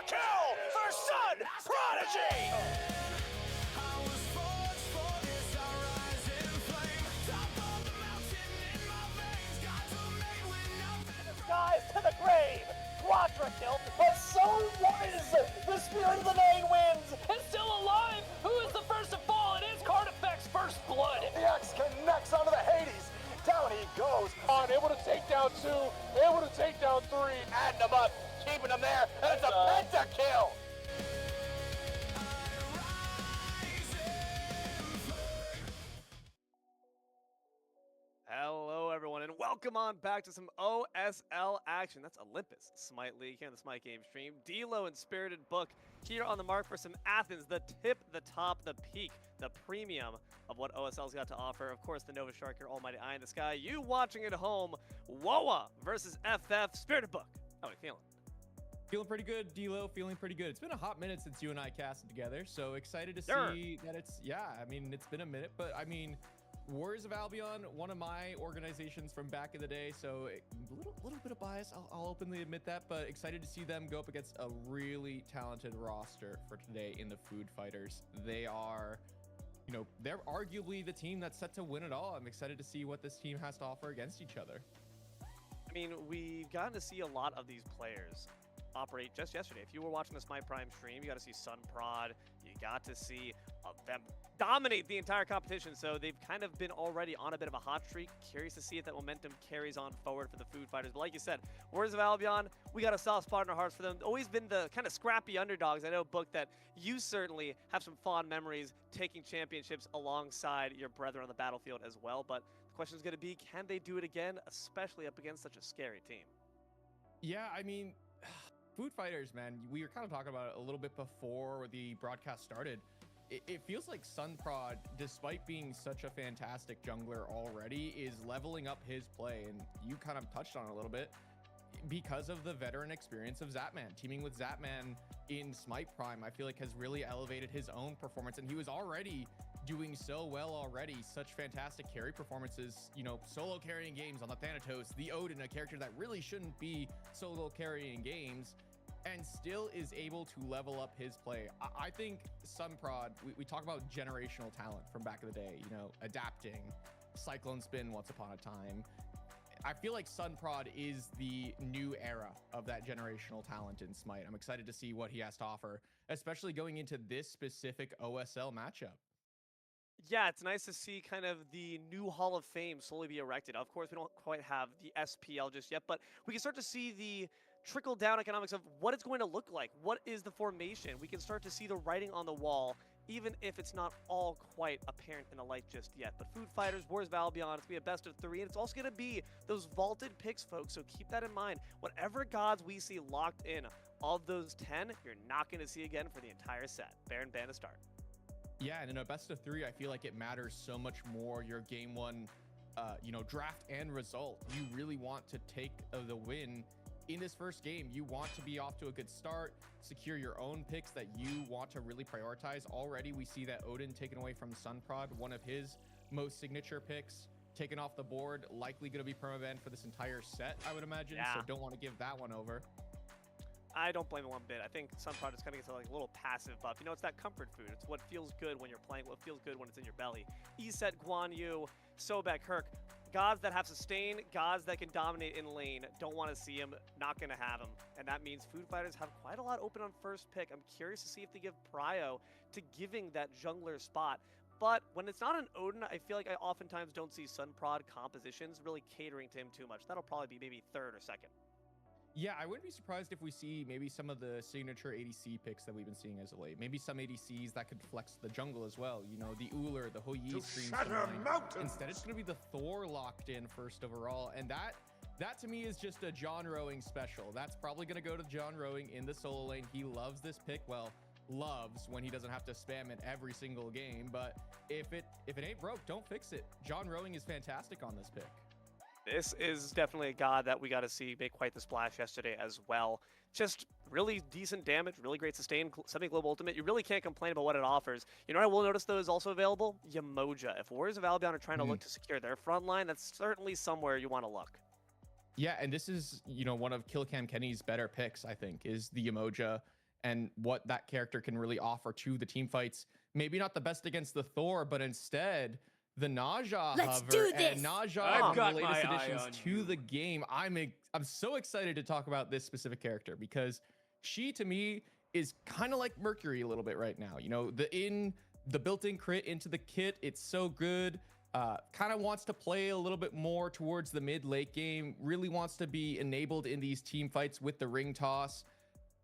Kill for Son Pradeje! Skies to the grave! Quadra kill, but so was! The Spirit of the Nine wins! Is still alive! Who is the first to fall? It is Card Effect's First Blood! The X connects onto the Hades! Down he goes! On, able to take down 2, able to take down 3. Adding them up, keeping them there, and it's a pentakill! Hello everyone and welcome on back to some OSL action. That's Olympus Smite League here on the Smite Game stream. D-Lo and SpiritedBook here on the mark for some Athens, the tip, the top, the peak, the premium of what OSL's got to offer. Of course, the Nova Shark, your almighty eye in the sky. You watching at home, WOA versus FF. SpiritedBook, how are we feeling? Feeling pretty good, D-Lo, feeling pretty good. It's been a hot minute since you and I casted together, so excited to see that it's, I mean, it's been a minute, but I mean, Warriors of Albion, one of my organizations from back in the day, so a little bit of bias, I'll openly admit that, but excited to see them go up against a really talented roster for today in the Food Fighters. They are, you know, they're arguably the team that's set to win it all. I'm excited to see what this team has to offer against each other. I mean, we've gotten to see a lot of these players operate just yesterday. If you were watching the Smite Prime stream, you got to see Sun Prod, you got to see them dominate the entire competition, so they've kind of been already on a bit of a hot streak. Curious to see if that momentum carries on forward for the Food Fighters, but like you said, Warriors of Albion, we got a soft spot in our hearts for them. Always been the kind of scrappy underdogs. I know, Book, that you certainly have some fond memories taking championships alongside your brethren on the battlefield as well, but the question is going to be, can they do it again, especially up against such a scary team? Yeah, I mean, Food Fighters, man, we were kind of talking about it a little bit before the broadcast started. It feels like Sunprod, despite being such a fantastic jungler already, is leveling up his play, and you kind of touched on it a little bit, because of the veteran experience of Zapman. Teaming with Zapman in Smite Prime, I feel like has really elevated his own performance, and he was already doing so well already. Such fantastic carry performances, you know, solo carrying games on the Thanatos, the Odin, a character that really shouldn't be solo carrying games, and still is able to level up his play. I think Sunprod, we talk about generational talent from back in the day, you know, adapting, Cyclone Spin once upon a time. I feel like Sunprod is the new era of that generational talent in Smite. I'm excited to see what he has to offer, especially going into this specific OSL matchup. Yeah, it's nice to see kind of the new Hall of Fame slowly be erected. Of course, we don't quite have the SPL just yet, but we can start to see the trickle-down economics of what it's going to look like. What is the formation? We can start to see the writing on the wall, even if it's not all quite apparent in the light just yet. But Food Fighters, Warriors of Albion, it's going to be a best of 3, and it's also going to be those vaulted picks, folks, so keep that in mind. Whatever gods we see locked in of those 10, you're not going to see again for the entire set. Baron Ban to start. Yeah, and in a best of 3, I feel like it matters so much more your game 1, you know, draft and result. You really want to take the win in this first game. You want to be off to a good start, secure your own picks that you want to really prioritize. Already we see that Odin taken away from Sunprod, one of his most signature picks, taken off the board, likely going to be permabanned for this entire set, I would imagine. Yeah. So don't want to give that one over. I don't blame it one bit. I think Sunprod is kind of gets like a little passive buff. You know, it's that comfort food. It's what feels good when you're playing, what feels good when it's in your belly. Eset, Guan Yu, Sobek, Herc, gods that have sustain, gods that can dominate in lane. Don't want to see him, not going to have him. And that means Food Fighters have quite a lot open on first pick. I'm curious to see if they give prio to giving that jungler spot. But when it's not an Odin, I feel like I oftentimes don't see Sunprod compositions really catering to him too much. That'll probably be maybe third or second. Yeah, I wouldn't be surprised if we see maybe some of the signature ADC picks that we've been seeing as of late. Maybe some ADCs that could flex the jungle as well. You know, the Uller, the Hou streams. Instead, it's going to be the Thor locked in first overall. And that to me is just a Johnrowing special. That's probably going to go to Johnrowing in the solo lane. He loves this pick. Well, loves when he doesn't have to spam it every single game. But if it ain't broke, don't fix it. Johnrowing is fantastic on this pick. This is definitely a god that we got to see make quite the splash yesterday as well. Just really decent damage, really great sustain, semi-global ultimate. You really can't complain about what it offers. You know what I will notice, though, is also available? Yamoja. If Warriors of Albion are trying to look to secure their front line, that's certainly somewhere you want to look. Yeah, and this is, you know, one of KillcamKenny's better picks, I think, is the Yamoja and what that character can really offer to the team fights. Maybe not the best against the Thor, but instead the Naja hover and Naja the latest additions to the game. I'm so excited to talk about this specific character because she to me is kind of like Mercury a little bit right now. You know, the built-in crit into the kit, it's so good. Kind of wants to play a little bit more towards the mid-late game, really wants to be enabled in these team fights with the ring toss,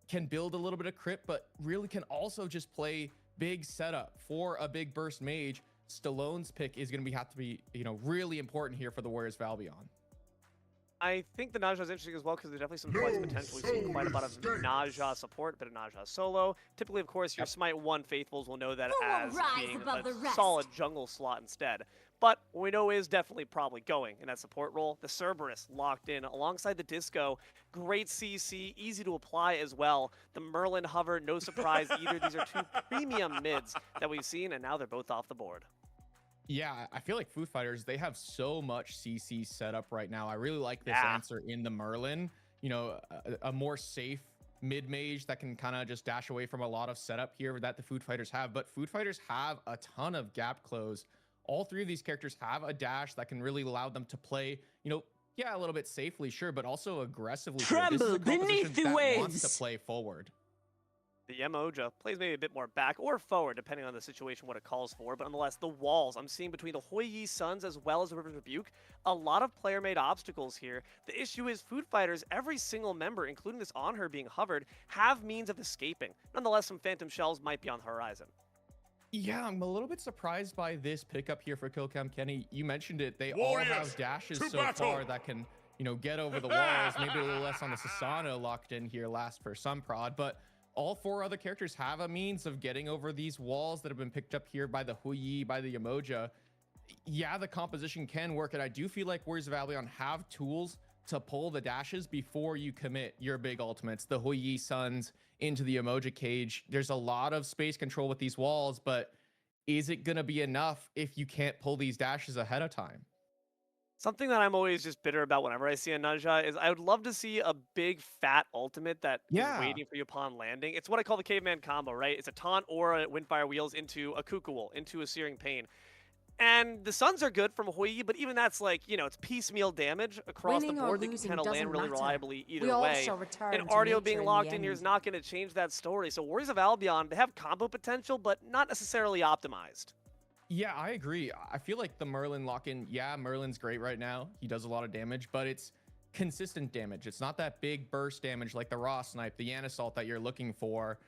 can build a little bit of crit, but really can also just play big setup for a big burst mage. Stallone's pick is going to have to be, you know, really important here for the Warriors of Albion. I think the Naja is interesting as well because there's definitely some points potential. We've seen quite a lot of Naja support, a bit of Naja solo. Typically, of course, your Smite 1 faithfuls will know that as being a solid jungle slot instead. But what we know is definitely probably going in that support role. The Cerberus locked in alongside the Disco. Great CC, easy to apply as well. The Merlin hover, no surprise either. These are two premium mids that we've seen, and now they're both off the board. Yeah, I feel like Food Fighters, they have so much CC set up right now. I really like this answer in the Merlin. You know, a more safe mid-mage that can kind of just dash away from a lot of setup here that the Food Fighters have. But Food Fighters have a ton of gap close. All three of these characters have a dash that can really allow them to play, you know, a little bit safely, sure, but also aggressively. Tremble beneath the waves. Wants to play forward. The Yamoja plays maybe a bit more back or forward, depending on the situation, what it calls for. But nonetheless, the walls I'm seeing between the Hou Suns as well as the River's Rebuke, a lot of player-made obstacles here. The issue is Food Fighters, every single member, including this on her being hovered, have means of escaping. Nonetheless, some Phantom Shells might be on the horizon. Yeah, I'm a little bit surprised by this pickup here for KillcamKenny. You mentioned it. They all have dashes so far that can, you know, get over the walls. Maybe a little less on the Sasana locked in here last for some prod, but all four other characters have a means of getting over these walls that have been picked up here by the Hou, by the Yamoja. Yeah, the composition can work, and I do feel like Warriors of Albion have tools to pull the dashes before you commit your big ultimates. The Hou Suns into the Yamoja cage. There's a lot of space control with these walls, but is it going to be enough if you can't pull these dashes ahead of time? Something that I'm always just bitter about whenever I see a Naja is I would love to see a big fat ultimate that is waiting for you upon landing. It's what I call the caveman combo, right? It's a taunt or a Windfire Wheels into a Kukul, into a Searing Pain. And the Suns are good from Hou, but even that's like, you know, it's piecemeal damage across the board that can kind of land really reliably either way. And Artio being locked in here is not going to change that story. So Warriors of Albion, they have combo potential, but not necessarily optimized. Yeah, I agree. I feel like the Merlin lock-in, Merlin's great right now. He does a lot of damage, but it's consistent damage. It's not that big burst damage like the Raw Snipe, the Yanasalt that you're looking for.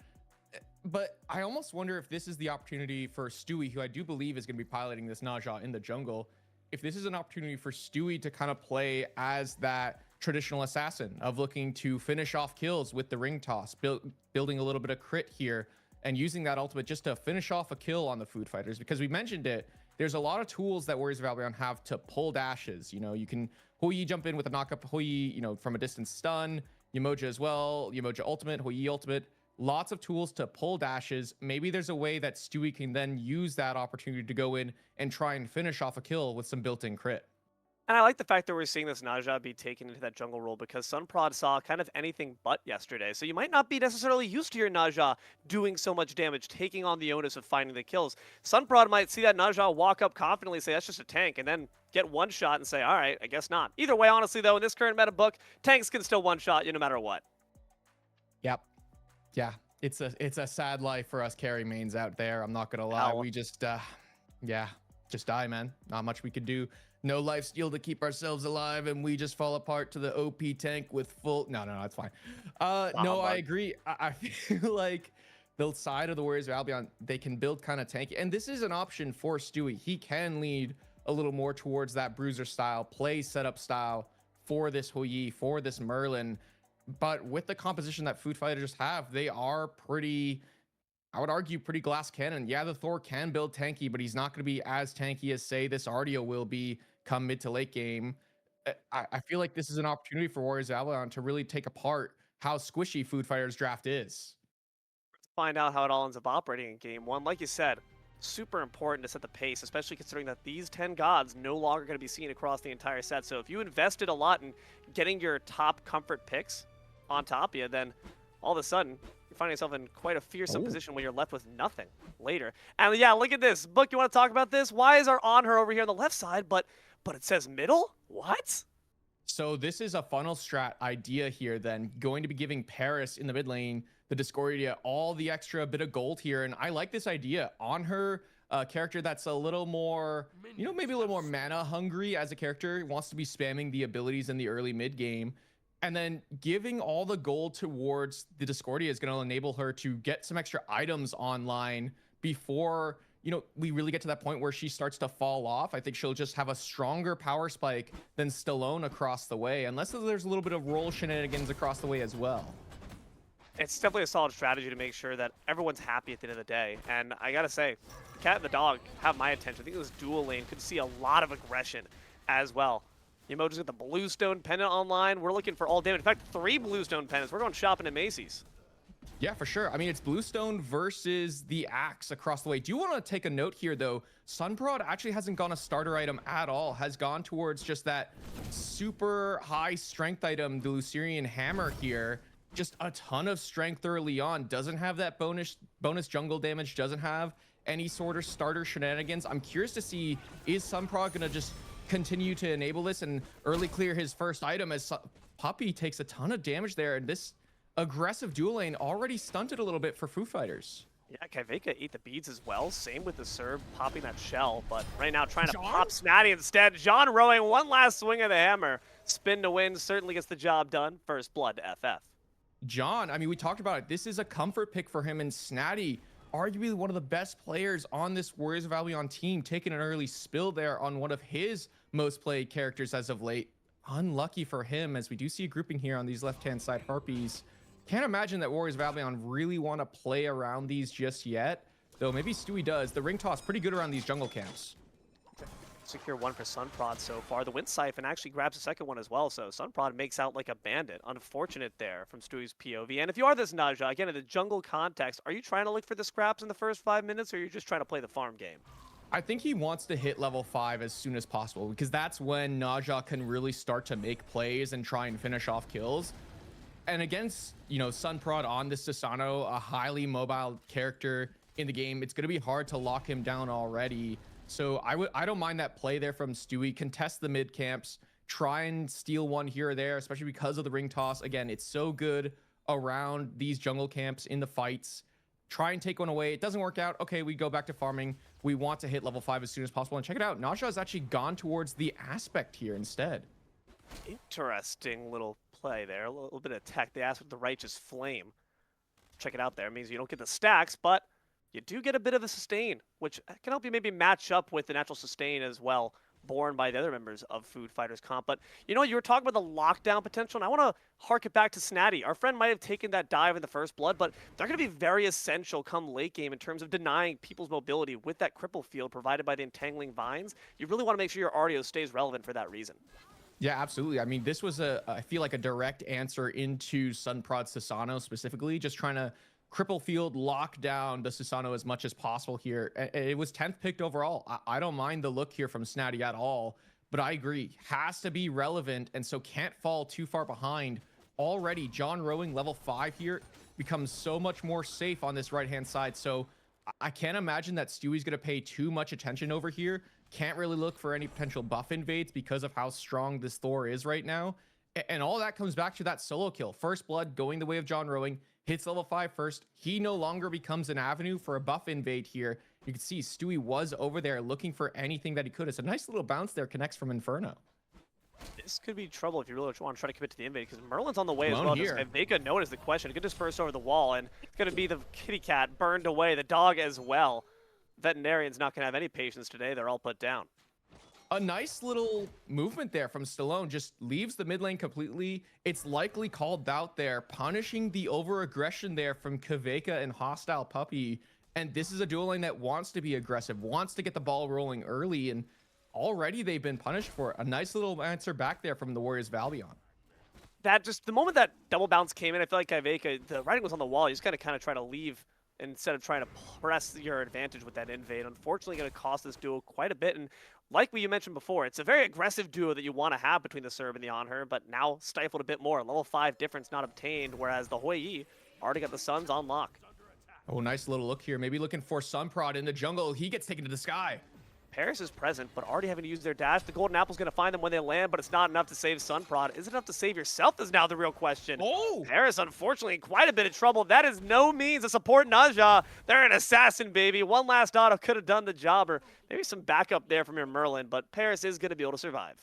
But I almost wonder if this is the opportunity for Stewie, who I do believe is going to be piloting this Naja in the jungle, if this is an opportunity for Stewie to kind of play as that traditional assassin of looking to finish off kills with the ring toss, building a little bit of crit here, and using that ultimate just to finish off a kill on the Food Fighters. Because we mentioned it, there's a lot of tools that Warriors of Albion have to pull dashes. You know, you can Hou jump in with a knockup Hou, you know, from a distance stun, Yamoja as well, Yamoja ultimate, Hou ultimate. Lots of tools to pull dashes. Maybe there's a way that Stewie can then use that opportunity to go in and try and finish off a kill with some built-in crit. And I like the fact that we're seeing this Naja be taken into that jungle role because Sunprod saw kind of anything but yesterday. So you might not be necessarily used to your Naja doing so much damage, taking on the onus of finding the kills. Sunprod might see that Naja walk up confidently, say, that's just a tank, and then get one shot and say, all right, I guess not. Either way, honestly, though, in this current meta book, tanks can still one-shot you no matter what. Yep. Yeah, it's a sad life for us carry mains out there. I'm not going to lie. We just, just die, man. Not much we could do. No life steal to keep ourselves alive, and we just fall apart to the OP tank with full. No, it's fine. No, I agree. I feel like the side of the Warriors of Albion, they can build kind of tanky, and this is an option for Stewie. He can lead a little more towards that bruiser style, play setup style for this Hou, for this Merlin. But with the composition that Food Fighters have, they are pretty, I would argue, pretty glass cannon. Yeah, the Thor can build tanky, but he's not going to be as tanky as, say, this Ardio will be come mid to late game. I feel like this is an opportunity for Warriors of Albion to really take apart how squishy Food Fighters draft is. Let's find out how it all ends up operating in game one. Like you said, super important to set the pace, especially considering that these 10 gods no longer going to be seen across the entire set. So if you invested a lot in getting your top comfort picks on top of you, then all of a sudden you find yourself in quite a fearsome position when you're left with nothing later. And yeah, look at this. Book, you want to talk about this? Why is our on her over here on the left side, but it says middle? What? So this is a funnel strat idea here then, going to be giving Paris in the mid lane, the Discordia, all the extra bit of gold here. And I like this idea. On her character that's a little more, maybe a little more mana hungry as a character, wants to be spamming the abilities in the early mid game. And then giving all the gold towards the Discordia is going to enable her to get some extra items online before, we really get to that point where she starts to fall off. I think she'll just have a stronger power spike than Stallone across the way, unless there's a little bit of roll shenanigans across the way as well. It's definitely a solid strategy to make sure that everyone's happy at the end of the day. And I got to say, the cat and the dog have my attention. I think this dual lane could see a lot of aggression as well. Emoji's got the Bluestone pendant online. We're looking for all damage. In fact, 3 Bluestone pendants. We're going shopping at Macy's. Yeah, for sure. I mean, it's Bluestone versus the Axe across the way. Do you want to take a note here, though? Sunprod actually hasn't gone a starter item at all. Has gone towards just that super high strength item, the Lucerian Hammer here. Just a ton of strength early on. Doesn't have that bonus jungle damage. Doesn't have any sort of starter shenanigans. I'm curious to see, is Sunprod going to just continue to enable this and early clear his first item as Puppy takes a ton of damage there, and this aggressive dual lane already stunted a little bit for Foo Fighters. Yeah, Kveyka ate the beads as well. Same with the Serb popping that shell, but right now trying to pop Snaddy instead. Johnrowing, one last swing of the hammer. Spin to win, certainly gets the job done. First blood to FF. John, I mean, we talked about it. This is a comfort pick for him, and Snaddy, arguably one of the best players on this Warriors of Albion team, taking an early spill there on one of his most played characters as of late. Unlucky for him, as we do see a grouping here on these left-hand side Harpies. Can't imagine that Warriors of Albion really want to play around these just yet, though maybe Stewie does. The ring toss pretty good around these jungle camps. Secure one for Sunprod so far. The Wind Siphon actually grabs the second one as well, so Sunprod makes out like a bandit. Unfortunate there from Stewie's POV. And if you are this Naja, again, in the jungle context, are you trying to look for the scraps in the first 5 minutes, or are you just trying to play the farm game? I think he wants to hit level 5 as soon as possible, because that's when Naja can really start to make plays and try and finish off kills. And against, Sunprod on this Susano, a highly mobile character in the game, it's going to be hard to lock him down already. So I don't mind that play there from Stewie. Contest the mid camps, try and steal one here or there, especially because of the ring toss. Again, it's so good around these jungle camps in the fights. Try and take one away. It doesn't work out. Okay, we go back to farming. We want to hit level 5 as soon as possible. And check it out. Naja has actually gone towards the aspect here instead. Interesting little play there. A little bit of tech. They asked with the righteous flame. Check it out there. It means you don't get the stacks, but you do get a bit of a sustain, which can help you maybe match up with the natural sustain as well, borne by the other members of Food Fighters comp. But you were talking about the lockdown potential, and I want to hark it back to Snaddy. Our friend might have taken that dive in the first blood, but they're going to be very essential come late game in terms of denying people's mobility with that cripple field provided by the entangling vines. You really want to make sure your Ardio stays relevant for that reason. Yeah, absolutely. I mean, this was I feel like a direct answer into Sunprod Susano specifically, just trying to cripple field, lock down the Susano as much as possible here. It was 10th picked overall. I don't mind the look here from Snaddy at all, but I agree. Has to be relevant, and so can't fall too far behind. Already, Johnrowing level 5 here becomes so much more safe on this right-hand side, so I can't imagine that Stewie's going to pay too much attention over here. Can't really look for any potential buff invades because of how strong this Thor is right now. And all that comes back to that solo kill. First blood going the way of Johnrowing, hits level 5 first. He no longer becomes an avenue for a buff invade here. You can see Stewie was over there looking for anything that he could. It's a nice little bounce there, connects from Inferno. This could be trouble if you really want to try to commit to the invade, because Merlin's on the way as Alone well. here. Kveyka noticed the question. He could just burst over the wall, and it's going to be the kitty cat burned away, the dog as well. Veterinarian's not going to have any patience today. They're all put down. A nice little movement there from Stallone, just leaves the mid lane completely. It's likely called out there, punishing the over-aggression there from Kveyka and Hostilepuppy. And this is a duel lane that wants to be aggressive, wants to get the ball rolling early, and already they've been punished for it. A nice little answer back there from the Warriors of Albion. That just, the moment that double bounce came in, I feel like Kveyka, the writing was on the wall. You just got to kind of try to leave instead of trying to press your advantage with that invade. Unfortunately, going to cost this duo quite a bit. And like you mentioned before, it's a very aggressive duo that you want to have between the Serb and the Onher, but now stifled a bit more. Level 5 difference not obtained, whereas the Hoi already got the Suns on lock. Oh, nice little look here. Maybe looking for Sunprod in the jungle. He gets taken to the sky. Paris is present, but already having to use their dash. The Golden Apple's going to find them when they land, but it's not enough to save Sunprod. Is it enough to save yourself is now the real question. Oh! Paris, unfortunately, in quite a bit of trouble. That is no means a support Naja. They're an assassin, baby. One last auto could have done the job, or maybe some backup there from your Merlin, but Paris is going to be able to survive.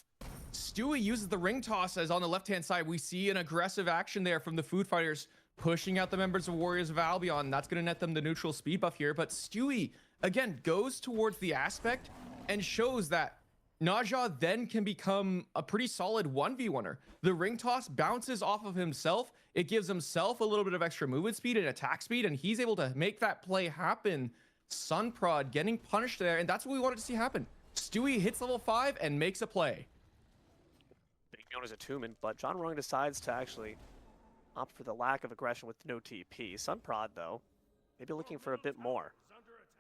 Stewie uses the ring toss as on the left-hand side. We see an aggressive action there from the Food Fighters, pushing out the members of Warriors of Albion. That's going to net them the neutral speed buff here, but Stewie, again, goes towards the aspect and shows that Naja then can become a pretty solid 1v1er. The ring toss bounces off of himself. It gives himself a little bit of extra movement speed and attack speed, and he's able to make that play happen. Sunprod getting punished there, and that's what we wanted to see happen. Stewie hits level 5 and makes a play. Being known as a two-man, but Johnrowing decides to actually opt for the lack of aggression with no TP. Sunprod, though, maybe looking for a bit more.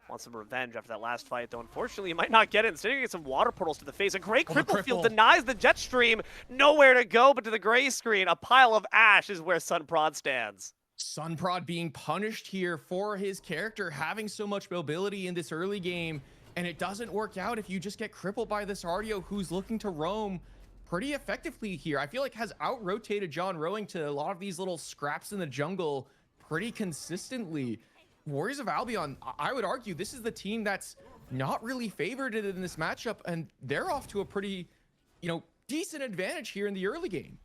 Wants some revenge after that last fight, though. Unfortunately, he might not get it. Instead, he gets some water portals to the face. A great cripple field denies the jet stream. Nowhere to go but to the gray screen. A pile of ash is where Sunprod stands. Sunprod being punished here for his character having so much mobility in this early game, and it doesn't work out if you just get crippled by this RDO who's looking to roam pretty effectively here. I feel like has out-rotated Johnrowing to a lot of these little scraps in the jungle pretty consistently. Warriors of Albion, I would argue this is the team that's not really favored in this matchup, and they're off to a pretty, decent advantage here in the early game.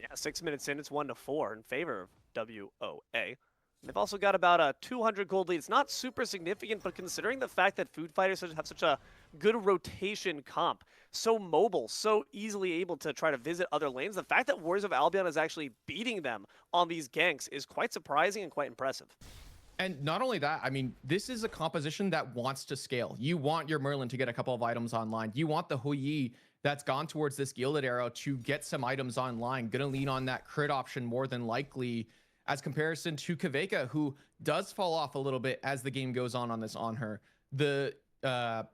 Yeah, 6 minutes in, it's 1-4 in favor of WOA. They've also got about a 200 gold lead. It's not super significant, but considering the fact that Food Fighters have such a good rotation comp, so mobile, so easily able to try to visit other lanes, the fact that Warriors of Albion is actually beating them on these ganks is quite surprising and quite impressive. And not only that, I mean, this is a composition that wants to scale. You want your Merlin to get a couple of items online. You want the Hoi that's gone towards this Gilded Arrow to get some items online. Gonna lean on that crit option more than likely, as comparison to Kveyka, who does fall off a little bit as the game goes on this on her. The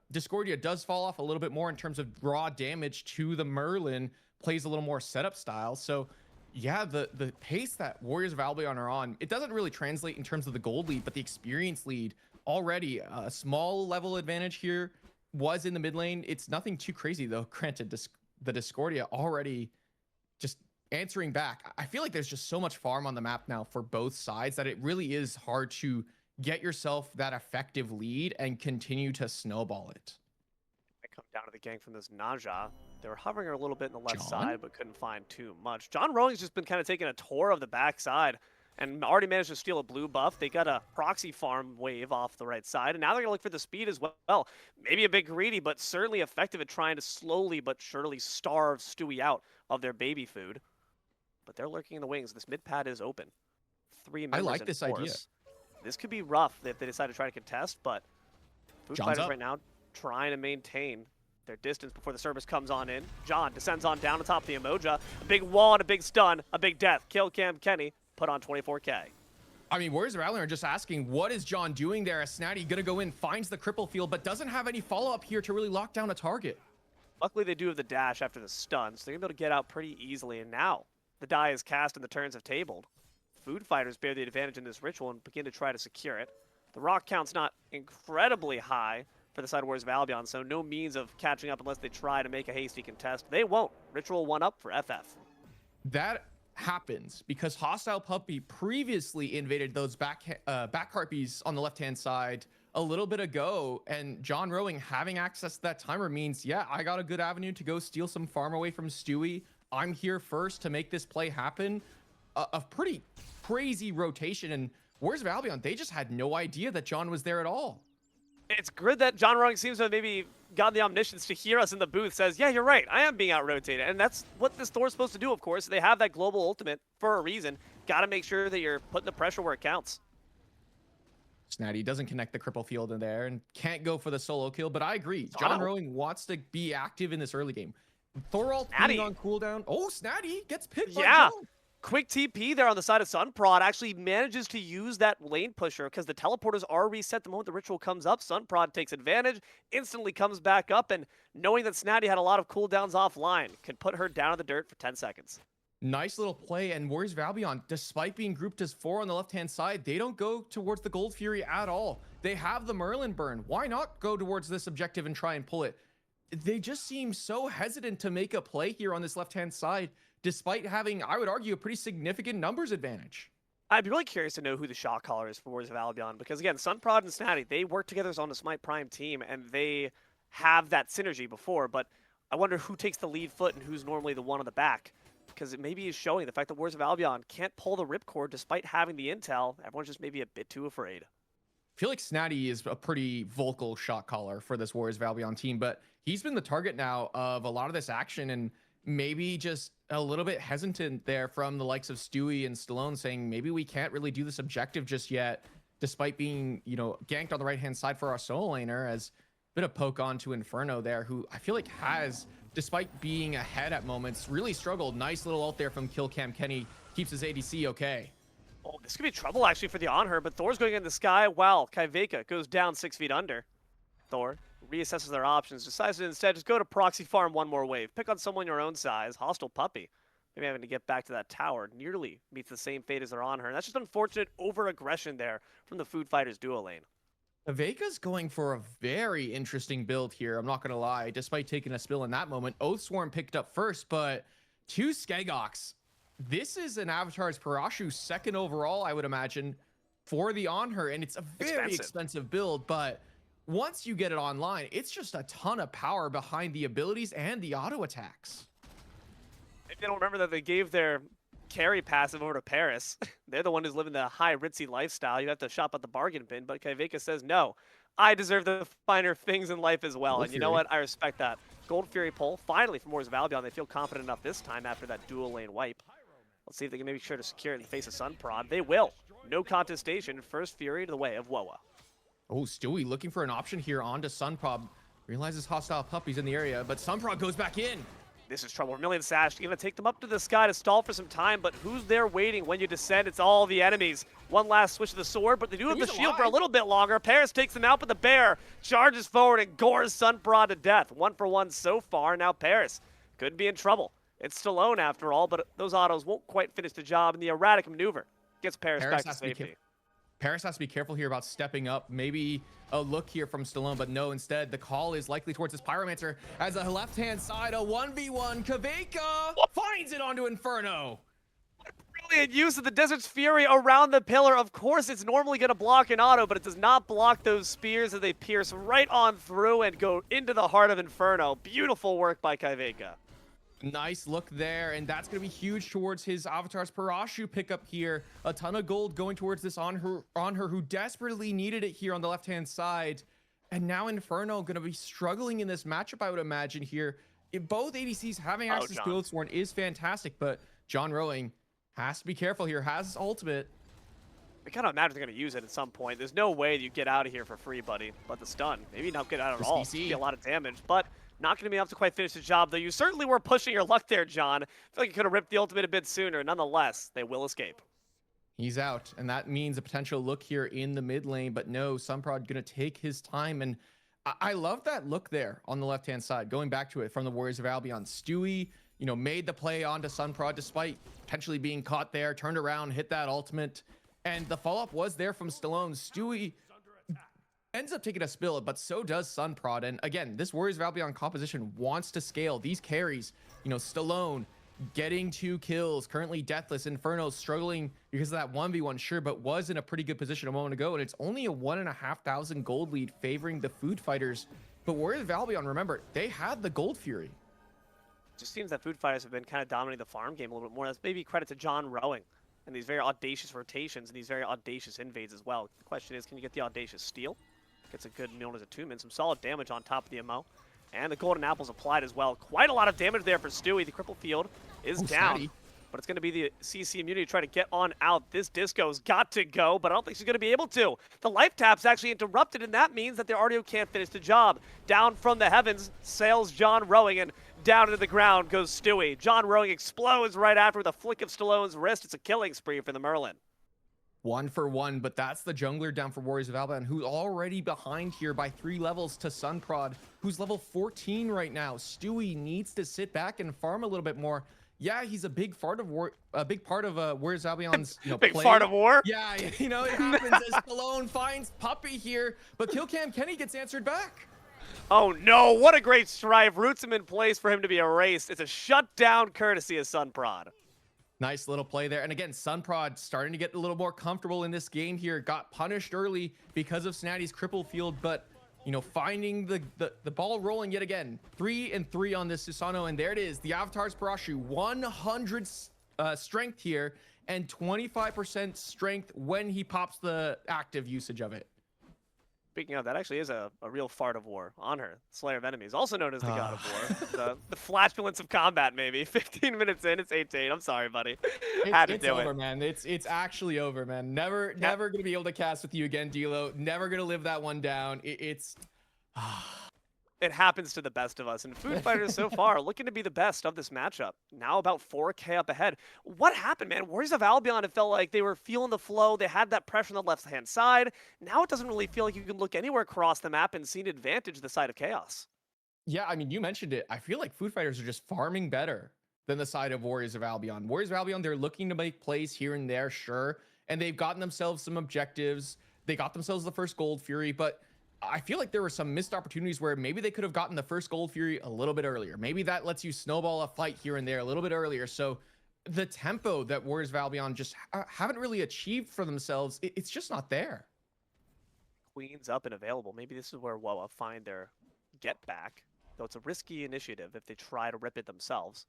Discordia does fall off a little bit more in terms of raw damage to the Merlin, plays a little more setup style. So yeah, the pace that Warriors of Albion are on, it doesn't really translate in terms of the gold lead, but the experience lead already, a small level advantage here was in the mid lane. It's nothing too crazy though. Granted, the Discordia already just answering back. I feel like there's just so much farm on the map now for both sides that it really is hard to get yourself that effective lead and continue to snowball it. I come down to the gank from this Naja. They were hovering her a little bit in the left side, but couldn't find too much. Johnrowing's just been kind of taking a tour of the backside and already managed to steal a blue buff. They got a proxy farm wave off the right side, and now they're going to look for the speed as well. Maybe a bit greedy, but certainly effective at trying to slowly but surely starve Stewie out of their baby food. But they're lurking in the wings. This mid pad is open. 3 members I like this idea. This could be rough if they decide to try to contest, but Food Fighters right now trying to maintain their distance before the service comes on in. John descends on down on top of the Emoja. A big wall and a big stun, a big death. KillcamKenny put on 24K. I mean, Warriors of Albion are just asking, what is John doing there? As Snaddy gonna go in, finds the cripple field, but doesn't have any follow-up here to really lock down a target. Luckily, they do have the dash after the stun, so they're gonna be able to get out pretty easily. And now, the die is cast and the turns have tabled. Food Fighters bear the advantage in this ritual and begin to try to secure it. The rock count's not incredibly high for the side of Warriors of Albion, so no means of catching up unless they try to make a hasty contest. They won't. Ritual 1 up for FF. That happens because Hostilepuppy previously invaded those back harpies on the left-hand side a little bit ago, and Johnrowing having access to that timer means, yeah, I got a good avenue to go steal some farm away from Stewie. I'm here first to make this play happen. A pretty crazy rotation, and Warriors of Albion, they just had no idea that John was there at all. It's good that Johnrowing seems to have maybe got the omniscience to hear us in the booth, says, yeah, you're right, I am being out-rotated. And that's what this Thor's supposed to do, of course. They have that global ultimate for a reason. Got to make sure that you're putting the pressure where it counts. Snaddy doesn't connect the cripple field in there and can't go for the solo kill, but I agree. Johnrowing wants to be active in this early game. Thorald being on cooldown. Oh, Snaddy gets picked by John. Quick TP there on the side of Sunprod actually manages to use that lane pusher because the teleporters are reset the moment the ritual comes up. Sunprod takes advantage, instantly comes back up, and knowing that Snaddy had a lot of cooldowns offline, can put her down in the dirt for 10 seconds. Nice little play, and Warriors of Albion, despite being grouped as 4 on the left-hand side, they don't go towards the Gold Fury at all. They have the Merlin burn. Why not go towards this objective and try and pull it? They just seem so hesitant to make a play here on this left-hand side, despite having, I would argue, a pretty significant numbers advantage. I'd be really curious to know who the shot caller is for Warriors of Albion, because again, Sunprod and Snaddy, they work together on the Smite Prime team, and they have that synergy before, but I wonder who takes the lead foot and who's normally the one on the back, because it maybe is showing the fact that Warriors of Albion can't pull the ripcord despite having the intel. Everyone's just maybe a bit too afraid. I feel like Snaddy is a pretty vocal shot caller for this Warriors of Albion team, but he's been the target now of a lot of this action, and maybe just a little bit hesitant there from the likes of Stewie and Stallone, saying maybe we can't really do this objective just yet, despite being, you know, ganked on the right-hand side for our solo laner, as a bit of poke on to Inferno there, who I feel like has, despite being ahead at moments, really struggled. Nice little ult there from KillcamKenny, keeps his ADC okay. Oh, this could be trouble actually for the on her, but Thor's going in the sky while Kveyka goes down 6 feet under. Thor reassesses their options, decides to instead just go to proxy farm one more wave. Pick on someone your own size. Hostilepuppy, maybe having to get back to that tower, nearly meets the same fate as their on her. And that's just unfortunate over-aggression there from the Food Fighters duo lane. Kveyka's going for a very interesting build here, I'm not going to lie, despite taking a spill in that moment. Oathsworn picked up first, but 2 Skygox. This is an Avatar's Parashu second overall, I would imagine, for the on her, and it's a very expensive build, but once you get it online, it's just a ton of power behind the abilities and the auto attacks. If they don't remember that they gave their carry passive over to Paris, they're the one who's living the high ritzy lifestyle. You have to shop at the bargain bin, but Kveyka says, no, I deserve the finer things in life as well. Gold and Fury. You know what? I respect that. Gold Fury pull, finally from Warriors of Albion. They feel confident enough this time after that dual lane wipe. Let's see if they can maybe sure to secure it in the face of Sunprod. They will. No contestation. First Fury to the way of Woa. Oh, Stewie looking for an option here onto Sunprod. Realizes Hostilepuppy's in the area, but Sunprod goes back in. This is trouble. Vermilion Sash going to take them up to the sky to stall for some time, but who's there waiting when you descend? It's all the enemies. One last switch of the sword, but they do have the shield for a little bit longer. Paris takes them out, but the bear charges forward and gores Sunprod to death. 1 for 1 so far. Now Paris could be in trouble. It's Stallone after all, but those autos won't quite finish the job, and the erratic maneuver gets Paris back to safety. Paris has to be careful here about stepping up. Maybe a look here from Stallone, but no, instead the call is likely towards this Pyromancer as a left-hand side, a 1v1. Kveyka finds it onto Inferno. Brilliant use of the Desert's Fury around the pillar. Of course, it's normally going to block an auto, but it does not block those spears as they pierce right on through and go into the heart of Inferno. Beautiful work by Kveyka. Nice look there, and that's going to be huge towards his Avatar's Parashu pickup here. A ton of gold going towards this on her who desperately needed it here on the left-hand side. And now Inferno going to be struggling in this matchup, I would imagine here. If both ADCs having access to Oathsworn is fantastic, but Johnrowing has to be careful here, has his ultimate. I kind of imagine they're going to use it at some point. There's no way you get out of here for free, buddy. But the stun, maybe not get out at all. See a lot of damage, but not going to be able to quite finish the job, though. You certainly were pushing your luck there, John. I feel like you could have ripped the ultimate a bit sooner. Nonetheless, they will escape. He's out, and that means a potential look here in the mid lane, but no, Sunprod going to take his time, and I love that look there on the left-hand side. Going back to it from the Warriors of Albion, Stewie, you know, made the play onto Sunprod despite potentially being caught there, turned around, hit that ultimate, and the follow-up was there from Stallone. Stewie ends up taking a spill, but so does Sunprod. And again, this Warriors of Albion composition wants to scale these carries. You know, Stallone getting 2 kills. Currently deathless. Inferno struggling because of that 1v1, sure, but was in a pretty good position a moment ago. And it's only a 1,500 gold lead favoring the Food Fighters. But Warriors of Albion, remember, they had the Gold Fury. It just seems that Food Fighters have been kind of dominating the farm game a little bit more. That's maybe credit to Johnrowing and these very audacious rotations and these very audacious invades as well. The question is, can you get the audacious steal? Gets a good known as attunement. Some solid damage on top of the MO. And the golden apples applied as well. Quite a lot of damage there for Stewie. The cripple field is down. Snaddy. But it's going to be the CC immunity to try to get on out. This disco's got to go, but I don't think she's going to be able to. The life tap's actually interrupted, and that means that the RDO can't finish the job. Down from the heavens sails Johnrowing, and down into the ground goes Stewie. Johnrowing explodes right after with a flick of Stallone's wrist. It's a killing spree for the Merlin. 1 for 1, but that's the jungler down for Warriors of Albion, who's already behind here by 3 levels to Sunprod, who's level 14 right now. Stewie needs to sit back and farm a little bit more. Yeah, he's a big part of Warriors of Albion's big play. part of war. Yeah, it happens as Stallone finds Puppy here, but KillcamKenny gets answered back. Oh no, what a great strive. Roots him in place for him to be erased. It's a shutdown courtesy of Sunprod. Nice little play there. And again, Sunprod starting to get a little more comfortable in this game here. Got punished early because of Snaddy's cripple field, but finding the ball rolling yet again. 3-3 on this Susano, and there it is. The Avatar's Parashu, 100 strength here and 25% strength when he pops the active usage of it. Speaking of, that actually is a real fart of war on her. Slayer of Enemies, also known as the God of War. The flatulence of combat, maybe. 15 minutes in, it's 8-8. I'm sorry, buddy. Had to do over, it. Man. It's actually over, man. Never gonna be able to cast with you again, D'Lo. Never gonna live that one down. It happens to the best of us, and Food Fighters so far looking to be the best of this matchup. Now about 4K up ahead. What happened, man? Warriors of Albion, it felt like they were feeling the flow. They had that pressure on the left-hand side. Now it doesn't really feel like you can look anywhere across the map and see an advantage the side of Chaos. Yeah, I mean, you mentioned it. I feel like Food Fighters are just farming better than the side of Warriors of Albion. Warriors of Albion, they're looking to make plays here and there, sure, and they've gotten themselves some objectives. They got themselves the first Gold Fury, but I feel like there were some missed opportunities where maybe they could have gotten the first Gold Fury a little bit earlier. Maybe that lets you snowball a fight here and there a little bit earlier. So the tempo that Warriors of Albion just haven't really achieved for themselves, it's just not there. Queen's up and available. Maybe this is where WoA find their get back, though it's a risky initiative if they try to rip it themselves.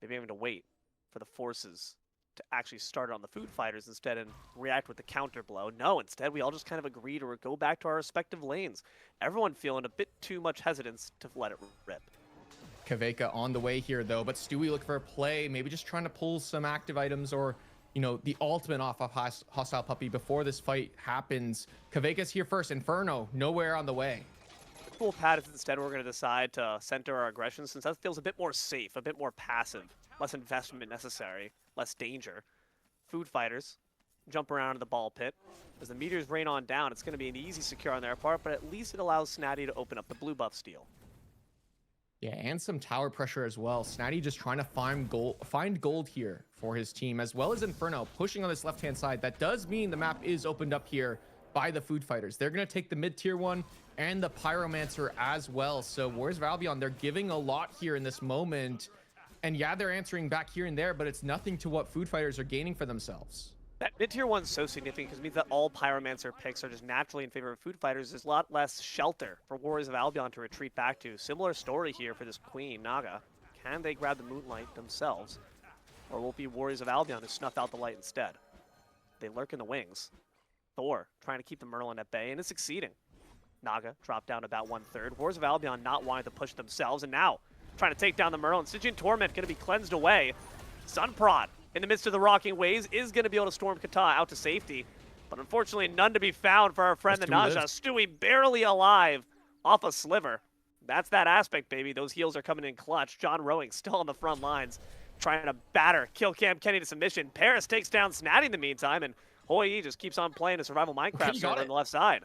Maybe having to wait for the forces to actually start on the Food Fighters instead and react with the counter blow. No, instead we all just kind of agree to go back to our respective lanes. Everyone feeling a bit too much hesitance to let it rip. Kveyka on the way here though, but Stewie looking for a play, maybe just trying to pull some active items or the ultimate off of Hostilepuppy before this fight happens. Kveyka's here first. Inferno nowhere on the way. The cool pad is instead we're going to decide to center our aggression since that feels a bit more safe, a bit more passive, less investment necessary, less danger. Food Fighters jump around in the ball pit. As the meteors rain on down, it's going to be an easy secure on their part, but at least it allows Snaddy to open up the blue buff steal. Yeah, and some tower pressure as well. Snaddy just trying to find gold here for his team, as well as Inferno pushing on this left-hand side. That does mean the map is opened up here by the Food Fighters. They're going to take the mid-tier one and the Pyromancer as well. So Warriors of Albion, they're giving a lot here in this moment. And yeah, they're answering back here and there, but it's nothing to what Food Fighters are gaining for themselves. That mid-tier one's so significant because it means that all Pyromancer picks are just naturally in favor of Food Fighters. There's a lot less shelter for Warriors of Albion to retreat back to. Similar story here for this Queen, Naga. Can they grab the Moonlight themselves? Or will it be Warriors of Albion who snuff out the light instead? They lurk in the wings. Thor trying to keep the Merlin at bay, and is succeeding. Naga dropped down about 1/3. Warriors of Albion not wanting to push themselves, and now trying to take down the Merlin. Stygian Torment going to be cleansed away. Sunprod, in the midst of the rocking waves, is going to be able to storm Kata out to safety. But unfortunately, none to be found for our friend the Naja. Stewie barely alive off a sliver. That's that aspect, baby. Those heals are coming in clutch. Johnrowing still on the front lines, trying to batter KillcamKenny to submission. Paris takes down Snaddy in the meantime, and Hoi just keeps on playing a survival Minecraft server on the left side.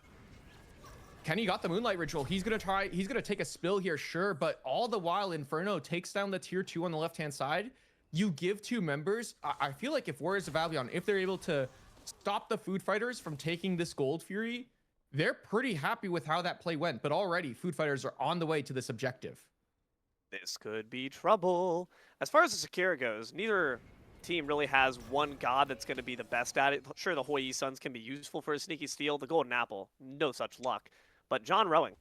Kenny got the Moonlight Ritual. He's gonna take a spill here, sure, but all the while Inferno takes down the tier 2 on the left-hand side. You give 2 members. I feel like if Warriors of Albion, if they're able to stop the Food Fighters from taking this Gold Fury, they're pretty happy with how that play went, but already Food Fighters are on the way to this objective. This could be trouble. As far as the Secure goes, neither team really has one god that's going to be the best at it. Sure, the Hoi Suns can be useful for a sneaky steal. The Golden Apple, no such luck. But Johnrowing,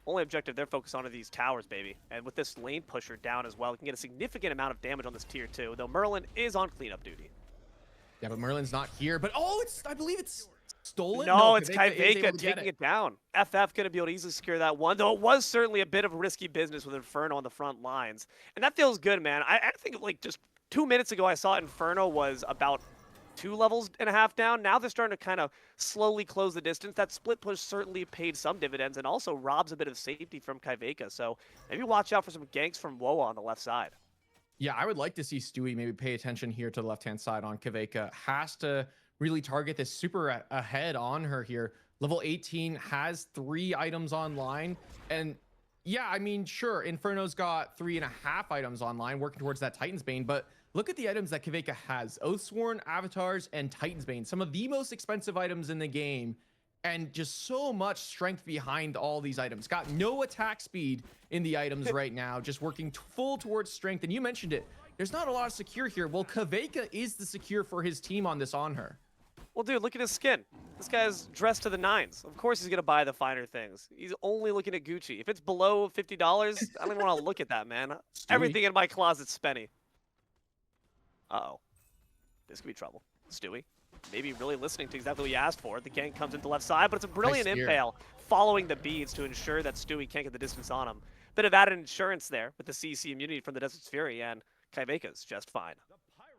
only objective they're focused on are these towers, baby. And with this lane pusher down as well, we can get a significant amount of damage on this tier 2, though Merlin is on cleanup duty. Yeah, but Merlin's not here. But I believe it's stolen. No, it's Kveyka taking it down. FF going to be able to easily secure that one, though it was certainly a bit of a risky business with Inferno on the front lines. And that feels good, man. I think like just 2 minutes ago I saw Inferno was about 2.5 levels down. Now they're starting to kind of slowly close the distance. That split push certainly paid some dividends and also robs a bit of safety from Kveyka. So maybe watch out for some ganks from Woa on the left side. Yeah, I would like to see Stewie maybe pay attention here to the left-hand side on Kveyka. Has to really target this super ahead on her here. Level 18 has 3 items online. And yeah, I mean, sure, Inferno's got 3.5 items online working towards that Titan's Bane, but look at the items that Kveyka has. Oathsworn, Avatars, and Titan's Bane. Some of the most expensive items in the game. And just so much strength behind all these items. Got no attack speed in the items right now. Just working full towards strength. And you mentioned it. There's not a lot of secure here. Well, Kveyka is the secure for his team on this on her. Well, dude, look at his skin. This guy's dressed to the nines. Of course he's going to buy the finer things. He's only looking at Gucci. If it's below $50, I don't even want to look at that, man. Stewie. Everything in my closet's spenny. Uh-oh. This could be trouble. Stewie, maybe really listening to exactly what you asked for. The gank comes into the left side, but it's a brilliant impale following the beads to ensure that Stewie can't get the distance on him. Bit of added insurance there with the CC immunity from the Desert's Fury, and Kveyka's just fine.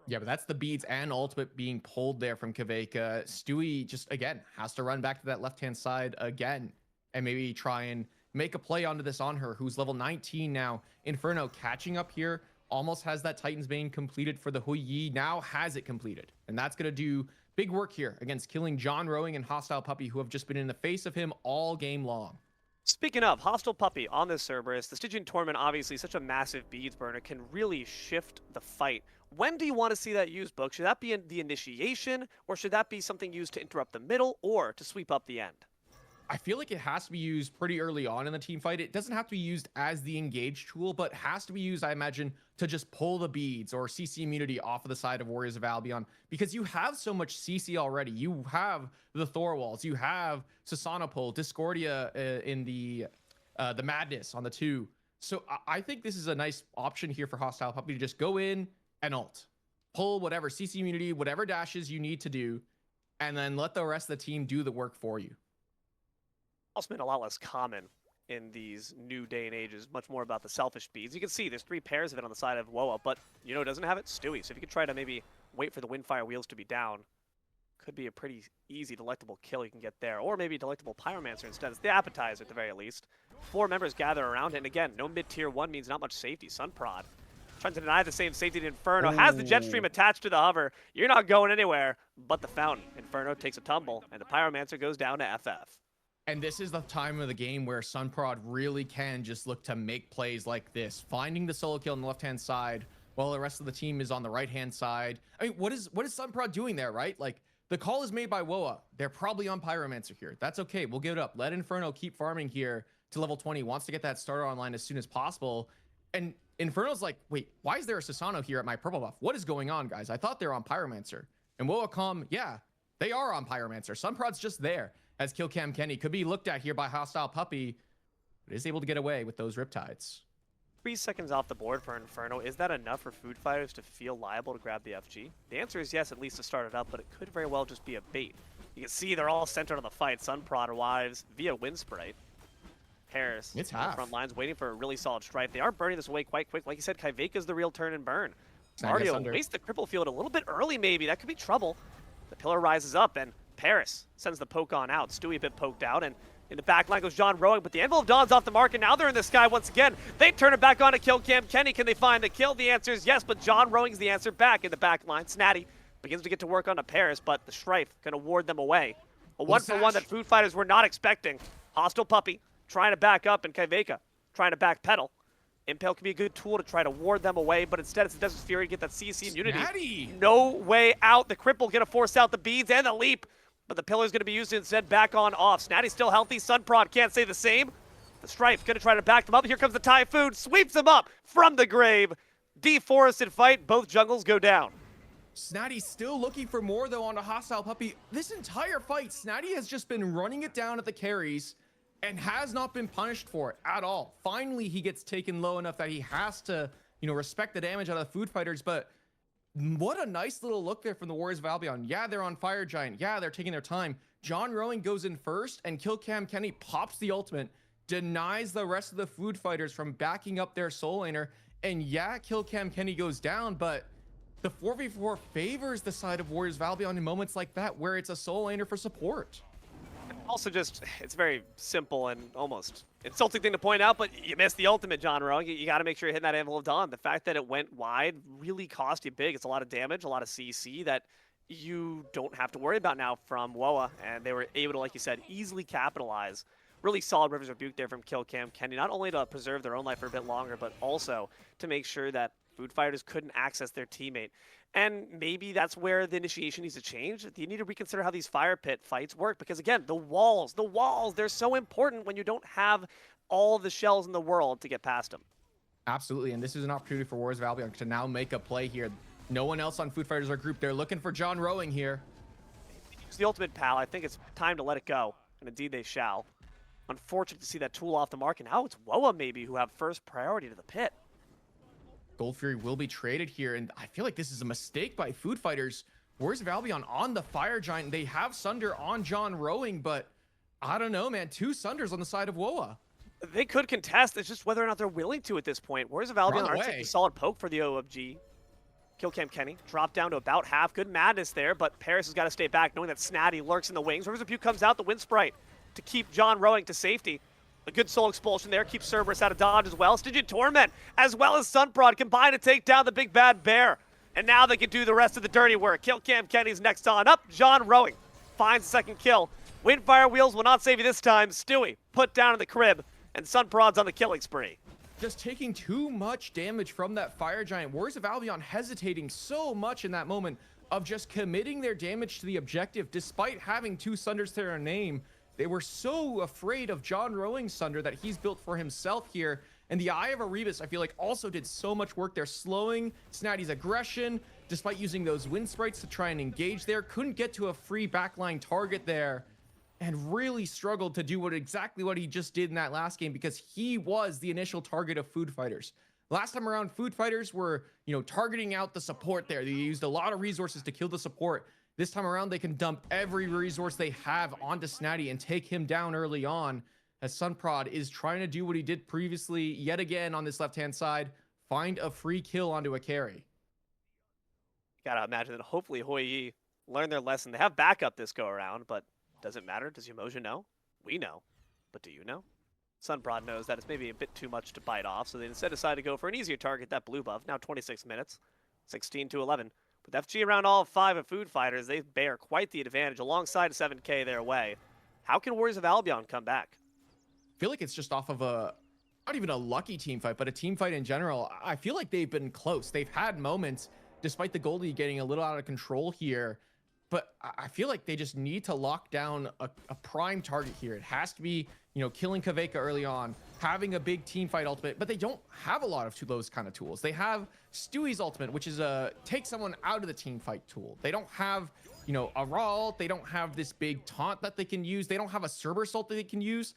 Yeah, but that's the beads and ultimate being pulled there from Kveyka. Stewie just, again, has to run back to that left-hand side again and maybe try and make a play onto this on her, who's level 19 now. Inferno catching up here, almost has that Titan's Bane completed for the Hui Yi, now has it completed. And that's going to do big work here against killing Johnrowing and Hostilepuppy, who have just been in the face of him all game long. Speaking of, Hostilepuppy on this Cerberus, the Stygian Torment, obviously such a massive beads burner, can really shift the fight. When do you want to see that used, Book? Should that be in the initiation, or should that be something used to interrupt the middle, or to sweep up the end? I feel like it has to be used pretty early on in the team fight. It doesn't have to be used as the engage tool, but has to be used, I imagine, to just pull the beads or CC immunity off of the side of Warriors of Albion, because you have so much CC already. You have the Thor walls, you have Susanopol, Discordia in the Madness on the 2. So I think this is a nice option here for Hostilepuppy to just go in and ult. Pull whatever CC immunity, whatever dashes you need to do, and then let the rest of the team do the work for you. Also been a lot less common in these new day and ages, much more about the selfish beads. You can see there's 3 pairs of it on the side of Woa, but you know who doesn't have it? Stewie. So if you could try to maybe wait for the Windfire wheels to be down, could be a pretty easy, delectable kill you can get there. Or maybe a delectable Pyromancer instead. It's the appetizer at the very least. 4 members gather around it, and again, no mid-tier 1 means not much safety. Sunprod trying to deny the same safety to Inferno. Has the jet stream attached to the hover. You're not going anywhere but the fountain. Inferno takes a tumble, and the Pyromancer goes down to FF. And this is the time of the game where Sunprod really can just look to make plays like this, finding the solo kill on the left-hand side while the rest of the team is on the right-hand side. I mean, what is Sunprod doing there, right? Like, the call is made by Woa. They're probably on Pyromancer here. That's okay. We'll give it up. Let Inferno keep farming here to level 20. Wants to get that starter online as soon as possible. And Inferno's like, wait, why is there a Susano here at my purple buff? What is going on, guys? I thought they were on Pyromancer. And Woa come, yeah, they are on Pyromancer. Sunprod's just there. As KillcamKenny could be looked at here by Hostilepuppy, but is able to get away with those Riptides. 3 seconds off the board for Inferno. Is that enough for Food Fighters to feel liable to grab the FG? The answer is yes, at least to start it up, but it could very well just be a bait. You can see they're all centered on the fight. Sunprod arrives via Wind Sprite. Harris, it's on the front lines, waiting for a really solid strike. They are burning this away quite quick. Like you said, Kveyka's the real turn and burn. Mario wastes the cripple field a little bit early, maybe. That could be trouble. The pillar rises up, and Paris sends the poke on out. Stewie a bit poked out, and in the back line goes Johnrowing, but the Anvil of Dawn's off the mark, and now they're in the sky once again. They turn it back on to KillcamKenny. Can they find the kill? The answer is yes, but Johnrowing's the answer back in the back line. Snaddy begins to get to work on a Paris, but the Strife going to ward them away. A 1-for-1 that Food Fighters were not expecting. Hostilepuppy trying to back up, and Kveyka trying to backpedal. Impale can be a good tool to try to ward them away, but instead it's the Desert's Fury to get that CC immunity. Snaddy. No way out. The cripple going to force out the beads and the leap, but the pillar's going to be used instead back on off. Snaddy's still healthy. Sunprod can't say the same. The Strife going to try to back them up. Here comes the Typhoon. Sweeps them up from the grave. Deforested fight, both jungles go down. Snaddy's still looking for more though on a Hostilepuppy. This entire fight, Snaddy has just been running it down at the carries and has not been punished for it at all. Finally, he gets taken low enough that he has to, respect the damage out of the food fighters. But what a nice little look there from the Warriors of Albion. Yeah, they're on Fire Giant. Yeah, they're taking their time. Johnrowing goes in first, and KillcamKenny pops the ultimate, denies the rest of the food fighters from backing up their soul laner. And yeah, KillcamKenny goes down, but the 4v4 favors the side of Warriors of Albion in moments like that, where it's a soul laner for support. Also, it's very simple and almost insulting thing to point out, but you missed the ultimate, Johnrowing. You got to make sure you're hitting that Anvil of Dawn. The fact that it went wide really cost you big. It's a lot of damage, a lot of CC that you don't have to worry about now from WOA, and they were able to, like you said, easily capitalize. Really solid Rivers Rebuke there from KillcamKenny, not only to preserve their own life for a bit longer, but also to make sure that food fighters couldn't access their teammate. And maybe that's where the initiation needs to change. You need to reconsider how these fire pit fights work, because again, the walls, they're so important when you don't have all the shells in the world to get past them. Absolutely, and this is an opportunity for Warriors of Albion to now make a play here. No one else on food fighters are grouped. They're looking for Johnrowing here. It's the ultimate, pal. I think it's time to let it go, and indeed they shall. Unfortunate to see that tool off the mark, and now it's WOA maybe who have first priority to the pit. Gold Fury will be traded here, and I feel like this is a mistake by food fighters. Warriors of Albion on the Fire Giant. They have Sunder on Johnrowing, but I don't know, man. 2 Sunders on the side of WOA. They could contest. It's just whether or not they're willing to at this point. Warriors of Albion are taking a solid poke for the OFG. KillcamKenny dropped down to about half. Good madness there, but Paris has got to stay back, knowing that Snaddy lurks in the wings. Rivers Rebuke comes out, the Wind Sprite, to keep Johnrowing to safety. A good soul expulsion there, keeps Cerberus out of dodge as well. Stygian Torment, as well as Sunprod, combine to take down the big bad bear. And now they can do the rest of the dirty work. KillcamKenny's next on up. Johnrowing finds the second kill. Windfire Wheels will not save you this time. Stewie put down in the crib, and Sunprod's on the killing spree. Just taking too much damage from that Fire Giant. Warriors of Albion hesitating so much in that moment of just committing their damage to the objective despite having 2 Sunders to their name. They were so afraid of Johnrowing Sunder that he's built for himself here. And the Eye of Erebus, I feel like, also did so much work there, slowing Snaddy's aggression, despite using those Wind Sprites to try and engage there. Couldn't get to a free backline target there, and really struggled to do exactly what he just did in that last game, because he was the initial target of food fighters. Last time around, food fighters were, targeting out the support there. They used a lot of resources to kill the support. This time around, they can dump every resource they have onto Snaddy and take him down early on, as Sunprod is trying to do what he did previously yet again on this left-hand side, find a free kill onto a carry. Gotta imagine that hopefully Hoi Yi learned their lesson. They have backup this go-around, but does it matter? Does Umoja know? We know. But do you know? Sunprod knows that it's maybe a bit too much to bite off, so they instead decided to go for an easier target, that blue buff. Now 26 minutes, 16-11. With FG around all 5 of food fighters, they bear quite the advantage alongside 7K their way. How can Warriors of Albion come back? I feel like it's just off of not even a lucky team fight, but a team fight in general. I feel like they've been close. They've had moments, despite the goalie getting a little out of control here. But I feel like they just need to lock down a prime target here. It has to be, killing Kveyka early on, having a big team fight ultimate, but they don't have a lot of those kind of tools. They have Stewie's ultimate, which is a take someone out of the team fight tool. They don't have, a raw ult. They don't have this big taunt that they can use. They don't have a Cerberus ult that they can use.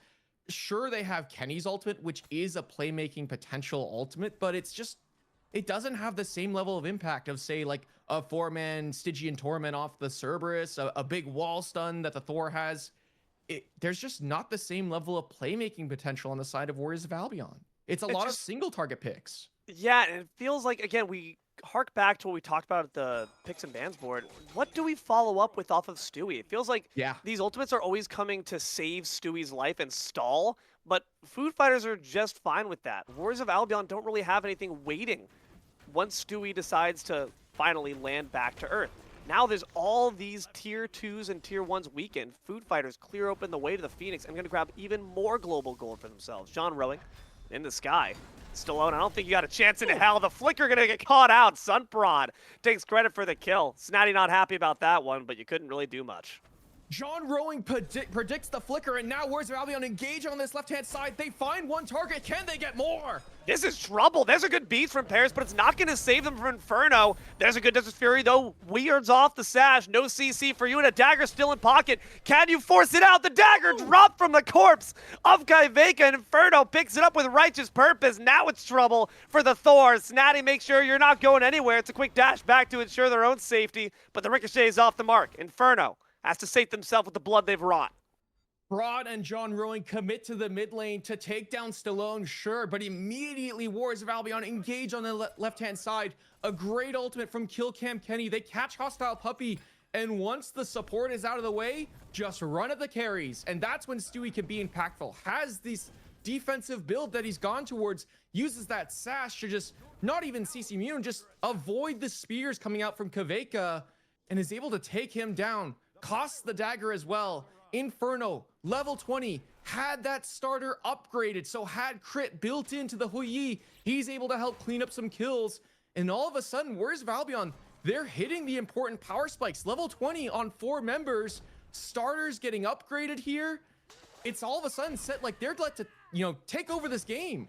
Sure, they have Kenny's ultimate, which is a playmaking potential ultimate, but it doesn't have the same level of impact of, say, like a 4-man Stygian Torment off the Cerberus, a big wall stun that the Thor has. There's just not the same level of playmaking potential on the side of Warriors of Albion. It's a lot of single target picks. Yeah, and it feels like, again, we hark back to what we talked about at the picks and bans board. What do we follow up with off of Stewie? It feels like these ultimates are always coming to save Stewie's life and stall, but food fighters are just fine with that. Warriors of Albion don't really have anything waiting once Stewie decides to finally land back to Earth. Now there's all these tier 2s and tier 1s weakened. Food fighters clear open the way to the Phoenix and going to grab even more global gold for themselves. Johnrowing in the sky. SpiritedBook, I don't think you got a chance in hell. The flicker going to get caught out. Sunprod takes credit for the kill. Snaddy not happy about that one, but you couldn't really do much. Johnrowing predicts the flicker, and now Warriors of Albion engage on this left-hand side. They find one target. Can they get more? This is trouble. There's a good beat from Paris, but it's not going to save them from Inferno. There's a good Desert Fury, though. Weirds off the sash. No CC for you, and a dagger still in pocket. Can you force it out? The dagger dropped from the corpse of Kveyka, and Inferno picks it up with righteous purpose. Now it's trouble for the Thors. Snaddy, make sure you're not going anywhere. It's a quick dash back to ensure their own safety, but the ricochet is off the mark. Inferno has to sate themselves with the blood they've wrought. Broad and Johnrowing commit to the mid lane to take down SpiritedBook, sure, but immediately Warriors of Albion engage on the left-hand side. A great ultimate from KillcamKenny. They catch Hostilepuppy, and once the support is out of the way, just run at the carries. And that's when Stewie can be impactful. Has this defensive build that he's gone towards, uses that sash to just not even CC immune, just avoid the spears coming out from Kveyka, and is able to take him down. Costs the dagger as well. Inferno, level 20, had that starter upgraded, so had crit built into the Hui. He's able to help clean up some kills, and all of a sudden, Warriors of Albion, they're hitting the important power spikes. Level 20 on 4 members, starters getting upgraded here. It's all of a sudden set like they're let to, take over this game.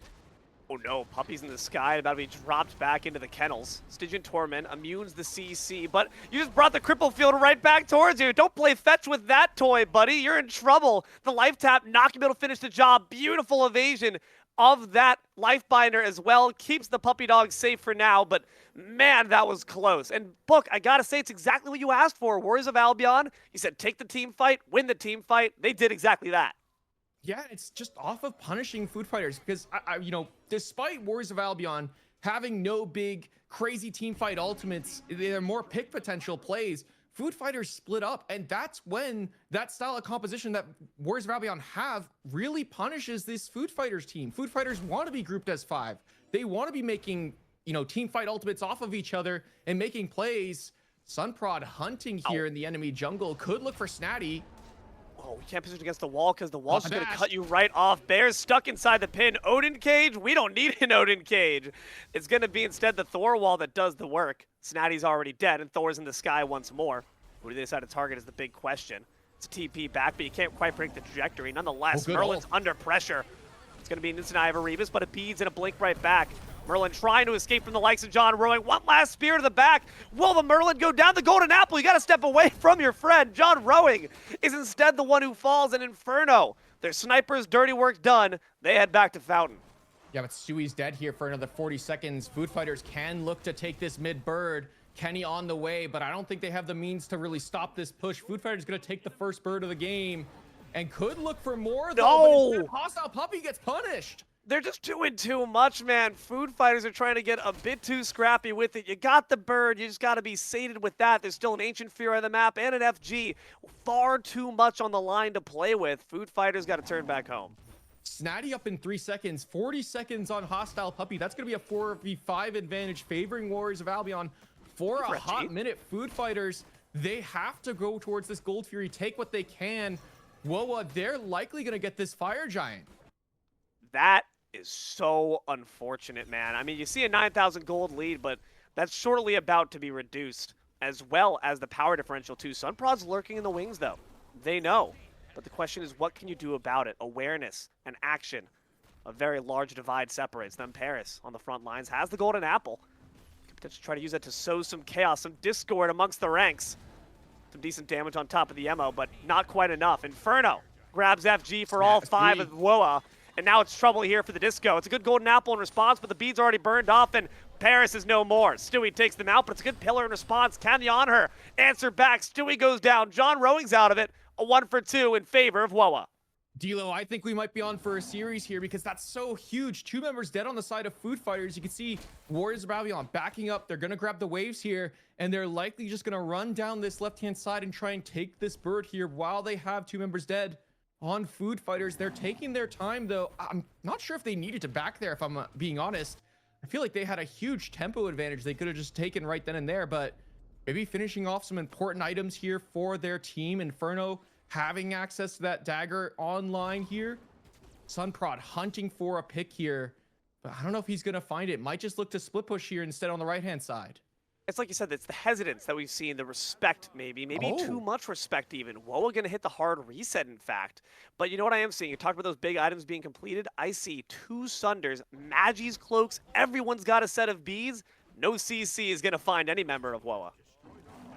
Oh no, Puppy's in the sky, about to be dropped back into the kennels. Stygian Torment immunes the CC, but you just brought the cripple field right back towards you. Don't play fetch with that toy, buddy. You're in trouble. The life tap, not gonna be able to finish the job. Beautiful evasion of that life binder as well. Keeps the puppy dog safe for now, but man, that was close. And Book, I gotta say, it's exactly what you asked for. Warriors of Albion, you said take the team fight, win the team fight. They did exactly that. Yeah, it's just off of punishing food fighters because, despite Warriors of Albion having no big, crazy team fight ultimates, they're more pick potential plays. Food fighters split up, and that's when that style of composition that Warriors of Albion have really punishes this food fighters team. Food fighters want to be grouped as 5. They want to be making, team fight ultimates off of each other and making plays. Sunprod hunting here in the enemy jungle could look for Snaddy. Oh, we can't position against the wall because the wall's just going to cut you right off. Bear's stuck inside the pin. Odin cage? We don't need an Odin cage. It's going to be instead the Thor wall that does the work. Snaddy's already dead, and Thor's in the sky once more. Who do they decide to target is the big question. It's a TP back, but you can't quite predict the trajectory. Nonetheless, Merlin's under pressure. It's going to be an instant eye of Erebus, but it beads and a blink right back. Merlin trying to escape from the likes of Johnrowing. One last spear to the back. Will the Merlin go down the golden apple? You got to step away from your friend. Johnrowing is instead the one who falls in Inferno. Their sniper's dirty work done. They head back to Fountain. Yeah, but Stewie's dead here for another 40 seconds. Food fighters can look to take this mid bird. Kenny on the way, but I don't think they have the means to really stop this push. Food fighters going to take the first bird of the game and could look for more, though. No! But Hostilepuppy gets punished. They're just doing too much, man. Food fighters are trying to get a bit too scrappy with it. You got the bird. You just got to be sated with that. There's still an Ancient Fear on the map and an FG. Far too much on the line to play with. Food fighters got to turn back home. Snaddy up in 3 seconds. 40 seconds on Hostilepuppy. That's going to be a 4v5 advantage favoring Warriors of Albion. For a hot minute, Food fighters, they have to go towards this Gold Fury, take what they can. Whoa, they're likely going to get this Fire Giant. That is so unfortunate, man. I mean, you see a 9,000 gold lead, but that's shortly about to be reduced, as well as the power differential too. Sunprod's lurking in the wings, though. They know. But the question is, what can you do about it? Awareness and action. A very large divide separates them. Paris on the front lines has the golden apple. Could potentially try to use that to sow some chaos, some discord amongst the ranks. Some decent damage on top of the ammo, but not quite enough. Inferno grabs FG for all 5 of Woa. And now it's trouble here for the Disco. It's a good golden apple in response, but the bead's already burned off, and Paris is no more. Stewie takes them out, but it's a good pillar in response. Can the on her answer back? Stewie goes down. Johnrowing's out of it. A 1 for 2 in favor of Woa. D'Lo, I think we might be on for a series here because that's so huge. 2 members dead on the side of Food fighters. You can see Warriors of Albion backing up. They're going to grab the waves here, and they're likely just going to run down this left-hand side and try and take this bird here while they have 2 members dead. On Food fighters, they're taking their time, though. I'm not sure if they needed to back there, if I'm being honest. I feel like they had a huge tempo advantage they could have just taken right then and there, but maybe finishing off some important items here for their team. Inferno having access to that dagger online here. Sunprod hunting for a pick here, but I don't know if he's going to find it. Might just look to split push here instead on the right-hand side. It's like you said, it's the hesitance that we've seen, the respect maybe too much respect even. Woa going to hit the hard reset, in fact. But you know what I am seeing? You talked about those big items being completed. I see 2 Sunders, Magi's cloaks, everyone's got a set of beads. No CC is going to find any member of Woa.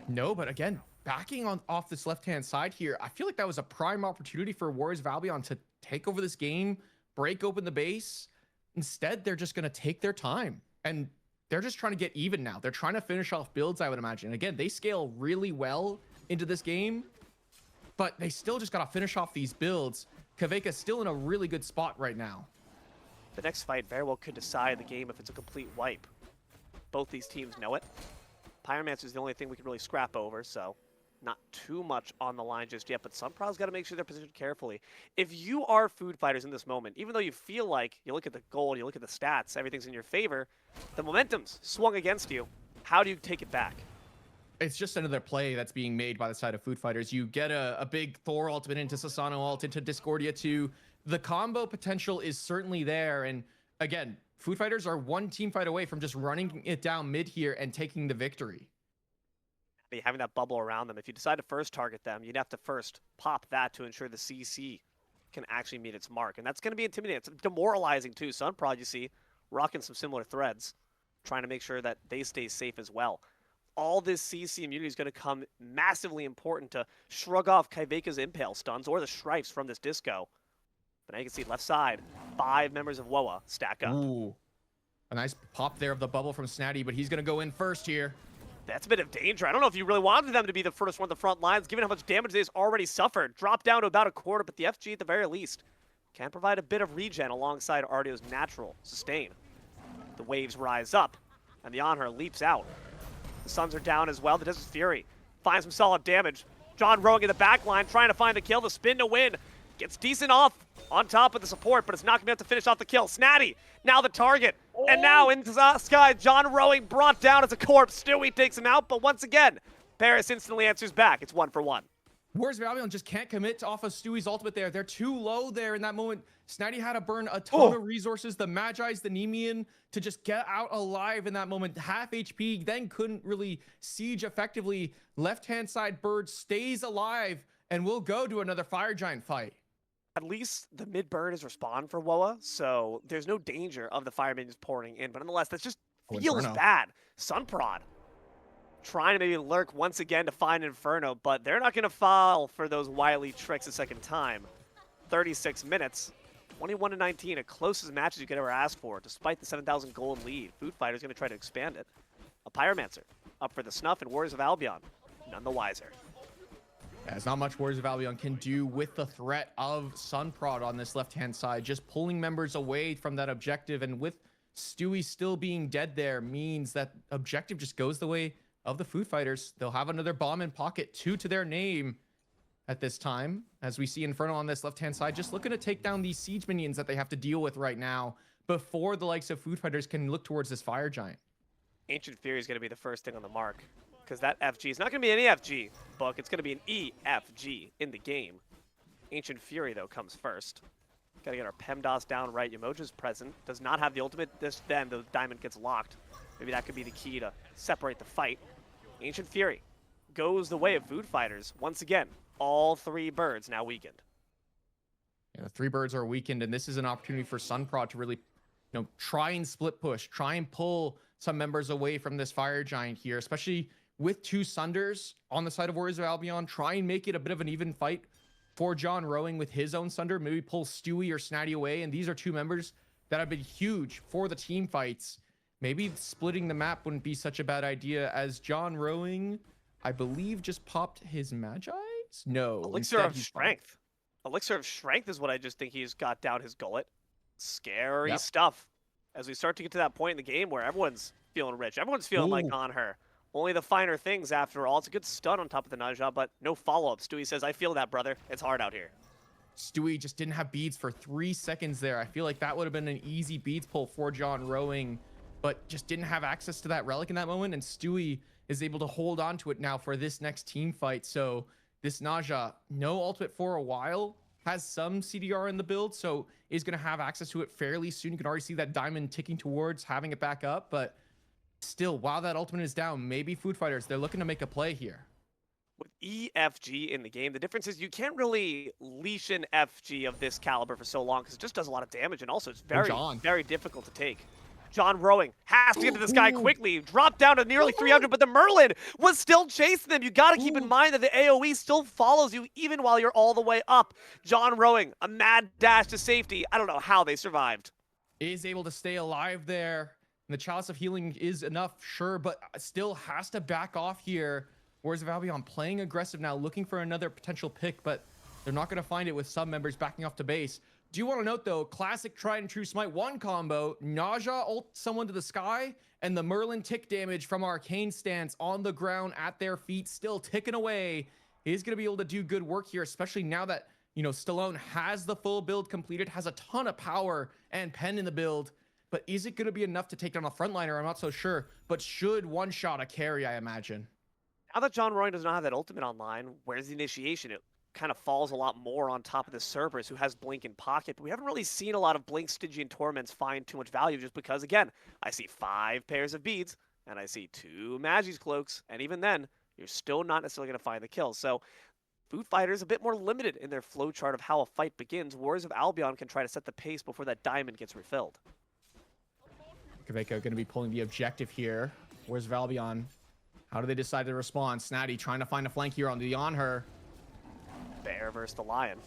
No, but again, backing off this left-hand side here, I feel like that was a prime opportunity for Warriors of Albion to take over this game, break open the base. Instead, they're just going to take their time. And they're just trying to get even now. They're trying to finish off builds, I would imagine. Again, they scale really well into this game, but they still just got to finish off these builds. Kveyka's still in a really good spot right now. The next fight very well could decide the game if it's a complete wipe. Both these teams know it. Pyromancer is the only thing we can really scrap over, so not too much on the line just yet, but Sunpraw's got to make sure they're positioned carefully. If you are food fighters in this moment, even though you feel like you look at the gold, you look at the stats, everything's in your favor, the momentum's swung against you. How do you take it back? It's just another play that's being made by the side of food fighters. You get a big Thor ultimate into Sasano ult into Discordia 2. The combo potential is certainly there. And again, food fighters are one team fight away from just running it down mid here and taking the victory. Having that bubble around them, if you decide to first target them, you'd have to first pop that to ensure the CC can actually meet its mark. And that's going to be intimidating. It's demoralizing too. Sunprod, you see, rocking some similar threads, trying to make sure that they stay safe as well. All this CC immunity is going to come massively important to shrug off Kveyka's impale stuns or the strifes from this disco. But now you can see left side, 5 members of Woa stack up. Ooh, a nice pop there of the bubble from Snaddy, but he's going to go in first here. That's a bit of danger. I don't know if you really wanted them to be the first one on the front lines, given how much damage they've already suffered. Drop down to about a quarter, but the FG at the very least can provide a bit of regen alongside Ardio's natural sustain. The waves rise up, and the Honor leaps out. The Suns are down as well. The Desert Fury finds some solid damage. Johnrowing in the back line, trying to find the kill, the spin to win. Gets decent off on top of the support, but it's not going to be able to finish off the kill. Snaddy, now the target. And now into the sky, Johnrowing brought down as a corpse. Stewie takes him out, but once again, Paris instantly answers back. It's 1 for 1. Warriors of Albion just can't commit off of Stewie's ultimate there. They're too low there in that moment. Snaddy had to burn a ton of resources, the Magi's, the Nemean, to just get out alive in that moment. Half HP, then couldn't really siege effectively. Left-hand side bird stays alive and will go to another Fire Giant fight. At least the mid-burn is respawn for Woa, so there's no danger of the fire minions pouring in. But nonetheless, that just feels bad. Sunprod trying to maybe lurk once again to find Inferno, but they're not going to fall for those wily tricks a second time. 36 minutes, 21-19, a closest match as you could ever ask for, despite the 7,000 gold lead. Food Fighter's going to try to expand it. A Pyromancer up for the snuff, and Warriors of Albion none the wiser. There's not much Warriors of Albion can do with the threat of Sunprod on this left-hand side. Just pulling members away from that objective, and with Stewie still being dead there means that objective just goes the way of the Food Fighters. They'll have another bomb in pocket, 2 to their name at this time. As we see Inferno on this left-hand side, just looking to take down these siege minions that they have to deal with right now before the likes of Food Fighters can look towards this Fire Giant. Ancient Fury is going to be the first thing on the mark, because that FG is not going to be an EFG, Book. It's going to be an EFG in the game. Ancient Fury, though, comes first. Got to get our PEMDAS down right. Yamoja's present. Does not have the ultimate. Then the diamond gets locked. Maybe that could be the key to separate the fight. Ancient Fury goes the way of Food Fighters. Once again, all 3 birds now weakened. Yeah, the 3 birds are weakened, and this is an opportunity for Sunprod to really, try and split push, try and pull some members away from this Fire Giant here, especially with 2 Sunders on the side of Warriors of Albion. Try and make it a bit of an even fight for Johnrowing with his own Sunder. Maybe pull Stewie or Snaddy away, and these are 2 members that have been huge for the team fights. Maybe splitting the map wouldn't be such a bad idea, as Johnrowing, I believe, just popped his Magi's? No. Elixir of Strength. Elixir of Strength is what I just think he's got down his gullet. Scary stuff. As we start to get to that point in the game where everyone's feeling rich. Everyone's feeling like on her. Only the finer things after all. It's a good stun on top of the Naja, but no follow-up. Stewie says, I feel that, brother. It's hard out here. Stewie just didn't have beads for 3 seconds there. I feel like that would have been an easy beads pull for Johnrowing, but just didn't have access to that relic in that moment, and Stewie is able to hold on to it now for this next team fight. So this Naja, no ultimate for a while, has some CDR in the build, so is going to have access to it fairly soon. You can already see that diamond ticking towards having it back up, but Still, while that ultimate is down, maybe Food Fighters, they're looking to make a play here. With EFG in the game, the difference is you can't really leash an FG of this caliber for so long because it just does a lot of damage, and also it's very difficult to take. Johnrowing has to get to this guy quickly, dropped down to nearly 300, but the Merlin was still chasing them. You got to keep in mind that the AoE still follows you even while you're all the way up. Johnrowing, a mad dash to safety. I don't know how they survived. Is able to stay alive there. And the Chalice of Healing is enough, sure, but still has to back off here. Warriors of Albion playing aggressive now, looking for another potential pick, but they're not going to find it with some members backing off to base. Do you want to note, though, classic tried and true Smite 1 combo, Naja ult someone to the sky, and the Merlin tick damage from Arcane stance on the ground at their feet, still ticking away. He's going to be able to do good work here, especially now that, you know, SpiritedBook has the full build completed, has a ton of power and pen in the build. But is it going to be enough to take down a frontliner? I'm not so sure, but should one-shot a carry, I imagine. Now that Johnrowing does not have that ultimate online, where's the initiation? It kind of falls a lot more on top of the Cerberus, who has Blink in pocket, but we haven't really seen a lot of Blink, Stygian Torments find too much value just because, again, I see 5 pairs of beads, and I see 2 Magi's cloaks, and even then, you're still not necessarily going to find the kills. So, Food Fighters a bit more limited in their flowchart of how a fight begins. Warriors of Albion can try to set the pace before that diamond gets refilled. Kveyka going to be pulling the objective here. Where's Albion? How do they decide to respond? Snaddy trying to find a flank here on her. Bear versus the Lion.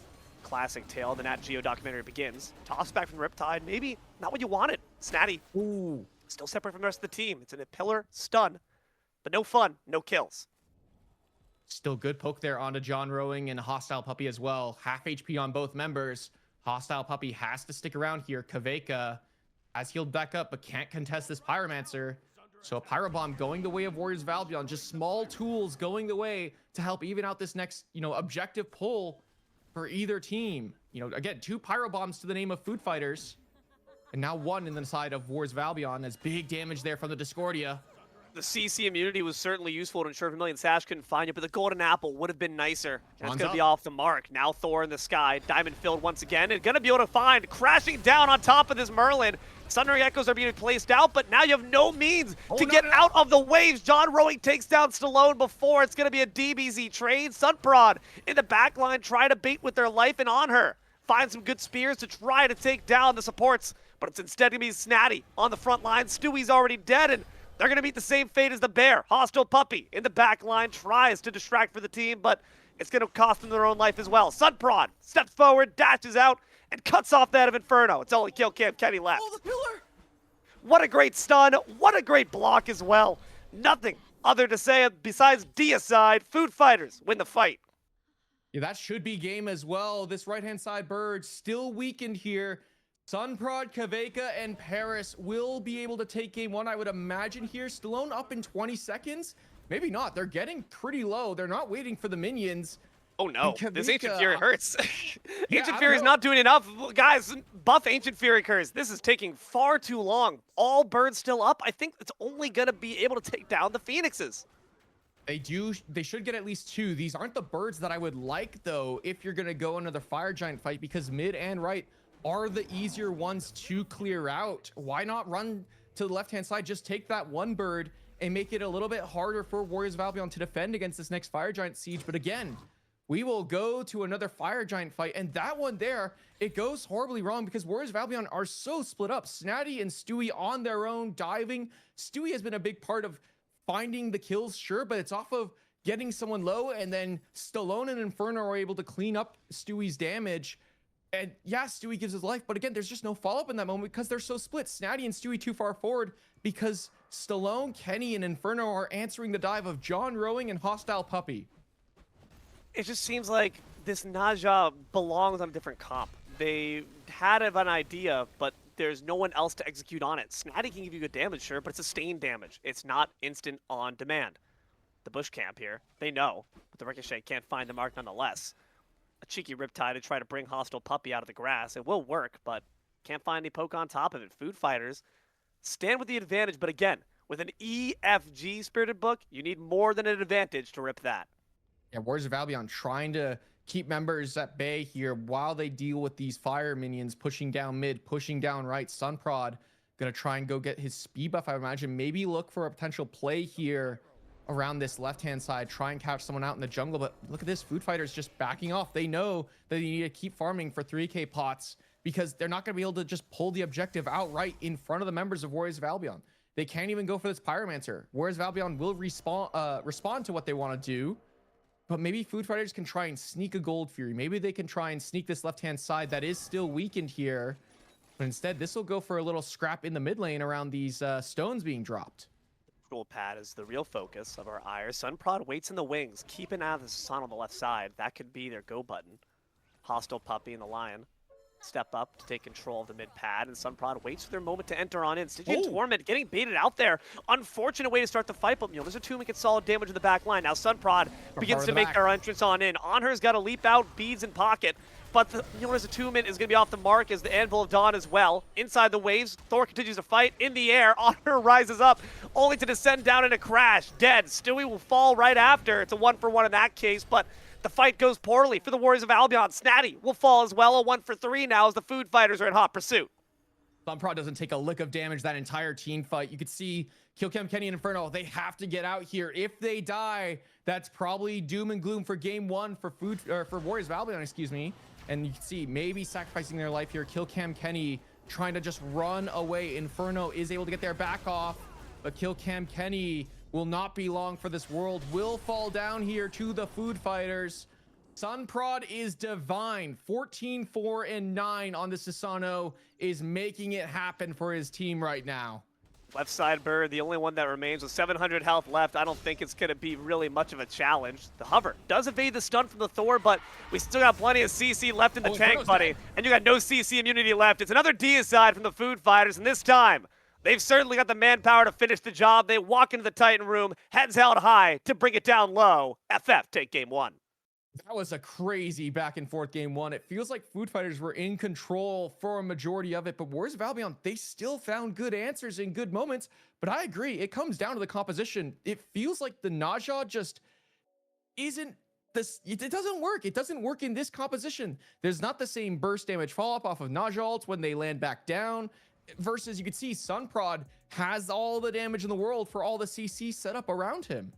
Classic tale. The Nat Geo documentary begins. Toss back from the Riptide. Maybe not what you wanted. Snaddy. Ooh. Still separate from the rest of the team. It's in a pillar stun, but no fun, no kills. Still good poke there onto Johnrowing and Hostilepuppy as well. Half HP on both members. Hostilepuppy has to stick around here. Kveyka has healed back up, but can't contest this Pyromancer. So a Pyro Bomb going the way of Warriors of Albion. Just small tools going the way to help even out this next, you know, objective pull for either team. You know, again, 2 Pyro Bombs to the name of Food Fighters. And now 1 in the side of Warriors of Albion. As big damage there from the Discordia. The CC immunity was certainly useful to ensure Vermilion Sash couldn't find you, but the Golden Apple would have been nicer. That's going to be off the mark. Now Thor in the sky. Diamond filled once again. And going to be able to find, crashing down on top of this Merlin. Sundering Echoes are being placed out, but now you have no means to get out of the waves. Johnrowing takes down SpiritedBook before. It's going to be a DBZ trade. Sunprod in the back line try to bait with their life and on her. Find some good spears to try to take down the supports, but it's instead going to be Snaddy on the front line. Stewie's already dead, and they're going to meet the same fate as the Bear. Hostilepuppy in the back line tries to distract for the team, but it's going to cost them their own life as well. Sunprod steps forward, dashes out, and cuts off that of Inferno. It's only KillcamKenny left. Oh, the pillar! What a great stun. What a great block as well. Nothing other to say besides deicide. Food Fighters win the fight. Yeah, that should be game as well. This right-hand side bird still weakened here. Sunprod, Kveyka, and Paris will be able to take game 1, I would imagine here. SpiritedBook up in 20 seconds. Maybe not. They're getting pretty low. They're not waiting for the minions. Oh no, Kveyka, this Ancient Fury hurts. Yeah, Ancient Fury's not doing enough. Guys, buff Ancient Fury curse. This is taking far too long. All birds still up. I think it's only going to be able to take down the Phoenixes. They should get at least 2. These aren't the birds that I would like, though, if you're going to go another Fire Giant fight, because mid and right are the easier ones to clear out. Why not run to the left-hand side? Just take that 1 bird and make it a little bit harder for Warriors of Albion to defend against this next Fire Giant siege. But again, we will go to another Fire Giant fight, and that one there, it goes horribly wrong because Warriors of Albion are so split up. Snaddy and Stewie on their own, diving. Stewie has been a big part of finding the kills, sure, but it's off of getting someone low, and then SpiritedBook and Inferno are able to clean up Stewie's damage. And yeah, Stewie gives his life, but again, there's just no follow-up in that moment because they're so split. Snaddy and Stewie too far forward because SpiritedBook, Kenny, and Inferno are answering the dive of Johnrowing and Hostilepuppy. It just seems like this Naja belongs on a different comp. They had an idea, but there's no one else to execute on it. Snaddy can give you good damage, sure, but it's sustained damage. It's not instant on demand. The bush camp here, they know, but the Ricochet can't find the mark nonetheless. A cheeky Riptide to try to bring Hostilepuppy out of the grass. It will work, but can't find any poke on top of it. Food Fighters stand with the advantage, but again, with an EFG SpiritedBook, you need more than an advantage to rip that. Yeah, Warriors of Albion trying to keep members at bay here while they deal with these fire minions pushing down mid, pushing down right. Sunprod Gonna try and go get his speed buff, I would imagine. Maybe look for a potential play here around this left-hand side. Try and catch someone out in the jungle. But look at this. Food Fighters just backing off. They know that they need to keep farming for 3K pots because they're not going to be able to just pull the objective outright in front of the members of Warriors of Albion. They can't even go for this Pyromancer. Warriors of Albion will respond to what they want to do. But maybe Food Fighters can try and sneak a Gold Fury. Maybe they can try and sneak this left-hand side that is still weakened here. But instead, this will go for a little scrap in the mid lane around these stones being dropped. Control pad is the real focus of our ire. Sunprod waits in the wings, keeping out of the sun on the left side. That could be their go button. Hostilepuppy and the Lion step up to take control of the mid pad, and Sunprod waits for their moment to enter on in. Stewie and Torment getting baited out there. Unfortunate way to start the fight, but there's a 2 gets solid damage in the back line. Now Sunprod begins to make their entrance on in. Onher's got to leap out, beads in pocket. But there's a 2 is going to be off the mark as the Anvil of Dawn as well. Inside the waves, Thor continues to fight in the air. Honor rises up, only to descend down in a crash. Dead. Stewie will fall right after. It's a 1-for-1 in that case, but the fight goes poorly for the Warriors of Albion. Snaddy will fall as well. A 1-for-3 now as the Food Fighters are in hot pursuit. Sunprod doesn't take a lick of damage that entire team fight. You could see KillcamKenny and Inferno, they have to get out here. If they die, that's probably doom and gloom for game 1 for Warriors of Albion, excuse me. And you can see maybe sacrificing their life here. KillcamKenny trying to just run away. Inferno is able to get their back off, but KillcamKenny will not be long for this world. Will fall down here to the Food Fighters. Sunprod is divine. 14-4-9 on the Susano is making it happen for his team right now. Left side bird, the only one that remains with 700 health left. I don't think it's going to be really much of a challenge. The hover does evade the stun from the Thor, but we still got plenty of CC left in the tank, buddy. And you got no CC immunity left. It's another deicide from the Food Fighters, and this time, they've certainly got the manpower to finish the job. They walk into the Titan room, heads held high to bring it down low. FF take game 1. That was a crazy back and forth game 1. It feels like Food Fighters were in control for a majority of it, but Warriors of Albion, they still found good answers in good moments. But I agree, it comes down to the composition. It feels like the Naja just isn't this. It doesn't work. It doesn't work in this composition. There's not the same burst damage follow-up off of Naja ults when they land back down. Versus you could see Sunprod has all the damage in the world for all the CC set up around him.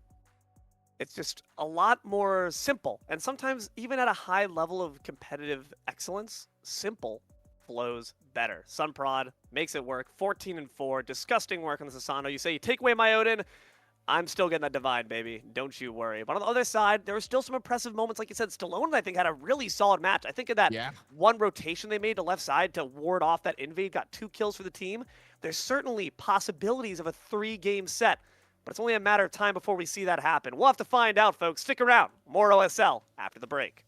It's just a lot more simple. And sometimes even at a high level of competitive excellence, simple flows better. Sunprod makes it work. 14-4. Disgusting work on the Susano. You say you take away my Odin, I'm still getting that Divine, baby. Don't you worry. But on the other side, there were still some impressive moments. Like you said, Stallone, I think, had a really solid match. I think of that one rotation they made to left side to ward off that invade, got 2 kills for the team. There's certainly possibilities of a 3-game set. But it's only a matter of time before we see that happen. We'll have to find out, folks. Stick around. More OSL after the break.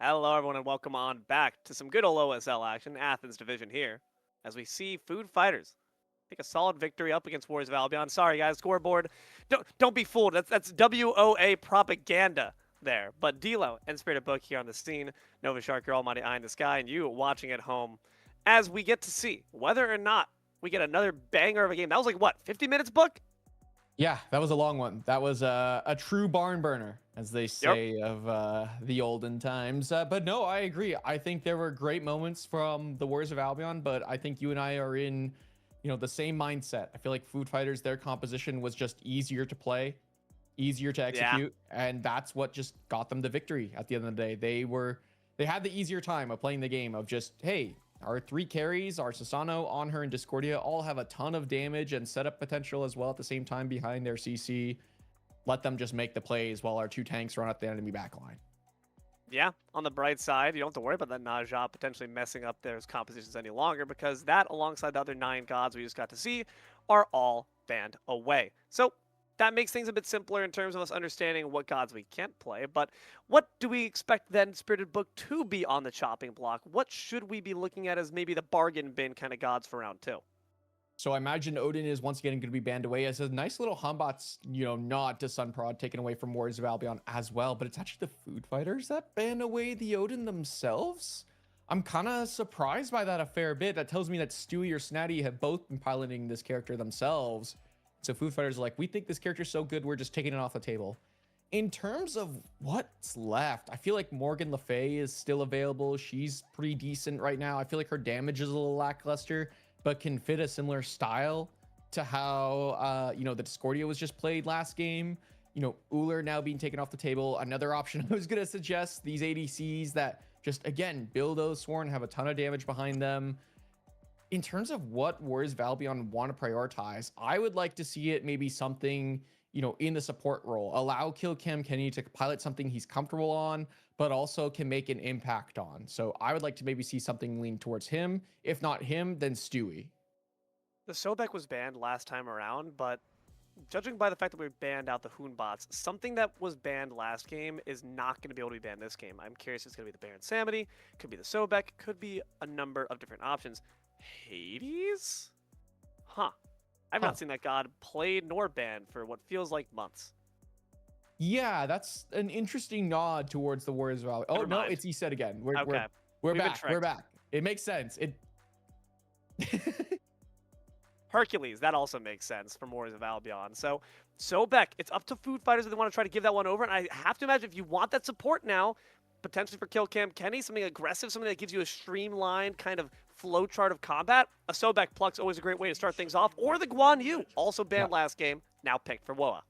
Hello, everyone, and welcome on back to some good old OSL action. Athens Division here, as we see Food Fighters take a solid victory up against Warriors of Albion. Sorry, guys, scoreboard. Don't be fooled. That's WOA propaganda there. But D'Lo and SpiritedBook here on the scene. Nova Shark, your almighty eye in the sky, and you watching at home as we get to see whether or not we get another banger of a game. That was like, what, 50 minutes, Book? Yeah, that was a long one. That was a true barn burner, as they say of the olden times. But no, I agree. I think there were great moments from the Warriors of Albion, but I think you and I are in, the same mindset. I feel like Food Fighters, their composition was just easier to play, easier to execute, and that's what just got them the victory at the end of the day. They had the easier time of playing the game of just, hey, our 3 carries, our Sasano, On Her, and Discordia all have a ton of damage and setup potential as well at the same time behind their CC. Let them just make the plays while our 2 tanks run at the enemy backline. Yeah, on the bright side, you don't have to worry about that Naja potentially messing up their compositions any longer, because that, alongside the other 9 gods we just got to see, are all banned away. So that makes things a bit simpler in terms of us understanding what gods we can't play. But what do we expect then SpiritedBook to be on the chopping block? What should we be looking at as maybe the bargain bin kind of gods for round 2? So I imagine Odin is once again going to be banned away as a nice little Humbots, nod to Sunprod taken away from Warriors of Albion as well. But it's actually the Food Fighters that ban away the Odin themselves. I'm kind of surprised by that a fair bit. That tells me that Stewie or Snaddy have both been piloting this character themselves. So Food Fighters are like, we think this character's so good, we're just taking it off the table. In terms of what's left, I feel like Morgan Le Fay is still available. She's pretty decent right now. I feel like her damage is a little lackluster, but can fit a similar style to how, the Discordia was just played last game. Uller now being taken off the table. Another option I was going to suggest, these ADCs that just, again, build Sworn, have a ton of damage behind them. In terms of what Warriors of Albion want to prioritize, I would like to see it maybe something, in the support role. Allow KillcamKenny to pilot something he's comfortable on, but also can make an impact on. So I would like to maybe see something lean towards him. If not him, then Stewie. The Sobek was banned last time around, but judging by the fact that we banned out the Hoonbots, something that was banned last game is not going to be able to be banned this game. I'm curious if it's going to be the Baron Samity, could be the Sobek, could be a number of different options. Hades? Huh. I've not seen that god played nor banned for what feels like months. Yeah, that's an interesting nod towards the Warriors of Albion. Oh, no, it's ESET again. We're back. We're back. It makes sense. Hercules, that also makes sense from Warriors of Albion. So, Sobek, it's up to Food Fighters if they want to try to give that one over. And I have to imagine if you want that support now, potentially for KillcamKenny, something aggressive, something that gives you a streamlined kind of flowchart of combat, a Sobek Pluck's always a great way to start things off. Or the Guan Yu, also banned last game, now picked for WoA.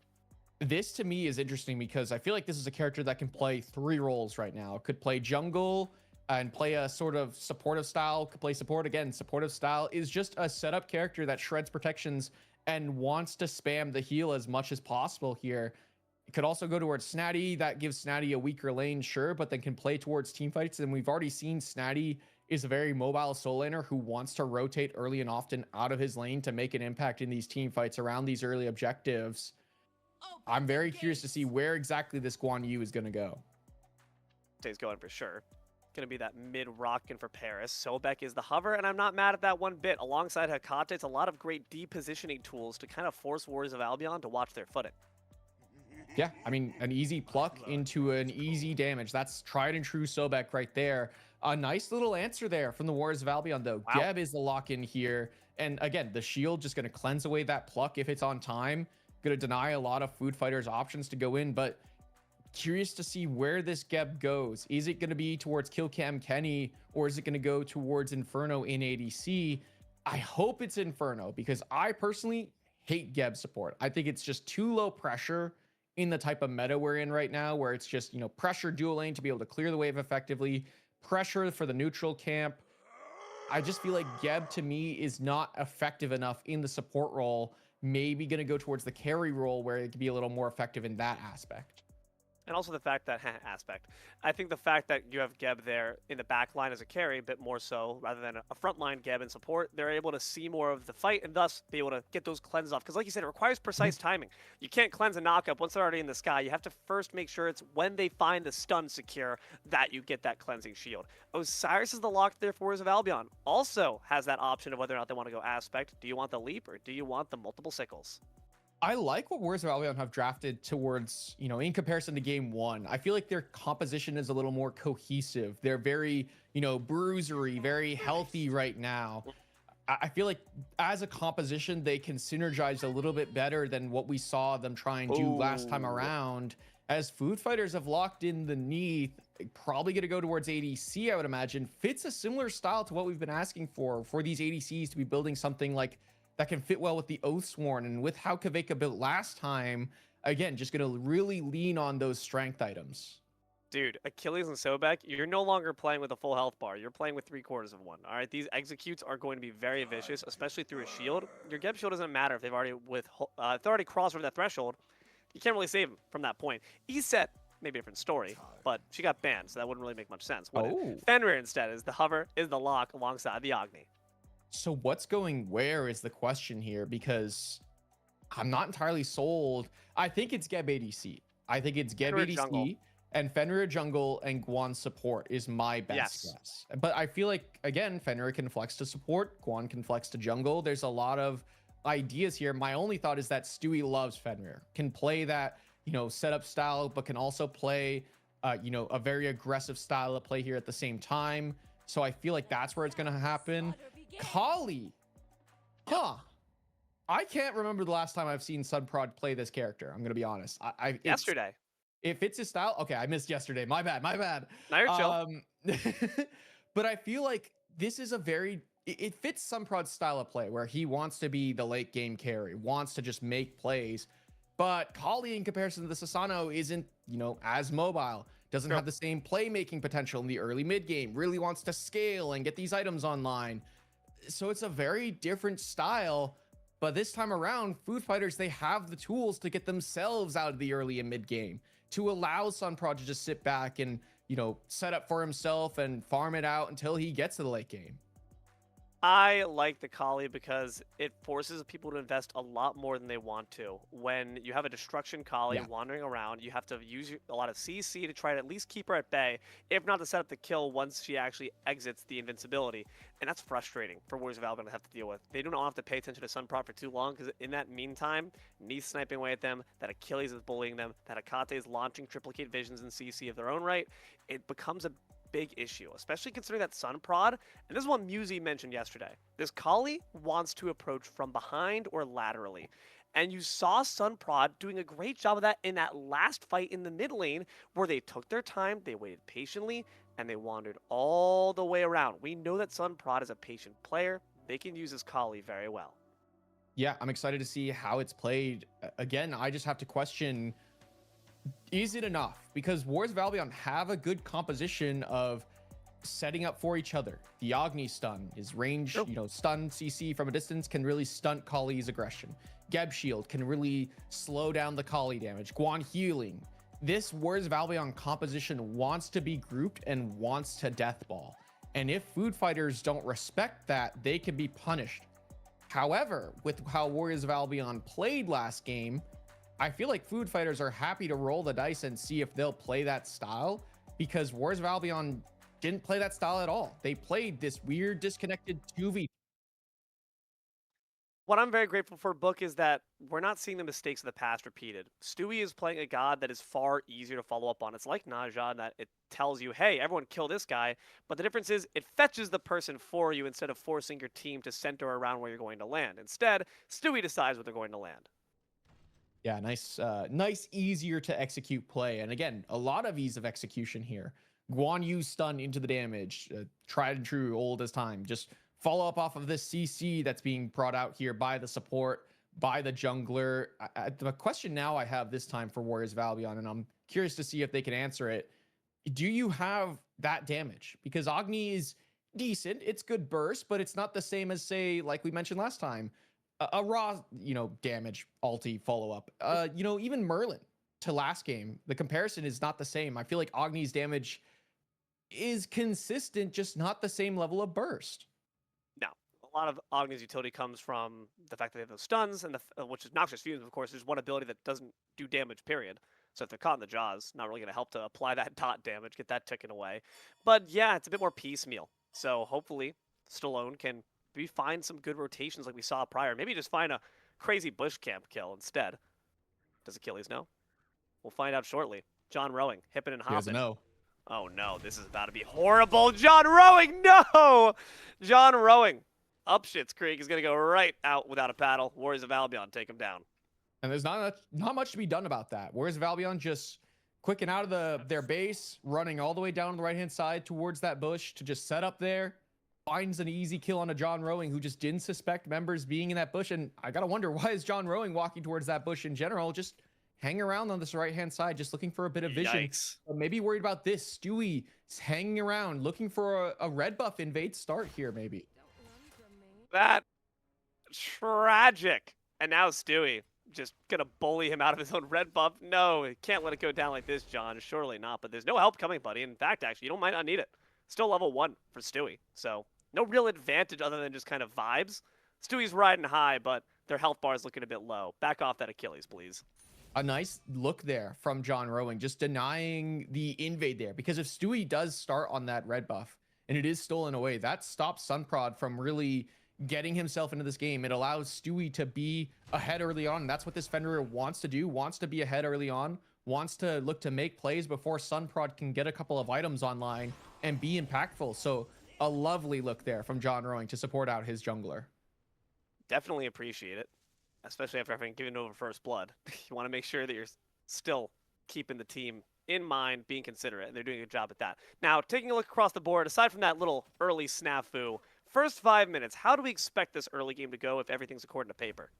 This to me is interesting because I feel like this is a character that can play 3 roles right now. It could play jungle and play a sort of supportive style, could play support. Again, supportive style is just a setup character that shreds protections and wants to spam the heal as much as possible here. It could also go towards Snaddy. That gives Snaddy a weaker lane, sure, but then can play towards team fights. And we've already seen Snaddy is a very mobile soul laner who wants to rotate early and often out of his lane to make an impact in these team fights around these early objectives. I'm very curious to see where exactly this Guan Yu is going to go. He's going for sure. Going to be that mid rockin' for Paris. Sobek is the hover, and I'm not mad at that one bit. Alongside Hecate, it's a lot of great depositioning tools to kind of force Warriors of Albion to watch their footing. Yeah, I mean, an easy pluck into an easy damage. That's tried and true Sobek right there. A nice little answer there from the Warriors of Albion, though. Wow. Geb is the lock-in here. And again, the shield just going to cleanse away that pluck if it's on time. Going to deny a lot of Food Fighters options to go in, but curious to see where this Geb goes. Is it going to be towards KillcamKenny, or is it going to go towards Inferno in ADC? I hope it's Inferno, because I personally hate Geb support. I think it's just too low pressure in the type of meta we're in right now, where it's just, pressure dual lane to be able to clear the wave effectively, pressure for the neutral camp. I just feel like Geb to me is not effective enough in the support role. Maybe going to go towards the carry role where it could be a little more effective in that aspect. And also the fact that aspect. I think the fact that you have Geb there in the back line as a carry, a bit more so, rather than a front line Geb in support, they're able to see more of the fight and thus be able to get those cleanses off. Because like you said, it requires precise timing. You can't cleanse a knockup once they're already in the sky. You have to first make sure it's when they find the stun secure that you get that cleansing shield. Osiris is the lock there for Warriors of Albion. Also has that option of whether or not they want to go aspect. Do you want the leap or do you want the multiple sickles? I like what Warriors of Albion have drafted towards, in comparison to game one. I feel like their composition is a little more cohesive. They're very, bruisery, very healthy right now. I feel like as a composition, they can synergize a little bit better than what we saw them try and do last time around. As Food Fighters have locked in the Neath, probably going to go towards ADC, I would imagine. Fits a similar style to what we've been asking for these ADCs to be building something like that can fit well with the Oathsworn, and with how Kveyka built last time, again, just going to really lean on those strength items. Dude, Achilles and Sobek, you're no longer playing with a full health bar. You're playing with 3/4 of one. All right, these executes are going to be very vicious, especially through a shield. Your Geb shield doesn't matter if they've already crossed over that threshold. You can't really save them from that point. Eset, maybe a different story, but she got banned, so that wouldn't really make much sense. Fenrir instead is the hover, is the lock alongside the Agni. So what's going where is the question here, because I'm not entirely sold. I think it's Geb ADC. I think it's Geb ADC jungle. And Fenrir jungle and Guan support is my best guess. But I feel like, again, Fenrir can flex to support, Guan can flex to jungle. There's a lot of ideas here. My only thought is that Stewie loves Fenrir, can play that, setup style, but can also play, a very aggressive style of play here at the same time. So I feel like that's where it's going to happen. Kali. I can't remember the last time I've seen Sunprod play this character. I'm going to be honest. Yesterday. If it's his style. Okay, I missed yesterday. My bad. Now you're chill. But I feel like this is it fits Sunprod's style of play where he wants to be the late game carry, wants to just make plays. But Kali, in comparison to the Sasano, isn't, as mobile. Doesn't have the same playmaking potential in the early mid game. Really wants to scale and get these items online. So it's a very different style, but this time around, Food Fighters, they have the tools to get themselves out of the early and mid game, to allow Sunprod to just sit back and, set up for himself and farm it out until he gets to the late game. I like the Kali because it forces people to invest a lot more than they want to. When you have a destruction Kali wandering around, you have to use a lot of CC to try to at least keep her at bay, if not to set up the kill once she actually exits the invincibility. And that's frustrating for Warriors of Albion to have to deal with. They do not have to pay attention to Sunprod for too long, because in that meantime, Neath sniping away at them, that Achilles is bullying them, that Akate is launching triplicate visions and CC of their own right, it becomes a big issue, especially considering that Sunprod, and this is what Musi mentioned yesterday, this Kali wants to approach from behind or laterally. And you saw Sunprod doing a great job of that in that last fight in the mid lane, where they took their time, they waited patiently, and they wandered all the way around. We know that Sunprod is a patient player. They can use his Kali very well. Yeah, I'm excited to see how it's played. Again, I just have to question, is it enough? Because Warriors of Albion have a good composition of setting up for each other. The Agni stun is range, stun CC from a distance can really stunt Kali's aggression. Geb shield can really slow down the Kali damage. Guan healing. This Warriors of Albion composition wants to be grouped and wants to deathball. And if Food Fighters don't respect that, they can be punished. However, with how Warriors of Albion played last game, I feel like Food Fighters are happy to roll the dice and see if they'll play that style, because Warriors of Albion didn't play that style at all. They played this weird disconnected 2v. What I'm very grateful for, Book, is that we're not seeing the mistakes of the past repeated. Stewie is playing a god that is far easier to follow up on. It's like Naja in that it tells you, hey, everyone kill this guy, but the difference is it fetches the person for you instead of forcing your team to center around where you're going to land. Instead, Stewie decides where they're going to land. Yeah, nice, easier to execute play. And again, a lot of ease of execution here. Guan Yu stun into the damage, tried and true, old as time. Just follow up off of this CC that's being brought out here by the support, by the jungler. The question now I have this time for Warriors of Albion, and I'm curious to see if they can answer it. Do you have that damage? Because Agni is decent, it's good burst, but it's not the same as, say, like we mentioned last time, a raw, damage ulti follow up. Even Merlin to last game, the comparison is not the same. I feel like Agni's damage is consistent, just not the same level of burst. No. A lot of Agni's utility comes from the fact that they have those stuns, and which is Noxious Fumes, of course. There's one ability that doesn't do damage, period. So if they're caught in the jaws, not really going to help to apply that dot damage, get that taken away. But yeah, it's a bit more piecemeal. So hopefully, Stallone can maybe find some good rotations like we saw prior. Maybe just find a crazy bush camp kill instead. Does Achilles know? We'll find out shortly. Johnrowing, hipping and He doesn't hopping. know. Oh no, this is about to be horrible. Johnrowing, no! Johnrowing. Up Shit's Creek is going to go right out without a paddle. Warriors of Albion take him down. And there's not much to be done about that. Warriors of Albion just quicken out of their base, running all the way down the right-hand side towards that bush to just set up there. Finds an easy kill on a Johnrowing who just didn't suspect members being in that bush. And I got to wonder, why is Johnrowing walking towards that bush in general? Just hang around on this right-hand side, just looking for a bit of vision. Yikes. Maybe worried about this. Stewie is hanging around, looking for a red buff invade start here, maybe. That tragic. And now Stewie just gonna bully him out of his own red buff. No, can't let it go down like this, John. Surely not. But there's no help coming, buddy. In fact, actually, you might not need it. Still level 1 for Stewie. So no real advantage other than just kind of vibes. Stewie's riding high, but their health bar is looking a bit low. Back off that Achilles, please. A nice look there from Johnrowing, just denying the invade there. Because if Stewie does start on that red buff and it is stolen away, that stops Sunprod from really getting himself into this game. It allows Stewie to be ahead early on. And that's what this Fenrir wants to do, wants to be ahead early on, wants to look to make plays before Sunprod can get a couple of items online and be impactful. So a lovely look there from Johnrowing to support out his jungler. Definitely appreciate it, especially after having given over first blood. You want to make sure that you're still keeping the team in mind, being considerate, and they're doing a good job at that. Now, taking a look across the board, aside from that little early snafu, first 5 minutes, how do we expect this early game to go if everything's according to paper?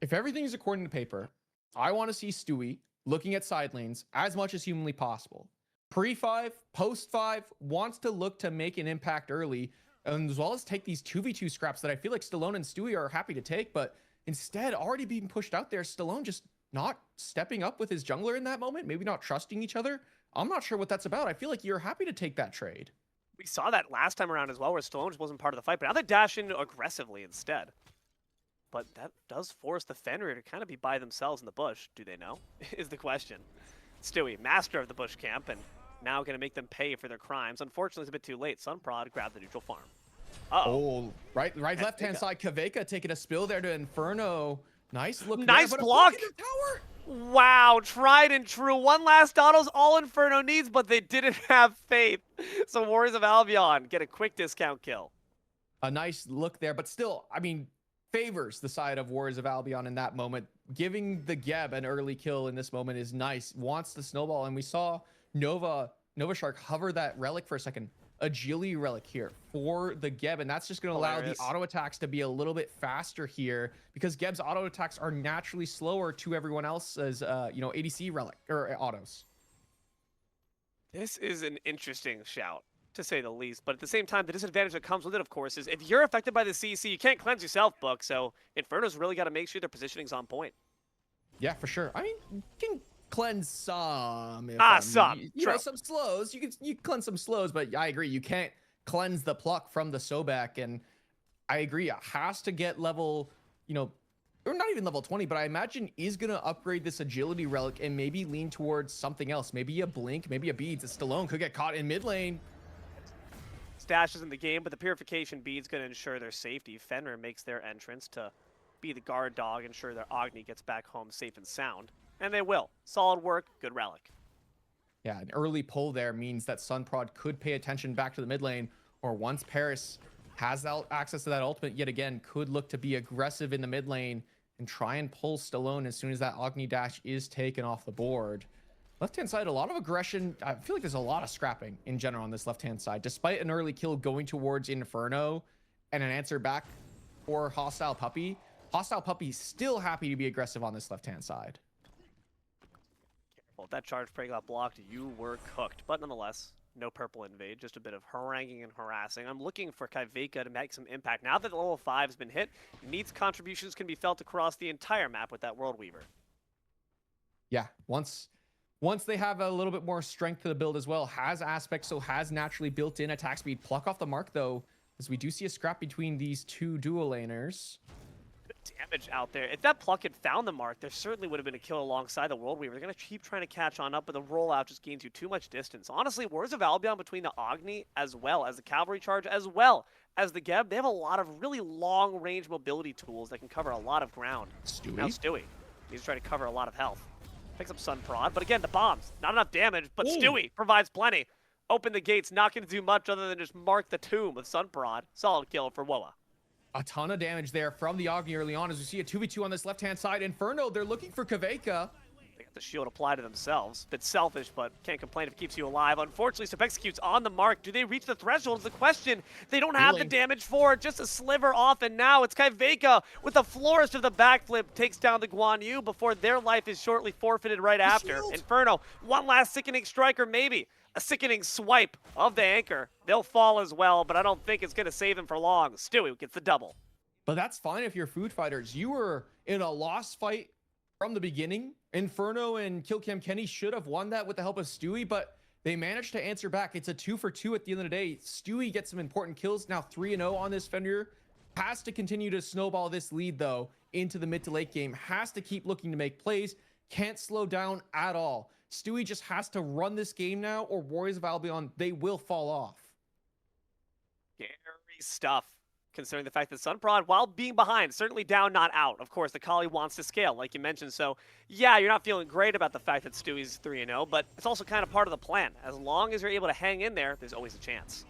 If everything's according to paper, I want to see Stewie looking at side lanes as much as humanly possible. Pre-5, post-5, wants to look to make an impact early, and as well as take these 2v2 scraps that I feel like Stallone and Stewie are happy to take, but instead already being pushed out there, Stallone just not stepping up with his jungler in that moment, maybe not trusting each other. I'm not sure what that's about. I feel like you're happy to take that trade. We saw that last time around as well, where Stallone just wasn't part of the fight, but now they dash in aggressively instead. But that does force the Fenrir to kind of be by themselves in the bush. Do they know? Is the question. Stewie, master of the bush camp, and now going to make them pay for their crimes. Unfortunately, it's a bit too late. Sunprod grabbed the neutral farm. Oh, right, left-hand side. Kveyka taking a spill there to Inferno. Nice look. Nice there, block. Tower. Wow, tried and true. One last auto's all Inferno needs, but they didn't have faith. So Warriors of Albion get a quick discount kill. A nice look there, but still, I mean, favors the side of Warriors of Albion in that moment. Giving the Geb an early kill in this moment is nice. Wants the snowball, and we saw Nova Shark hover that relic for a second. Agility relic here for the Geb, and that's just going to allow the auto attacks to be a little bit faster here, because Geb's auto attacks are naturally slower to everyone else's ADC relic or autos. This is an interesting shout, to say the least, but at the same time, the disadvantage that comes with it, of course, is if you're affected by the CC, you can't cleanse yourself, Book, so Inferno's really got to make sure their positioning's on point. Yeah, for sure. I mean, you can cleanse some. Some. You know, some slows. You can cleanse some slows, but I agree. You can't cleanse the pluck from the Sobek, and I agree. It has to get level, or not even level 20, but I imagine is going to upgrade this agility relic and maybe lean towards something else. Maybe a blink, maybe a beads. Stallone could get caught in mid lane. Stash is in the game, but the purification bead's going to ensure their safety. Fenrir makes their entrance to be the guard dog, ensure their Agni gets back home safe and sound. And they will. Solid work, good relic. Yeah, an early pull there means that Sunprod could pay attention back to the mid lane, or once Paris has access to that ultimate yet again, could look to be aggressive in the mid lane and try and pull Stallone as soon as that Agni dash is taken off the board. Left-hand side, a lot of aggression. I feel like there's a lot of scrapping in general on this left-hand side. Despite an early kill going towards Inferno and an answer back for Hostilepuppy, Hostilepuppy still happy to be aggressive on this left-hand side. Careful, if that charge prey got blocked, you were cooked. But nonetheless, no purple invade, just a bit of haranguing and harassing. I'm looking for Kveyka to make some impact. Now that the level 5 has been hit, Neat's contributions can be felt across the entire map with that World Weaver. Yeah, once they have a little bit more strength to the build as well, has aspects, so has naturally built in attack speed. Pluck off the mark though, as we do see a scrap between these two dual laners. Good damage out there. If that pluck had found the mark, there certainly would have been a kill alongside the World Weaver. They're going to keep trying to catch on up, but the rollout just gains you too much distance. Honestly, Wars of Albion between the Agni as well as the Cavalry Charge as well as the Geb, they have a lot of really long-range mobility tools that can cover a lot of ground. Stewie? Now Stewie, he's trying to cover a lot of health. Picks up Sun Prod, but again, the bombs, not enough damage, but Stewie provides plenty. Open the gates, not going to do much other than just mark the tomb with Sun Prod. Solid kill for Woa. A ton of damage there from the Agni early on as we see a 2v2 on this left-hand side. Inferno, they're looking for Kveyka. They got the shield applied to themselves. Bit selfish, but can't complain if it keeps you alive. Unfortunately, Sub executes on the mark. Do they reach the threshold is the question. They don't have the damage for it, just a sliver off, and now it's Kveyka with the flourish of the backflip, takes down the Guan Yu before their life is shortly forfeited right after. Inferno, one last sickening strike, or maybe a sickening swipe of the anchor. They'll fall as well, but I don't think it's going to save them for long. Stewie gets the double. But that's fine if you're Food Fighters. You were in a lost fight from the beginning. Inferno and KillcamKenny should have won that with the help of Stewie, but they managed to answer back. It's a 2-for-2 at the end of the day. Stewie gets some important kills. Now 3-0 on this Fenrir. Has to continue to snowball this lead, though, into the mid to late game. Has to keep looking to make plays. Can't slow down at all. Stewie just has to run this game now, or Warriors of Albion, they will fall off. Scary stuff, considering the fact that Sunprod, while being behind, certainly down, not out. Of course, the Kali wants to scale, like you mentioned. So, yeah, you're not feeling great about the fact that Stewie's 3-0, but it's also kind of part of the plan. As long as you're able to hang in there, there's always a chance.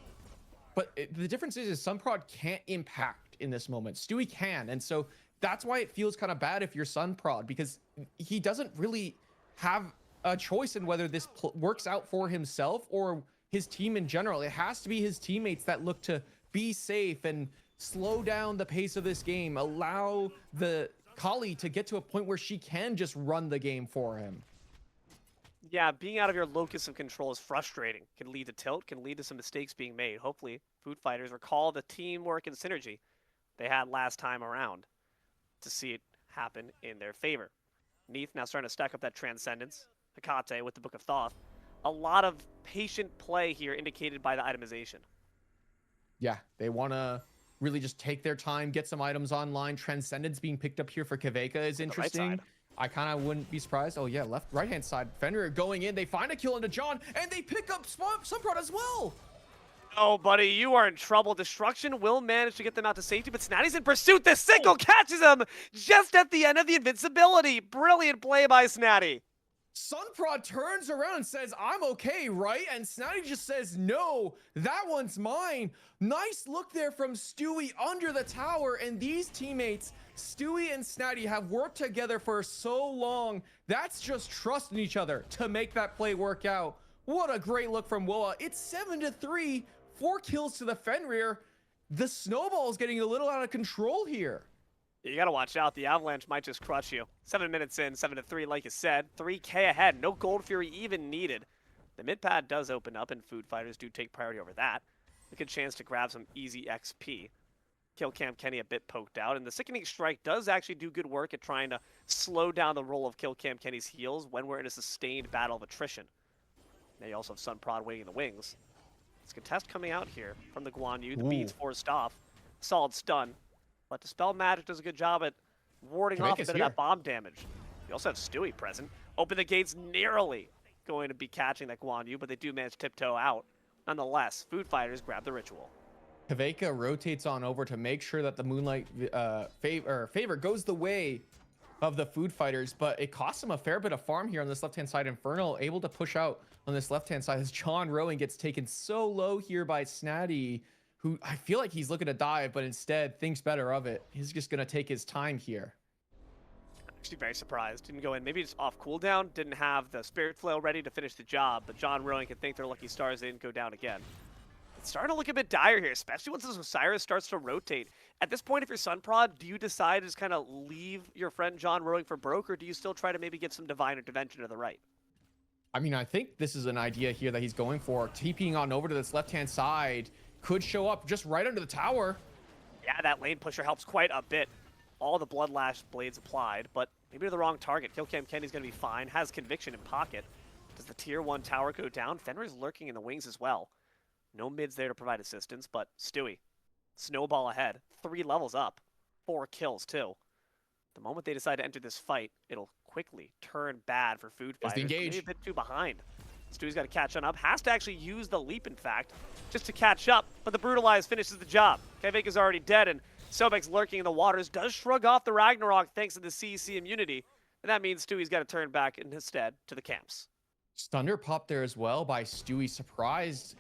But the difference is Sunprod can't impact in this moment. Stewie can, and so that's why it feels kind of bad if you're Sunprod, because he doesn't really have a choice in whether this works out for himself or his team in general. It has to be his teammates that look to be safe and slow down the pace of this game, allow the Kali to get to a point where she can just run the game for him. Yeah, being out of your locus of control is frustrating. Can lead to tilt, can lead to some mistakes being made. Hopefully, Food Fighters recall the teamwork and synergy they had last time around to see it happen in their favor. Neath now starting to stack up that Transcendence. Hecate with the Book of Thoth. A lot of patient play here indicated by the itemization. Yeah, they want to really just take their time, get some items online. Transcendence being picked up here for Kveyka is interesting. Right, I kind of wouldn't be surprised. Oh yeah, right-hand side. Fenrir going in. They find a kill into John, and they pick up Sunprod as well. Oh, buddy, you are in trouble. Destruction will manage to get them out to safety, but Snaddy's in pursuit. The single catches him just at the end of the invincibility. Brilliant play by Snaddy. Sunprod turns around and says, I'm okay, right? And Snaddy just says, no, that one's mine. Nice look there from Stewie under the tower. And these teammates, Stewie and Snaddy, have worked together for so long. That's just trusting each other to make that play work out. What a great look from Woa. It's 7-3, 4 kills to the Fenrir. The snowball is getting a little out of control here. You gotta watch out. The Avalanche might just crush you. 7 minutes in, 7-3, like you said. 3K ahead. No Gold Fury even needed. The mid pad does open up, and Food Fighters do take priority over that. A good chance to grab some easy XP. KillcamKenny a bit poked out, and the Sickening Strike does actually do good work at trying to slow down the roll of KillcamKenny's heals when we're in a sustained battle of attrition. Now you also have Sunprod waiting in the wings. It's a contest coming out here from the Guan Yu. The bead's forced off. Solid stun. But Dispel Magic does a good job at warding off a bit of that bomb damage. You also have Stewie present. Open the gates, narrowly going to be catching that Guan Yu, but they do manage to tiptoe out. Nonetheless, Food Fighters grab the ritual. Kveyka rotates on over to make sure that the Moonlight favor goes the way of the Food Fighters, but it costs him a fair bit of farm here on this left-hand side. Inferno able to push out on this left-hand side as Johnrowing gets taken so low here by Snaddy, who I feel like he's looking to dive, but instead thinks better of it. He's just going to take his time here. Actually very surprised. Didn't go in. Maybe just off cooldown. Didn't have the Spirit Flail ready to finish the job, but Johnrowing can thank their lucky stars they didn't go down again. It's starting to look a bit dire here, especially once this Osiris starts to rotate. At this point, if you're Sunprod, do you decide to just kind of leave your friend Johnrowing for broke, or do you still try to maybe get some Divine Intervention to the right? I mean, I think this is an idea here that he's going for. TPing on over to this left-hand side. Could show up just right under the tower. Yeah, that lane pusher helps quite a bit. All the Bloodlash blades applied, but maybe to the wrong target. KillcamKenny's going to be fine, has conviction in pocket. Does the tier 1 tower go down? Fenrir's lurking in the wings as well. No mids there to provide assistance, but Stewie, snowball ahead, 3 levels up, 4 kills too. The moment they decide to enter this fight, it'll quickly turn bad for Food Fighters. Maybe a bit too behind. Stewie's got to catch on up, has to actually use the leap, in fact, just to catch up, but the Brutalize finishes the job. Kveyka's already dead, and Sobek's lurking in the waters, does shrug off the Ragnarok thanks to the CC immunity, and that means Stewie's got to turn back instead to the camps. Thunder pop there as well by Stewie, surprised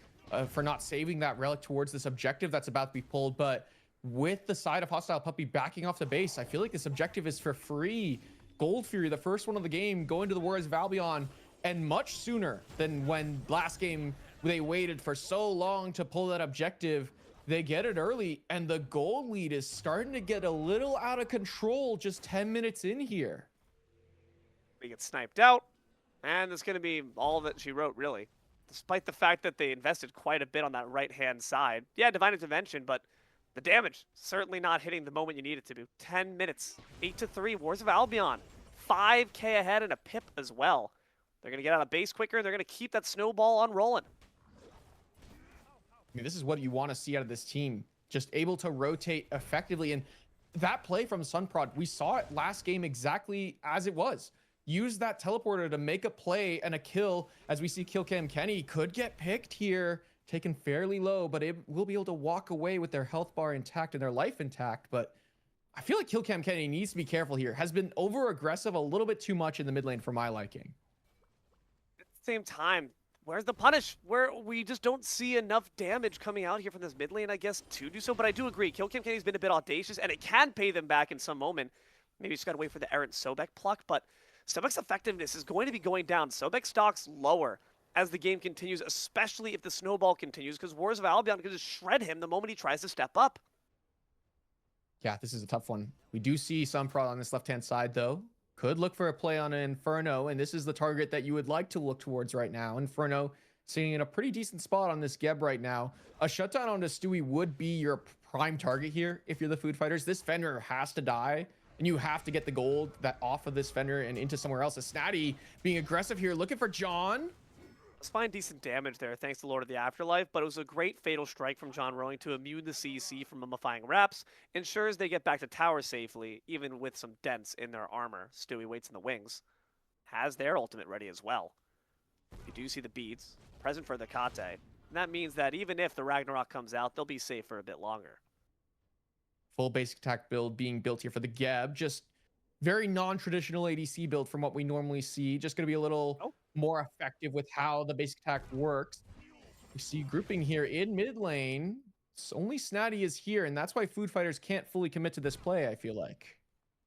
for not saving that relic towards this objective that's about to be pulled, but with the side of Hostilepuppy backing off the base, I feel like this objective is for free. Gold Fury, the first one of the game, going to the Warriors of Albion, and much sooner than when last game they waited for so long to pull that objective. They get it early, and the gold lead is starting to get a little out of control just 10 minutes in here. They get sniped out, and that's going to be all that she wrote, really. Despite the fact that they invested quite a bit on that right-hand side. Yeah, Divine Intervention, but the damage certainly not hitting the moment you need it to be. 10 minutes, 8-3, Wars of Albion. 5K ahead and a pip as well. They're going to get out of base quicker, and they're going to keep that snowball on rolling. I mean, this is what you want to see out of this team. Just able to rotate effectively. And that play from Sunprod, we saw it last game exactly as it was. Use that teleporter to make a play and a kill, as we see KillcamKenny could get picked here, taken fairly low, but it will be able to walk away with their health bar intact and their life intact. But I feel like KillcamKenny needs to be careful here. Has been over-aggressive a little bit too much in the mid lane for my liking. At the same time, where's the punish? Where we just don't see enough damage coming out here from this mid lane, I guess, to do so. But I do agree, KillcamKenny's been a bit audacious, and it can pay them back in some moment. Maybe just got to wait for the errant Sobek pluck, but Sobek's effectiveness is going to be going down. Sobek stocks lower as the game continues, especially if the snowball continues, because Wars of Albion can just shred him the moment he tries to step up. Yeah, this is a tough one. We do see Sunprod on this left-hand side, though. Could look for a play on an Inferno, and this is the target that you would like to look towards right now. Inferno sitting in a pretty decent spot on this Geb right now. A shutdown onto Stewie would be your prime target here if you're the Food Fighters. This Fender has to die, and you have to get the gold that off of this Fender and into somewhere else. A Snaddy being aggressive here, looking for John. Let's find decent damage there, thanks to Lord of the Afterlife, but it was a great fatal strike from Johnrowing to immune the CC from mummifying reps, ensures they get back to tower safely, even with some dents in their armor. Stewie waits in the wings, has their ultimate ready as well. You do see the beads, present for the Kate, and that means that even if the Ragnarok comes out, they'll be safe for a bit longer. Full basic attack build being built here for the Geb, just very non-traditional ADC build from what we normally see, just going to be a little more effective with how the basic attack works. We see grouping here in mid lane. Only Snaddy is here, and that's why Food Fighters can't fully commit to this play, I feel like.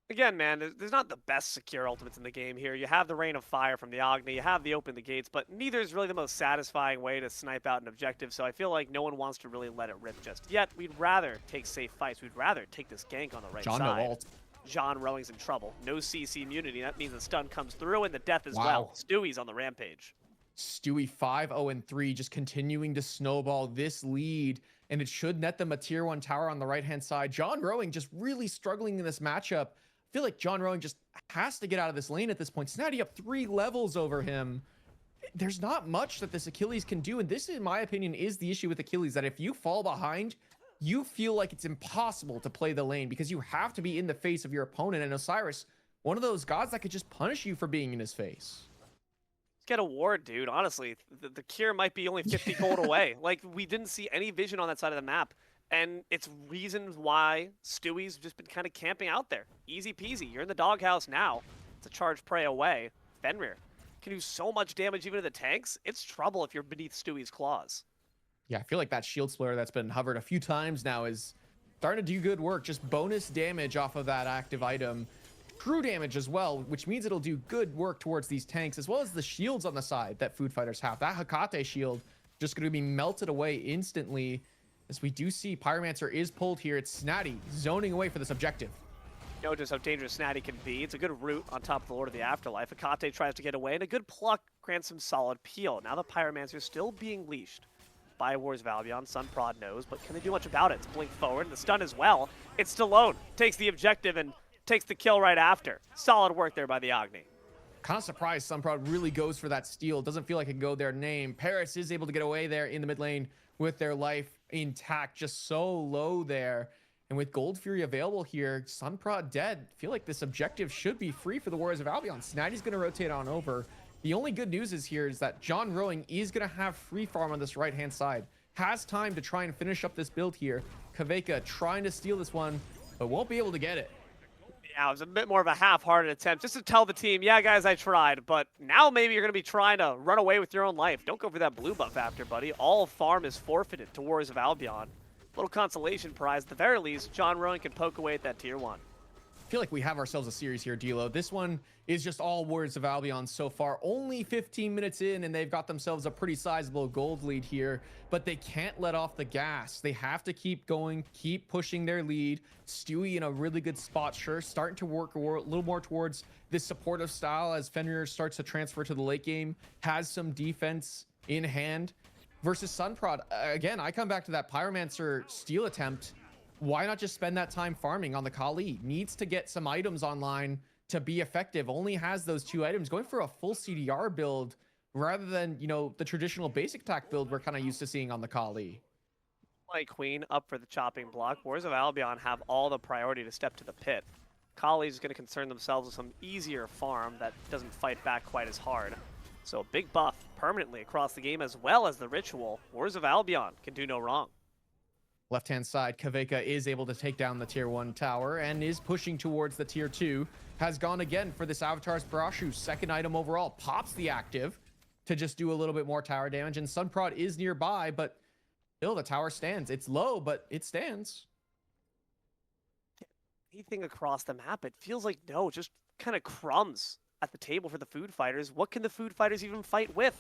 Again, man, there's not the best secure ultimates in the game here. You have the Rain of Fire from the Agni, you have the Open the Gates, but neither is really the most satisfying way to snipe out an objective, so I feel like no one wants to really let it rip just yet. We'd rather take safe fights. We'd rather take this gank on the right side. Johnrowing's in trouble. No CC immunity. That means the stun comes through and the death as well. Stewie's on the rampage. Stewie 5-0-3, just continuing to snowball this lead, and it should net them a tier 1 tower on the right-hand side. Johnrowing just really struggling in this matchup. I feel like Johnrowing just has to get out of this lane at this point. Snaddy up 3 levels over him. There's not much that this Achilles can do, and this, in my opinion, is the issue with Achilles, that if you fall behind, you feel like it's impossible to play the lane because you have to be in the face of your opponent. And Osiris, one of those gods that could just punish you for being in his face. Get a ward, dude. Honestly, the cure might be only 50 gold away. Like, we didn't see any vision on that side of the map. And it's reasons why Stewie's just been kind of camping out there. Easy peasy. You're in the doghouse now. It's a charge prey away. Fenrir can do so much damage even to the tanks. It's trouble if you're beneath Stewie's claws. Yeah, I feel like that shield splitter that's been hovered a few times now is starting to do good work. Just bonus damage off of that active item. True damage as well, which means it'll do good work towards these tanks, as well as the shields on the side that Food Fighters have. That Hecate shield just going to be melted away instantly. As we do see Pyromancer is pulled here. It's Snaddy zoning away for this objective. You know just how dangerous Snaddy can be. It's a good route on top of the Lord of the Afterlife. Hecate tries to get away, and a good pluck grants some solid peel. Now the Pyromancer is still being leashed by Wars of Albion. Sunprod knows, but can they do much about it? It's blink forward, and the stun as well. ItzStallone takes the objective, and takes the kill right after. Solid work there by the Agni. Kind of surprised Sunprod really goes for that steal. Doesn't feel like it can go their name. Paris is able to get away there in the mid lane with their life intact, just so low there. And with Gold Fury available here, Sunprod dead. Feel like this objective should be free for the Warriors of Albion. Snaddy's going to rotate on over. The only good news is here is that Johnrowing is going to have free farm on this right-hand side. Has time to try and finish up this build here. Kveyka trying to steal this one, but won't be able to get it. Yeah, it was a bit more of a half-hearted attempt just to tell the team, yeah, guys, I tried, but now maybe you're going to be trying to run away with your own life. Don't go for that blue buff after, buddy. All farm is forfeited to Warriors of Albion. Little consolation prize. At the very least, Johnrowing can poke away at that tier 1. I feel like we have ourselves a series here, D'Lo. This one is just all Warriors of Albion so far. Only 15 minutes in, and they've got themselves a pretty sizable gold lead here, but they can't let off the gas. They have to keep going, keep pushing their lead. Stewie in a really good spot, sure, starting to work a little more towards this supportive style as Fenrir starts to transfer to the late game, has some defense in hand. Versus Sunprod, again, I come back to that Pyromancer steal attempt. Why not just spend that time farming on the Kali? Needs to get some items online to be effective. Only has those 2 items. Going for a full CDR build rather than, you know, the traditional basic attack build we're kind of used to seeing on the Kali. Like Queen up for the chopping block. Warriors of Albion have all the priority to step to the pit. Kali's going to concern themselves with some easier farm that doesn't fight back quite as hard. So a big buff permanently across the game as well as the ritual. Warriors of Albion can do no wrong. Left-hand side, Kveyka is able to take down the tier 1 tower and is pushing towards the tier 2. Has gone again for this Avatar's Barashu. Second item overall. Pops the active to just do a little bit more tower damage. And Sunprod is nearby, but still the tower stands. It's low, but it stands. Anything across the map, it feels like no, just kind of crumbs at the table for the food fighters. What can the food fighters even fight with?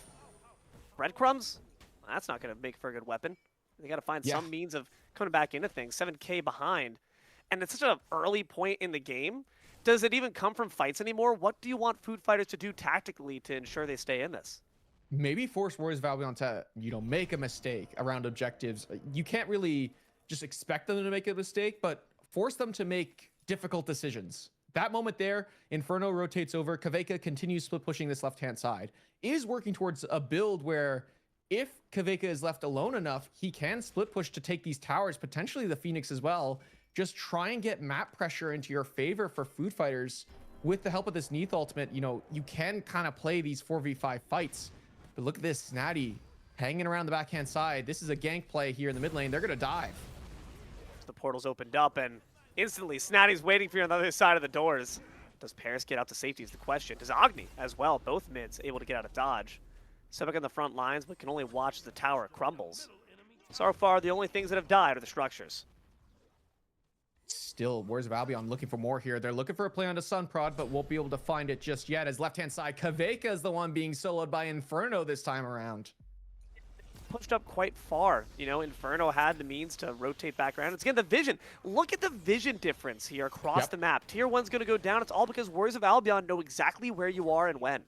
Breadcrumbs? That's not going to make for a good weapon. They got to find some means of coming back into things. 7K behind. And it's such an early point in the game. Does it even come from fights anymore? What do you want food fighters to do tactically to ensure they stay in this? Maybe force Warriors of Albion to, you know, make a mistake around objectives. You can't really just expect them to make a mistake, but force them to make difficult decisions. That moment there, Inferno rotates over. Kveyka continues split pushing this left-hand side. Is working towards a build where if Kveyka is left alone enough, he can split push to take these towers, potentially the Phoenix as well. Just try and get map pressure into your favor for food fighters. With the help of this Neath ultimate, you know, you can kind of play these 4v5 fights. But look at this, Snaddy hanging around the backhand side. This is a gank play here in the mid lane. They're going to dive. The portal's opened up and instantly Snaddy's waiting for you on the other side of the doors. Does Paris get out to safety is the question. Does Agni as well, both mids able to get out of dodge. Sebek on the front lines, but can only watch as the tower crumbles. So far, the only things that have died are the structures. Still, Warriors of Albion looking for more here. They're looking for a play onto Sunprod, but won't be able to find it just yet. As left-hand side, Kveyka is the one being soloed by Inferno this time around. Pushed up quite far. You know, Inferno had the means to rotate back around. It's again the vision. Look at the vision difference here across the map. Tier 1's going to go down. It's all because Warriors of Albion know exactly where you are and when.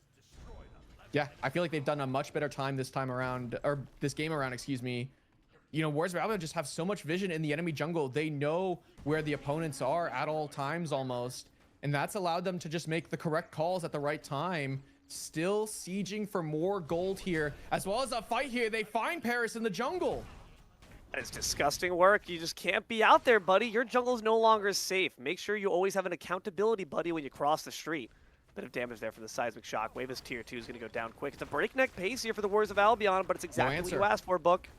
Yeah, I feel like they've done a much better time this time around, or this game around, excuse me. You know, Warriors of Albion just have so much vision in the enemy jungle. They know where the opponents are at all times almost, and that's allowed them to just make the correct calls at the right time. Still sieging for more gold here, as well as a fight here. They find Paris in the jungle. That is disgusting work. You just can't be out there, buddy. Your jungle is no longer safe. Make sure you always have an accountability buddy when you cross the street. Bit of damage there for the seismic shockwave. This tier 2 is going to go down quick. It's a breakneck pace here for the Warriors of Albion, but it's exactly what you asked for, Book.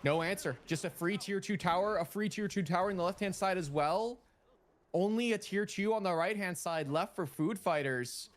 No answer. Just a free tier 2 tower, a free tier 2 tower in the left-hand side as well. Only a tier 2 on the right-hand side left for food fighters.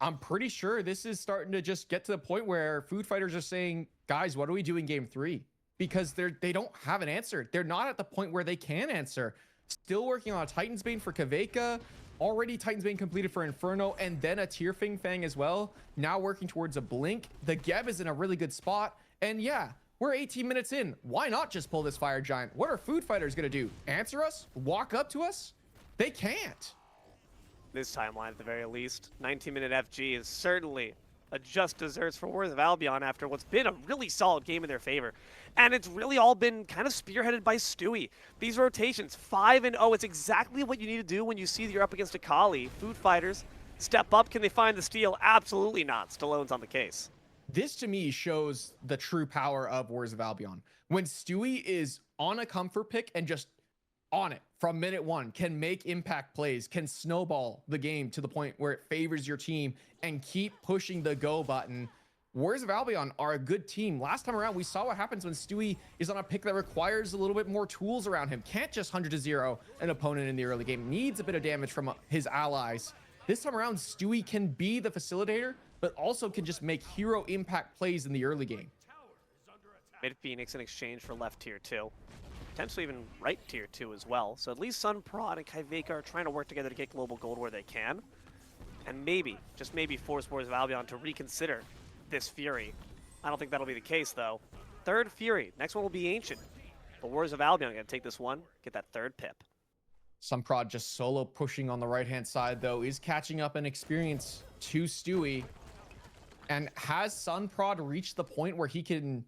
I'm pretty sure this is starting to just get to the point where food fighters are saying, guys, what do we do in game 3? Because they don't have an answer. They're not at the point where they can answer. Still working on a Titan's Bane for Kveyka. Already Titan's Bane completed for Inferno, and then a tier Fang as well. Now working towards a Blink. The Geb is in a really good spot. And yeah, we're 18 minutes in. Why not just pull this Fire Giant? What are food fighters going to do? Answer us? Walk up to us? They can't. This timeline, at the very least, 19-minute FG is certainly a just desserts for Wars of Albion after what's been a really solid game in their favor. And it's really all been kind of spearheaded by Stewie. These rotations, 5-0, it's exactly what you need to do when you see that you're up against a Kali. Food Fighters, step up. Can they find the steal? Absolutely not. Stallone's on the case. This to me shows the true power of Wars of Albion. When Stewie is on a comfort pick and just on it from minute one, can make impact plays, can snowball the game to the point where it favors your team and keep pushing the go button. Wars of Albion are a good team. Last time around, we saw what happens when Stewie is on a pick that requires a little bit more tools around him. Can't just 100-0 an opponent in the early game. Needs a bit of damage from his allies. This time around, Stewie can be the facilitator, but also can just make hero impact plays in the early game. Mid Phoenix in exchange for left tier 2. Potentially even right tier 2 as well. So at least Sun Prod and Kveyka are trying to work together to get global gold where they can. And maybe, just maybe, force Wars of Albion to reconsider this Fury. I don't think that'll be the case, though. Third Fury. Next one will be Ancient. But Wars of Albion going to take this one, get that third pip. Sun Prod just solo pushing on the right-hand side, though, is catching up in experience to Stewie. And has Sun Prod reached the point where he can,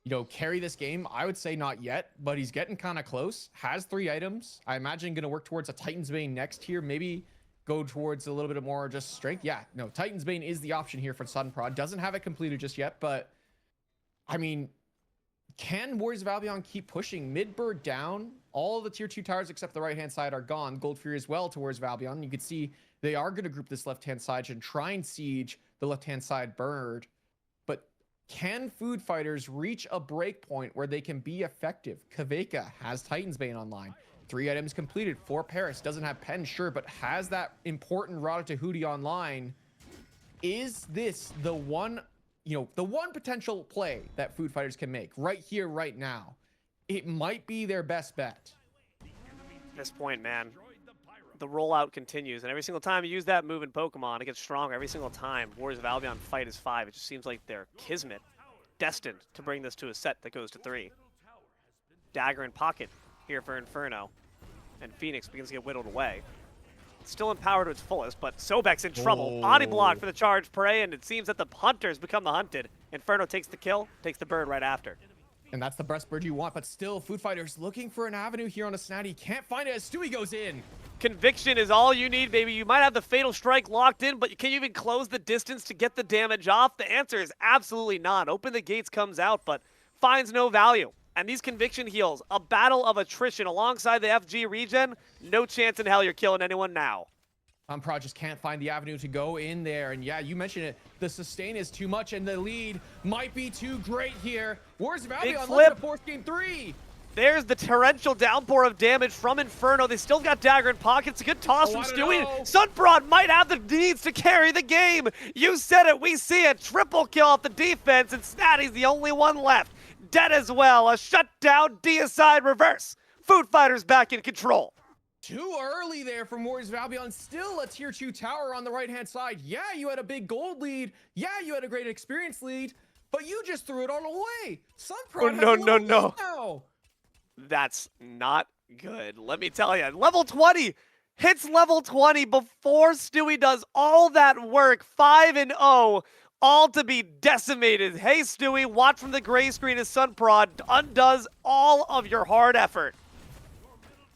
you know, carry this game? I would say not yet, but he's getting kind of close. Has 3 items. I imagine going to work towards a Titan's Bane next here. Maybe go towards a little bit more just strength. Yeah, no, Titan's Bane is the option here for Sun Prod. Doesn't have it completed just yet, but I mean, can Warriors of Albion keep pushing? Mid-bird down. All the tier 2 towers except the right-hand side are gone. Gold Fury as well to Warriors of Albion. You can see they are going to group this left-hand side and try and siege the left-hand side bird. But can Food Fighters reach a break point where they can be effective? Kveyka has Titan's Bane online. 3 items completed for Paris. Doesn't have Pen, sure, but has that important Rada to Hootie online. Is this the one, you know, the one potential play that Food Fighters can make right here, right now? It might be their best bet. At this point, man, the rollout continues, and every single time you use that move in Pokemon, it gets stronger every single time. Warriors of Albion fight is 5. It just seems like they're kismet, destined to bring this to a set that goes to 3. Dagger in pocket here for Inferno, and Phoenix begins to get whittled away. Still in power to its fullest, but Sobek's in trouble. Body block for the charge prey, and it seems that the hunters become the hunted. Inferno takes the kill, takes the bird right after. And that's the best bird you want, but still, Food Fighters looking for an avenue here on a Snaddy. Can't find it as Stewie goes in. Conviction is all you need, baby. You might have the Fatal Strike locked in, but can you even close the distance to get the damage off? The answer is absolutely not. Open the Gates comes out, but finds no value. And these Conviction heals, a battle of attrition alongside the FG regen, no chance in hell you're killing anyone now. Prod just can't find the avenue to go in there. And yeah, you mentioned it. The sustain is too much, and the lead might be too great here. Warriors of Albion looking to force game 3. There's the torrential downpour of damage from Inferno. They still got Dagger in pocket. It's a good toss from Stewie. Sunprod might have the needs to carry the game. You said it. We see it. Triple kill off the defense, and Snaddy's the only one left. Dead as well. A shutdown, deicide reverse. Food Fighters back in control. Too early there from Warriors of Albion. Still a tier 2 tower on the right-hand side. Yeah, you had a big gold lead. Yeah, you had a great experience lead. But you just threw it all away. Sunprod has a little lead now. That's not good. Let me tell you. Level 20. Hits level 20 before Stewie does all that work. 5-0. All to be decimated. Hey, Stewie, watch from the gray screen as Sunprod undoes all of your hard effort.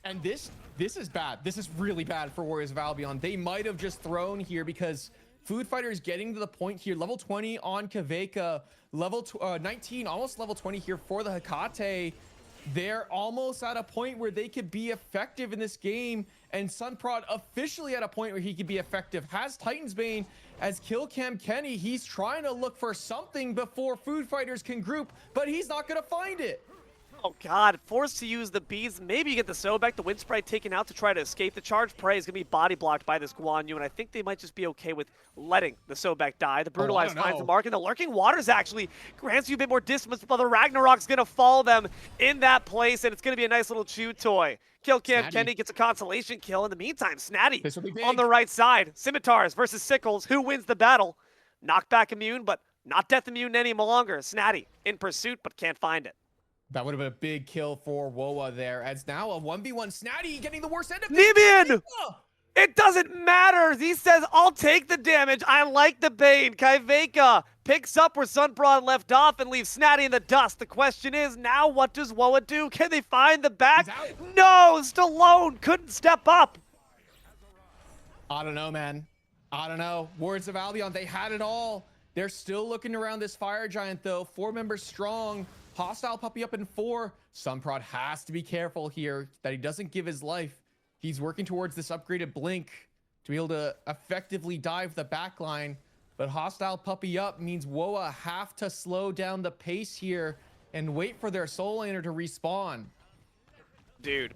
And this is bad. This is really bad for Warriors of Albion. They might have just thrown here because Food Fighters getting to the point here. Level 20 on Kveyka. Level 19, almost level 20 here for the Hecate. They're almost at a point where they could be effective in this game. And Sunprod officially at a point where he could be effective. Has Titan's Bane as KillcamKenny. He's trying to look for something before Food Fighters can group, but he's not going to find it. Oh god, forced to use the beads. Maybe you get the Sobek, the Wind Sprite taken out to try to escape. The charge prey is going to be body blocked by this Guan Yu, and I think they might just be okay with letting the Sobek die. The Brutalize finds the mark, and the Lurking Waters actually grants you a bit more distance, but the Ragnarok's going to follow them in that place, and it's going to be a nice little chew toy. KillcamKenny gets a consolation kill. In the meantime, Snaddy on the right side. Scimitars versus Sickles. Who wins the battle? Knockback immune, but not death immune any longer. Snaddy in pursuit, but can't find it. That would have been a big kill for Woa there. As now a 1v1 Snaddy getting the worst end of Nebian! It doesn't matter. He says, I'll take the damage. I like the bane. Kveyka picks up where Sunprod left off and leaves Snaddy in the dust. The question is, now what does Woa do? Can they find the back? No, SpiritedBook couldn't step up. I don't know, man. I don't know. Words of Albion, they had it all. They're still looking around this fire giant, though. 4 members strong. Hostilepuppy up in 4. Sunprod has to be careful here that he doesn't give his life. He's working towards this upgraded blink to be able to effectively dive the back line. But Hostilepuppy up means Woa have to slow down the pace here and wait for their soul laner to respawn. Dude,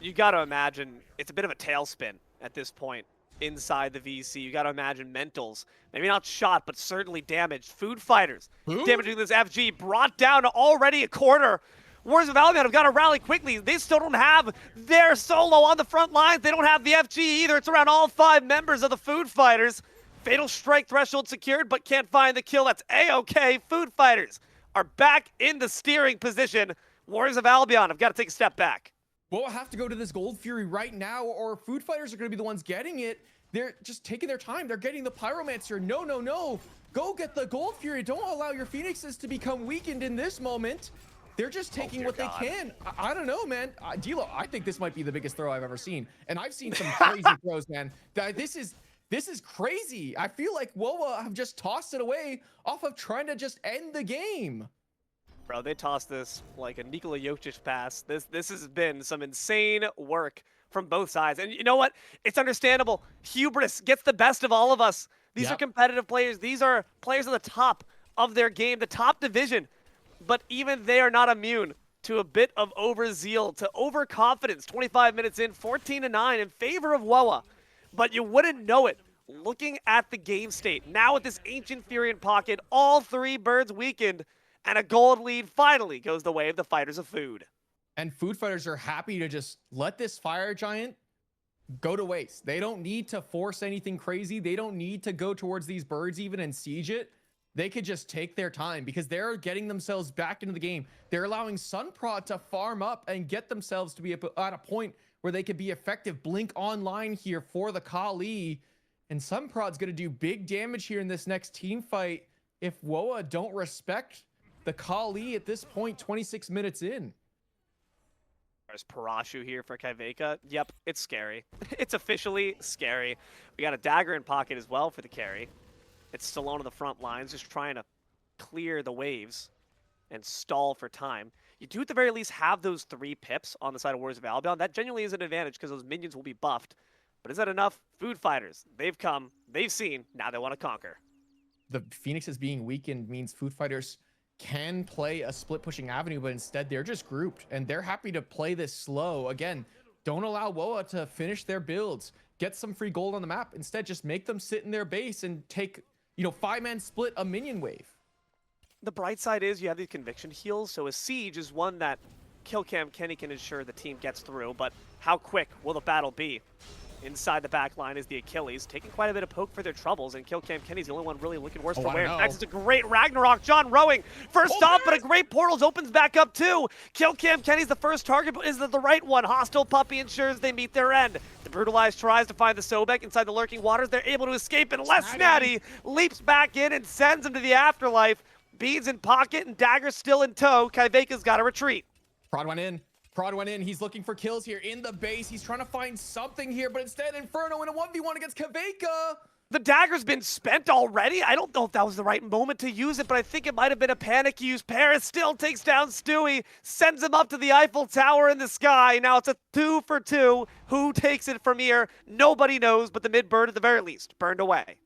you got to imagine it's a bit of a tailspin at this point inside the VC. You got to imagine mentals, maybe not shot, but certainly damaged. Food fighters damaging this FG, brought down to already a corner. Warriors of Albion have got to rally quickly. They still don't have their solo on the front lines. They don't have the FG either. It's around all 5 members of the Food Fighters. Fatal Strike threshold secured, but can't find the kill. That's A-okay. Food Fighters are back in the steering position. Warriors of Albion have got to take a step back. We'll have to go to this Gold Fury right now, or Food Fighters are going to be the ones getting it. They're just taking their time. They're getting the Pyromancer. No, no, no. Go get the Gold Fury. Don't allow your Phoenixes to become weakened in this moment. They're just taking what they can. I don't know, man. Dilo, I think this might be the biggest throw I've ever seen. And I've seen some crazy throws, man. This is crazy. I feel like Woa have just tossed it away off of trying to just end the game. Bro, they tossed this like a Nikola Jokic pass. This has been some insane work from both sides. And you know what? It's understandable. Hubris gets the best of all of us. These are competitive players. These are players at the top of their game, the top division. But even they are not immune to a bit of overzeal, to overconfidence. 25 minutes in, 14-9 in favor of Woa. But you wouldn't know it looking at the game state. Now with this Ancient Fury in pocket, all 3 birds weakened, and a gold lead finally goes the way of the Fighters of Food. And Food Fighters are happy to just let this fire giant go to waste. They don't need to force anything crazy. They don't need to go towards these birds even and siege it. They could just take their time because they're getting themselves back into the game. They're allowing Sunprod to farm up and get themselves to be at a point where they could be effective. Blink online here for the Kali. And Sunprod's going to do big damage here in this next team fight if Woa don't respect the Kali at this point, 26 minutes in. There's Parashu here for Kveyka. Yep, it's scary. It's officially scary. We got a dagger in pocket as well for the carry. ItzStallone on the front lines, just trying to clear the waves and stall for time. You do at the very least have those 3 pips on the side of Warriors of Albion. That genuinely is an advantage because those minions will be buffed. But is that enough? Food Fighters, they've come, they've seen, now they want to conquer. The Phoenixes being weakened means Food Fighters can play a split pushing avenue, but instead they're just grouped and they're happy to play this slow. Again, don't allow Woa to finish their builds, get some free gold on the map. Instead, just make them sit in their base and take, 5-man split a minion wave. The bright side is you have these conviction heals, so a siege is one that KillcamKenny can ensure the team gets through, but how quick will the battle be? Inside the back line is the Achilles, taking quite a bit of poke for their troubles, and KillcamKenny's the only one really looking worse for wear. In fact, it's a great Ragnarok. Johnrowing first off, but a great portals opens back up too. KillcamKenny's the first target, but is it the right one? Hostilepuppy ensures they meet their end. The Brutalized tries to find the Sobek inside the lurking waters. They're able to escape, unless Snaddy leaps back in and sends him to the afterlife. Beads in pocket and daggers still in tow. Kveyka's got to retreat. Prod went in. He's looking for kills here in the base. He's trying to find something here, but instead Inferno in a 1v1 against Kveyka. The dagger's been spent already. I don't know if that was the right moment to use it, but I think it might have been a panic use. Paris still takes down Stewie, sends him up to the Eiffel Tower in the sky. Now it's a 2 for 2. Who takes it from here? Nobody knows, but the mid bird at the very least burned away.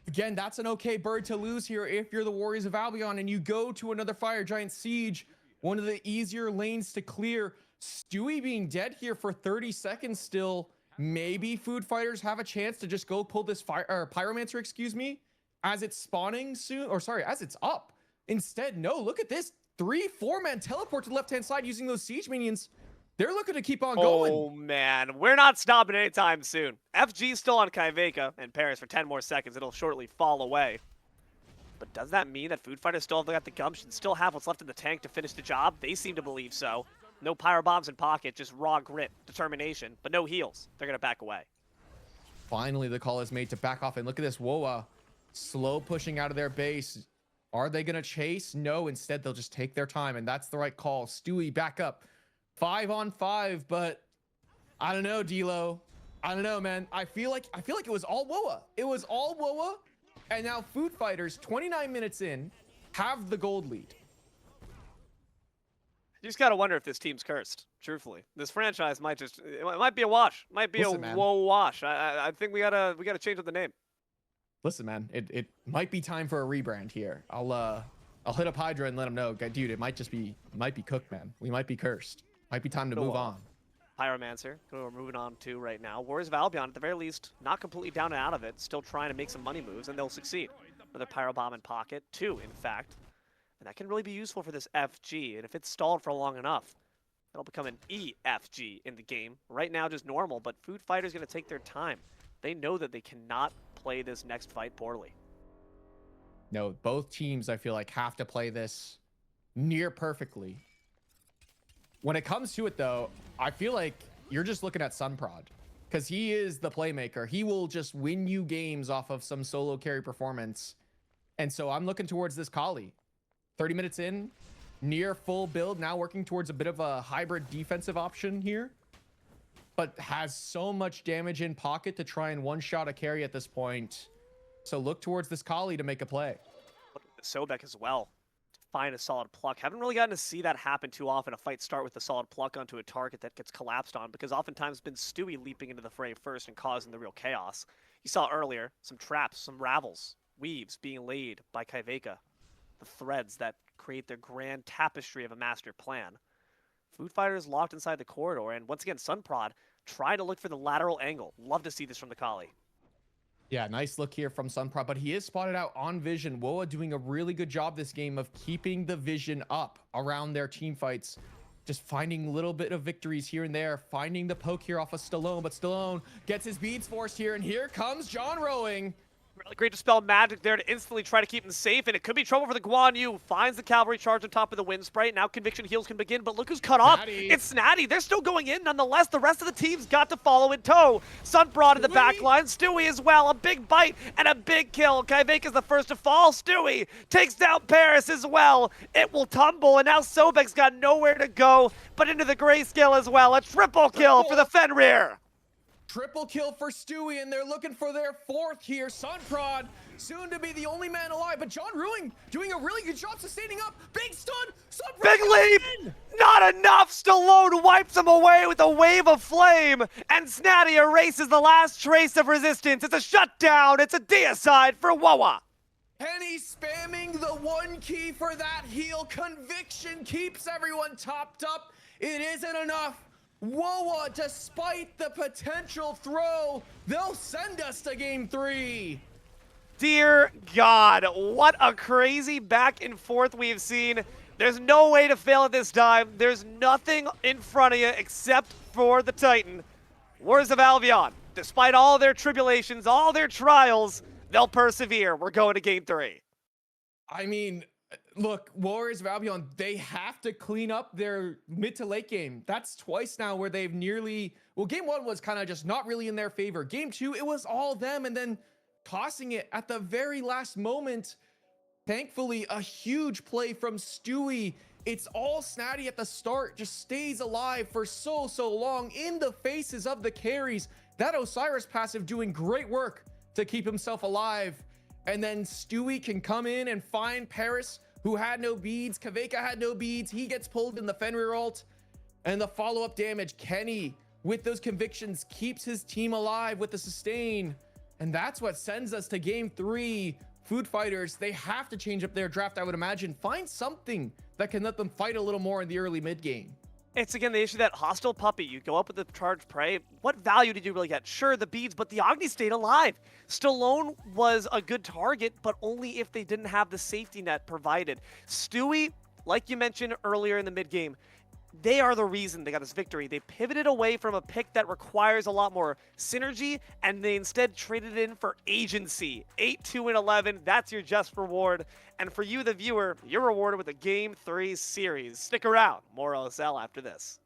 Again, that's an okay bird to lose here if you're the Warriors of Albion and you go to another Fire Giant Siege, one of the easier lanes to clear. Stewie being dead here for 30 seconds still. Maybe Food Fighters have a chance to just go pull this Pyromancer, excuse me, as it's spawning soon, or sorry, as it's up. Instead, no, look at this. 3-4-man teleport to the left-hand side using those siege minions. They're looking to keep on going. Oh, man. We're not stopping anytime soon. FG's still on Kveyka and Paris for 10 more seconds. It'll shortly fall away. But does that mean that Food Fighters still have got the gumption, still have what's left in the tank to finish the job? They seem to believe so. No pyro bombs in pocket, just raw grit, determination, but no heals. They're going to back away. Finally, the call is made to back off. And look at this. Woa slow pushing out of their base. Are they going to chase? No, instead, they'll just take their time. And that's the right call. Stewie back up 5-on-5. But I don't know, D'Lo. I don't know, man. I feel like it was all Woa. It was all Woa. And now Food Fighters, 29 minutes in, have the gold lead. You just gotta wonder if this team's cursed. Truthfully, this franchise might be a wash. Might be Listen, a man. whoa wash. I think we gotta change up the name. Listen, man, it might be time for a rebrand here. I'll hit up Hydra and let him know, dude. It might be cooked, man. We might be cursed. Might be time to move on. Pyromancer, who we're moving on to right now. Warriors of Albion, at the very least, not completely down and out of it. Still trying to make some money moves, and they'll succeed. Another Pyro Bomb in pocket, 2, in fact. And that can really be useful for this FG. And if it's stalled for long enough, it'll become an EFG in the game. Right now, just normal, but Food Fighter's going to take their time. They know that they cannot play this next fight poorly. No, both teams, I feel like, have to play this near perfectly. When it comes to it, though, I feel like you're just looking at Sunprod, because he is the playmaker. He will just win you games off of some solo carry performance. And so I'm looking towards this Kali. 30 minutes in, near full build, now working towards a bit of a hybrid defensive option here, but has so much damage in pocket to try and one-shot a carry at this point. So look towards this Kali to make a play. Look at the Sobek as well. Find a solid pluck. Haven't really gotten to see that happen too often, a fight start with a solid pluck onto a target that gets collapsed on, because oftentimes it's been Stewie leaping into the fray first and causing the real chaos. You saw earlier some traps, some ravels, weaves being laid by Kveyka. The threads that create their grand tapestry of a master plan. Food Fighters locked inside the corridor, and once again, Sunprod trying to look for the lateral angle. Love to see this from the Kali. Yeah, nice look here from Sunprod, but he is spotted out on vision. Woa doing a really good job this game of keeping the vision up around their team fights. Just finding a little bit of victories here and there, finding the poke here off of Stallone, but Stallone gets his beads forced here, and here comes Johnrowing. Really great to spell magic there to instantly try to keep him safe, and it could be trouble for the Guan Yu. Finds the cavalry charge on top of the wind sprite. Now conviction heals can begin, but look who's cut off. Snaddy. It's Snaddy. They're still going in nonetheless. The rest of the team's got to follow in tow. Sunprod in the back line. Stewie as well. A big bite and a big kill. Kveyka's the first to fall. Stewie takes down Paris as well. It will tumble, and now Sobek's got nowhere to go but into the grayscale as well. A triple kill for the Fenrir. Triple kill for Stewie, and they're looking for their 4th here. Sunprod, soon to be the only man alive, but Johnrowing doing a really good job sustaining up. Big stun, Sunprod. Big leap! Not enough! Stallone wipes him away with a wave of flame, and Snaddy erases the last trace of resistance. It's a shutdown. It's a deicide for Woa. Kenny spamming the 1 key for that heal. Conviction keeps everyone topped up. It isn't enough. Woa, despite the potential throw, they'll send us to game 3. Dear God, what a crazy back and forth we've seen. There's no way to fail at this time. There's nothing in front of you except for the Titan. Warriors of Albion, despite all their tribulations, all their trials, they'll persevere. We're going to game 3. I mean, look, Warriors of Albion, they have to clean up their mid to late game. That's twice now where they've nearly, well, game 1 was kind of just not really in their favor. Game 2, it was all them, and then tossing it at the very last moment. Thankfully, a huge play from Stewie. It's all Snaddy at the start, just stays alive for so long in the faces of the carries. That Osiris passive doing great work to keep himself alive. And then Stewie can come in and find Paris, who had no beads. Kveyka had no beads. He gets pulled in the Fenrir ult. And the follow-up damage, Kenny, with those convictions, keeps his team alive with the sustain. And that's what sends us to game 3. Food Fighters, they have to change up their draft, I would imagine. Find something that can let them fight a little more in the early mid game. It's again the issue that Hostilepuppy, you go up with the charged prey. What value did you really get? Sure, the beads, but the Agni stayed alive. Stallone was a good target, but only if they didn't have the safety net provided. Stewie, like you mentioned earlier in the mid game, they are the reason they got this victory. They pivoted away from a pick that requires a lot more synergy, and they instead traded in for agency. 8-2-11, that's your just reward. And for you, the viewer, you're rewarded with a Game 3 series. Stick around. More OSL after this.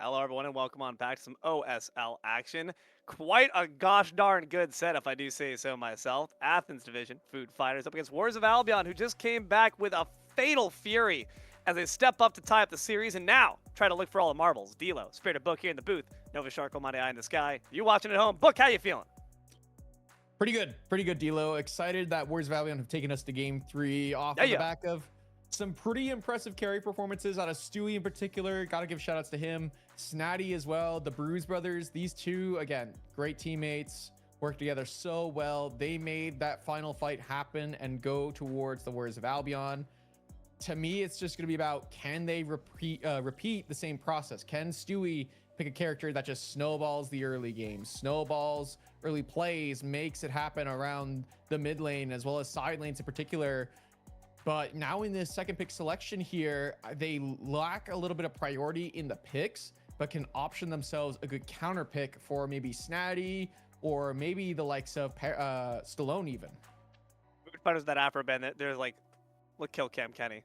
Hello, everyone, and welcome on back to some OSL action. Quite a gosh darn good set, if I do say so myself. Athens Division, Food Fighters, up against Warriors of Albion, who just came back with a fatal fury as they step up to tie up the series, and now try to look for all the marbles. D'Lo, SpiritedBook here in the booth. Nova Shark, Almighty Eye in the sky. You watching at home. Book, how you feeling? Pretty good, D'Lo. Excited that Warriors of Albion have taken us to game 3 off the back of some pretty impressive carry performances out of Stewie in particular. Got to give shout outs to him. Snaddy as well. The Bruise brothers. These two, again, great teammates. Work together so well. They made that final fight happen and go towards the Warriors of Albion. To me, it's just going to be about, can they repeat the same process? Can Stewie pick a character that just snowballs the early games, snowballs early plays, makes it happen around the mid lane as well as side lanes in particular? But now in this second pick selection here, they lack a little bit of priority in the picks, but can option themselves a good counter pick for maybe Snaddy or maybe the likes of Stallone even. Food Fighters that Afro band, they're like, look, KillcamKenny.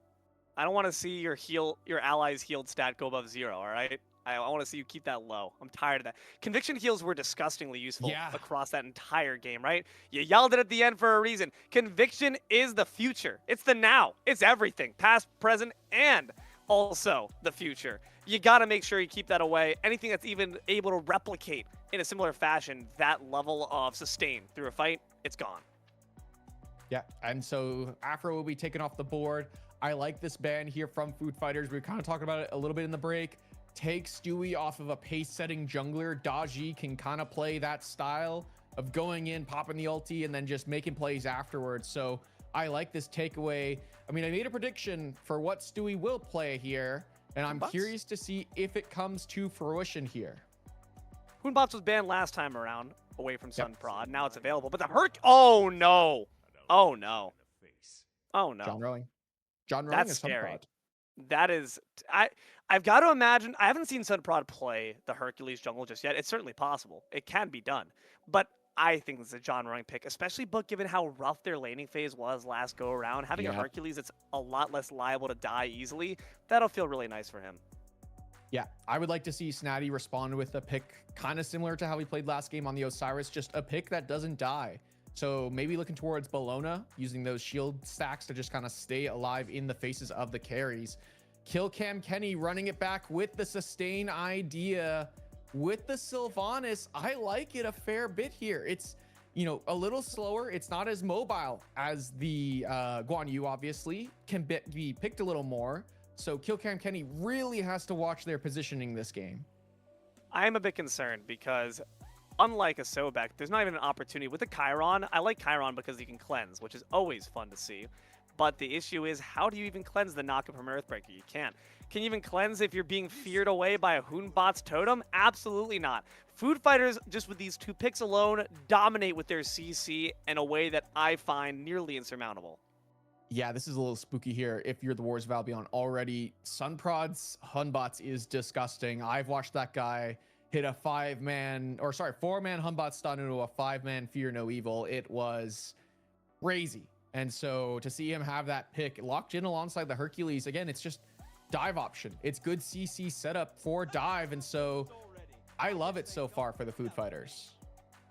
I don't want to see your allies healed stat go above 0, all right? I want to see you keep that low. I'm tired of that. Conviction heals were disgustingly useful across that entire game, right? You yelled it at the end for a reason. Conviction is the future. It's the now. It's everything. Past, present, and also the future. You got to make sure you keep that away. Anything that's even able to replicate in a similar fashion that level of sustain through a fight, it's gone. Yeah, and so Afro will be taken off the board. I like this ban here from Food Fighters. We were kind of talking about it a little bit in the break. Take Stewie off of a pace-setting jungler. Daji can kind of play that style of going in, popping the ulti, and then just making plays afterwards. So I like this takeaway. I mean, I made a prediction for what Stewie will play here, and I'm curious to see if it comes to fruition here. Hoonbots was banned last time around away from Sun Prod. Now it's available, but the oh no. Oh no. Oh no. Johnrowing That's scary. That is, I've got to imagine, I haven't seen Sun Prod play the Hercules jungle just yet. It's certainly possible. It can be done. But I think this is a Johnrowing pick, especially Book, given how rough their laning phase was last go around. Having a Hercules that's a lot less liable to die easily, that'll feel really nice for him. Yeah, I would like to see Snaddy respond with a pick kind of similar to how he played last game on the Osiris, just a pick that doesn't die. So maybe looking towards Bologna, using those shield stacks to just kind of stay alive in the faces of the carries. KillcamKenny running it back with the sustain idea with the Sylvanas. I like it a fair bit here. It's, you know, a little slower. It's not as mobile as the Guan Yu, obviously, can be picked a little more. So KillcamKenny really has to watch their positioning this game. I am a bit concerned because unlike a Sobek, there's not even an opportunity. With a Chiron, I like Chiron because he can cleanse, which is always fun to see. But the issue is, how do you even cleanse the knockup from Earthbreaker? You can't. Can you even cleanse if you're being feared away by a Hoonbot's totem? Absolutely not. Food Fighters, just with these 2 picks alone, dominate with their CC in a way that I find nearly insurmountable. Yeah, this is a little spooky here. If you're the Warriors of Albion already, Sunprod's Hunbots is disgusting. I've watched that guy hit a 4-man Hunbot stun into a 5-man Fear No Evil. It was crazy. And so to see him have that pick locked in alongside the Hercules, again, it's just dive option. It's good CC setup for dive. And so I love it so far for the Food Fighters.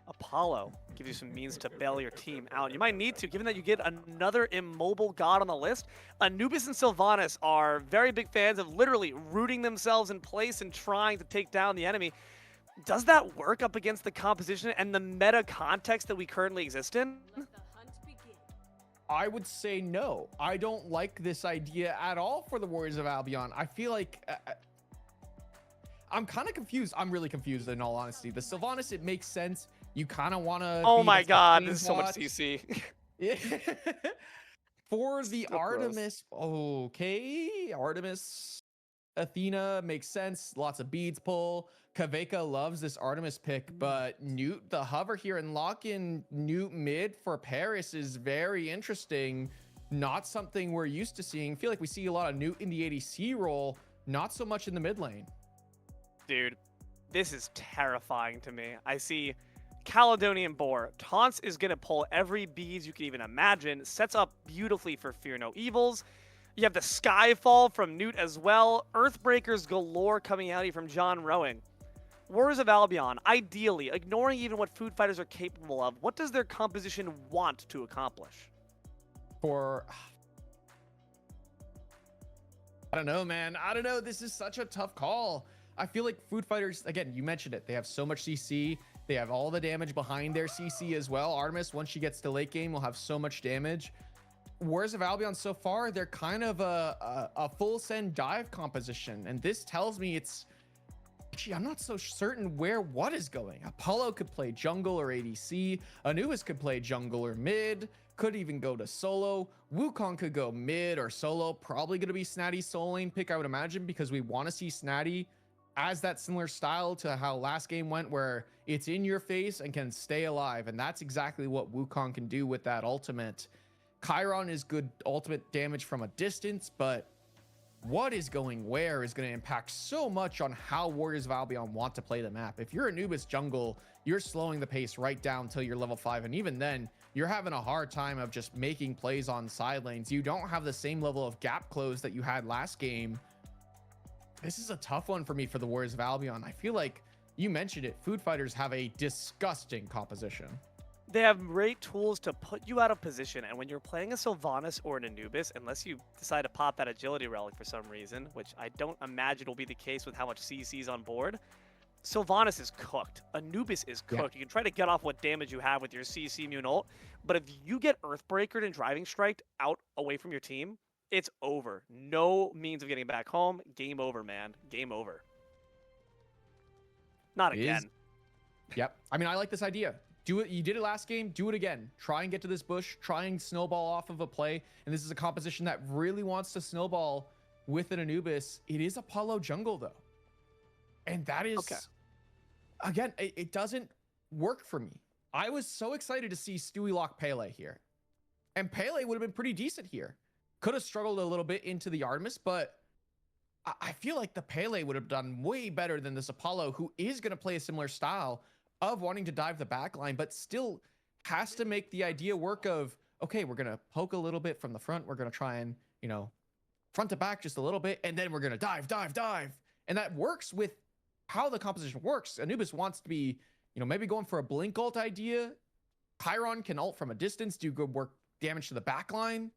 Apollo gives you some means to bail your team out. You might need to, given that you get another immobile god on the list. Anubis and Sylvanas are very big fans of literally rooting themselves in place and trying to take down the enemy. Does that work up against the composition and the meta context that we currently exist in? I would say no. I don't like this idea at all for the Warriors of Albion. I feel like I'm kind of confused. I'm really confused in all honesty. The Sylvanas, it makes sense. You kind of want to. Oh my god, this is so much CC. For the Artemis, okay, Artemis, Athena makes sense. Lots of beads pull. Kveyka loves this Artemis pick, but Newt, the hover here and lock in Newt mid for Paris is very interesting. Not something we're used to seeing. I feel like we see a lot of Newt in the ADC role, not so much in the mid lane. Dude, this is terrifying to me. I see Caledonian Boar. Taunts is going to pull every bees you can even imagine. Sets up beautifully for Fear No Evils. You have the Skyfall from Newt as well. Earthbreakers galore coming out here from Johnrowing. Warriors of Albion, ideally, ignoring even what food fighters are capable of, what does their composition want to accomplish? I don't know, man. I don't know. This is such a tough call. I feel like food fighters, again, you mentioned it. They have so much CC. They have all the damage behind their CC as well. Artemis, once she gets to late game, will have so much damage. Warriors of Albion so far, they're kind of a full send dive composition. And this tells me it's... Actually, I'm not so certain where what is going. Apollo could play jungle or ADC. Anubis could play jungle or mid. Could even go to solo. Wukong could go mid or solo. Probably going to be Snaddy's solo lane pick, I would imagine, because we want to see Snaddy as that similar style to how last game went, where it's in your face and can stay alive. And that's exactly what Wukong can do with that ultimate. Chiron is good ultimate damage from a distance, but what is going where is going to impact so much on how Warriors of Albion want to play the map. If you're Anubis jungle, you're slowing the pace right down till you're level 5. And even then, you're having a hard time of just making plays on side lanes. You don't have the same level of gap close that you had last game. This is a tough one for me for the Warriors of Albion. I feel like you mentioned it. Food fighters have a disgusting composition. They have great tools to put you out of position, and when you're playing a Sylvanas or an Anubis, unless you decide to pop that agility relic for some reason, which I don't imagine will be the case with how much CC's on board, Sylvanas is cooked. Anubis is cooked. You can try to get off what damage you have with your CC immune ult, but if you get Earthbreakered and Driving Striked out away from your team, it's over. No means of getting back home. Game over, man. Game over. Not again. Yep. I mean, I like this idea. Do it. You did it last game. Do it again. Try and get to this bush. Try and snowball off of a play. And this is a composition that really wants to snowball with an Anubis. It is Apollo jungle, though. And that is, again, it doesn't work for me. I was so excited to see Stewie lock Pele here. And Pele would have been pretty decent here. Could have struggled a little bit into the Artemis, but I feel like the Pele would have done way better than this Apollo, who is going to play a similar style of wanting to dive the back line, but still has to make the idea work of, okay, we're going to poke a little bit from the front. We're going to try and, you know, front to back just a little bit, and then we're going to dive. And that works with how the composition works. Anubis wants to be, you know, maybe going for a blink ult idea. Chiron can ult from a distance, do good work damage to the back line.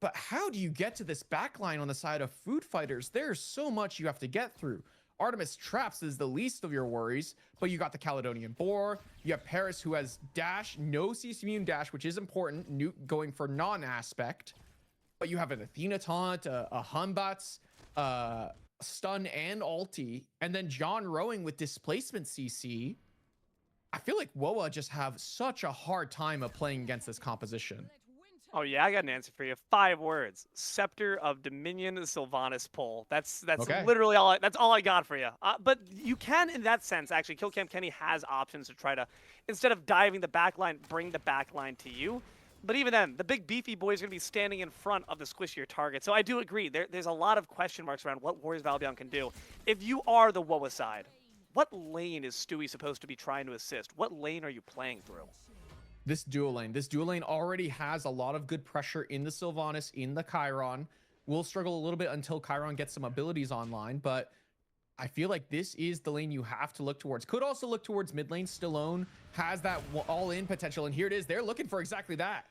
But how do you get to this back line on the side of food fighters? There's so much you have to get through. Artemis traps is the least of your worries, but you got the Caledonian Boar. You have Paris, who has dash, no CC immune dash, which is important. Newt going for non-aspect. But you have an Athena taunt, a Humbats, stun and ulti, and then Johnrowing with displacement CC. I feel like WoA just have such a hard time of playing against this composition. Oh yeah, I got an answer for you. 5 words: Scepter of Dominion Sylvanas pull. That's okay. Literally all. That's all I got for you. But you can, in that sense, actually, KillcamKenny has options to try to, instead of diving the backline, bring the backline to you. But even then, the big beefy boy is going to be standing in front of the squishier target. So I do agree. There's a lot of question marks around what Warriors of Albion can do. If you are the WoA side, what lane is Stewie supposed to be trying to assist? What lane are you playing through? This dual lane already has a lot of good pressure in the Sylvanas, in the Chiron. We'll struggle a little bit until Chiron gets some abilities online, but I feel like this is the lane you have to look towards. Could also look towards mid lane. SpiritedBook has that all-in potential, and here it is. They're looking for exactly that.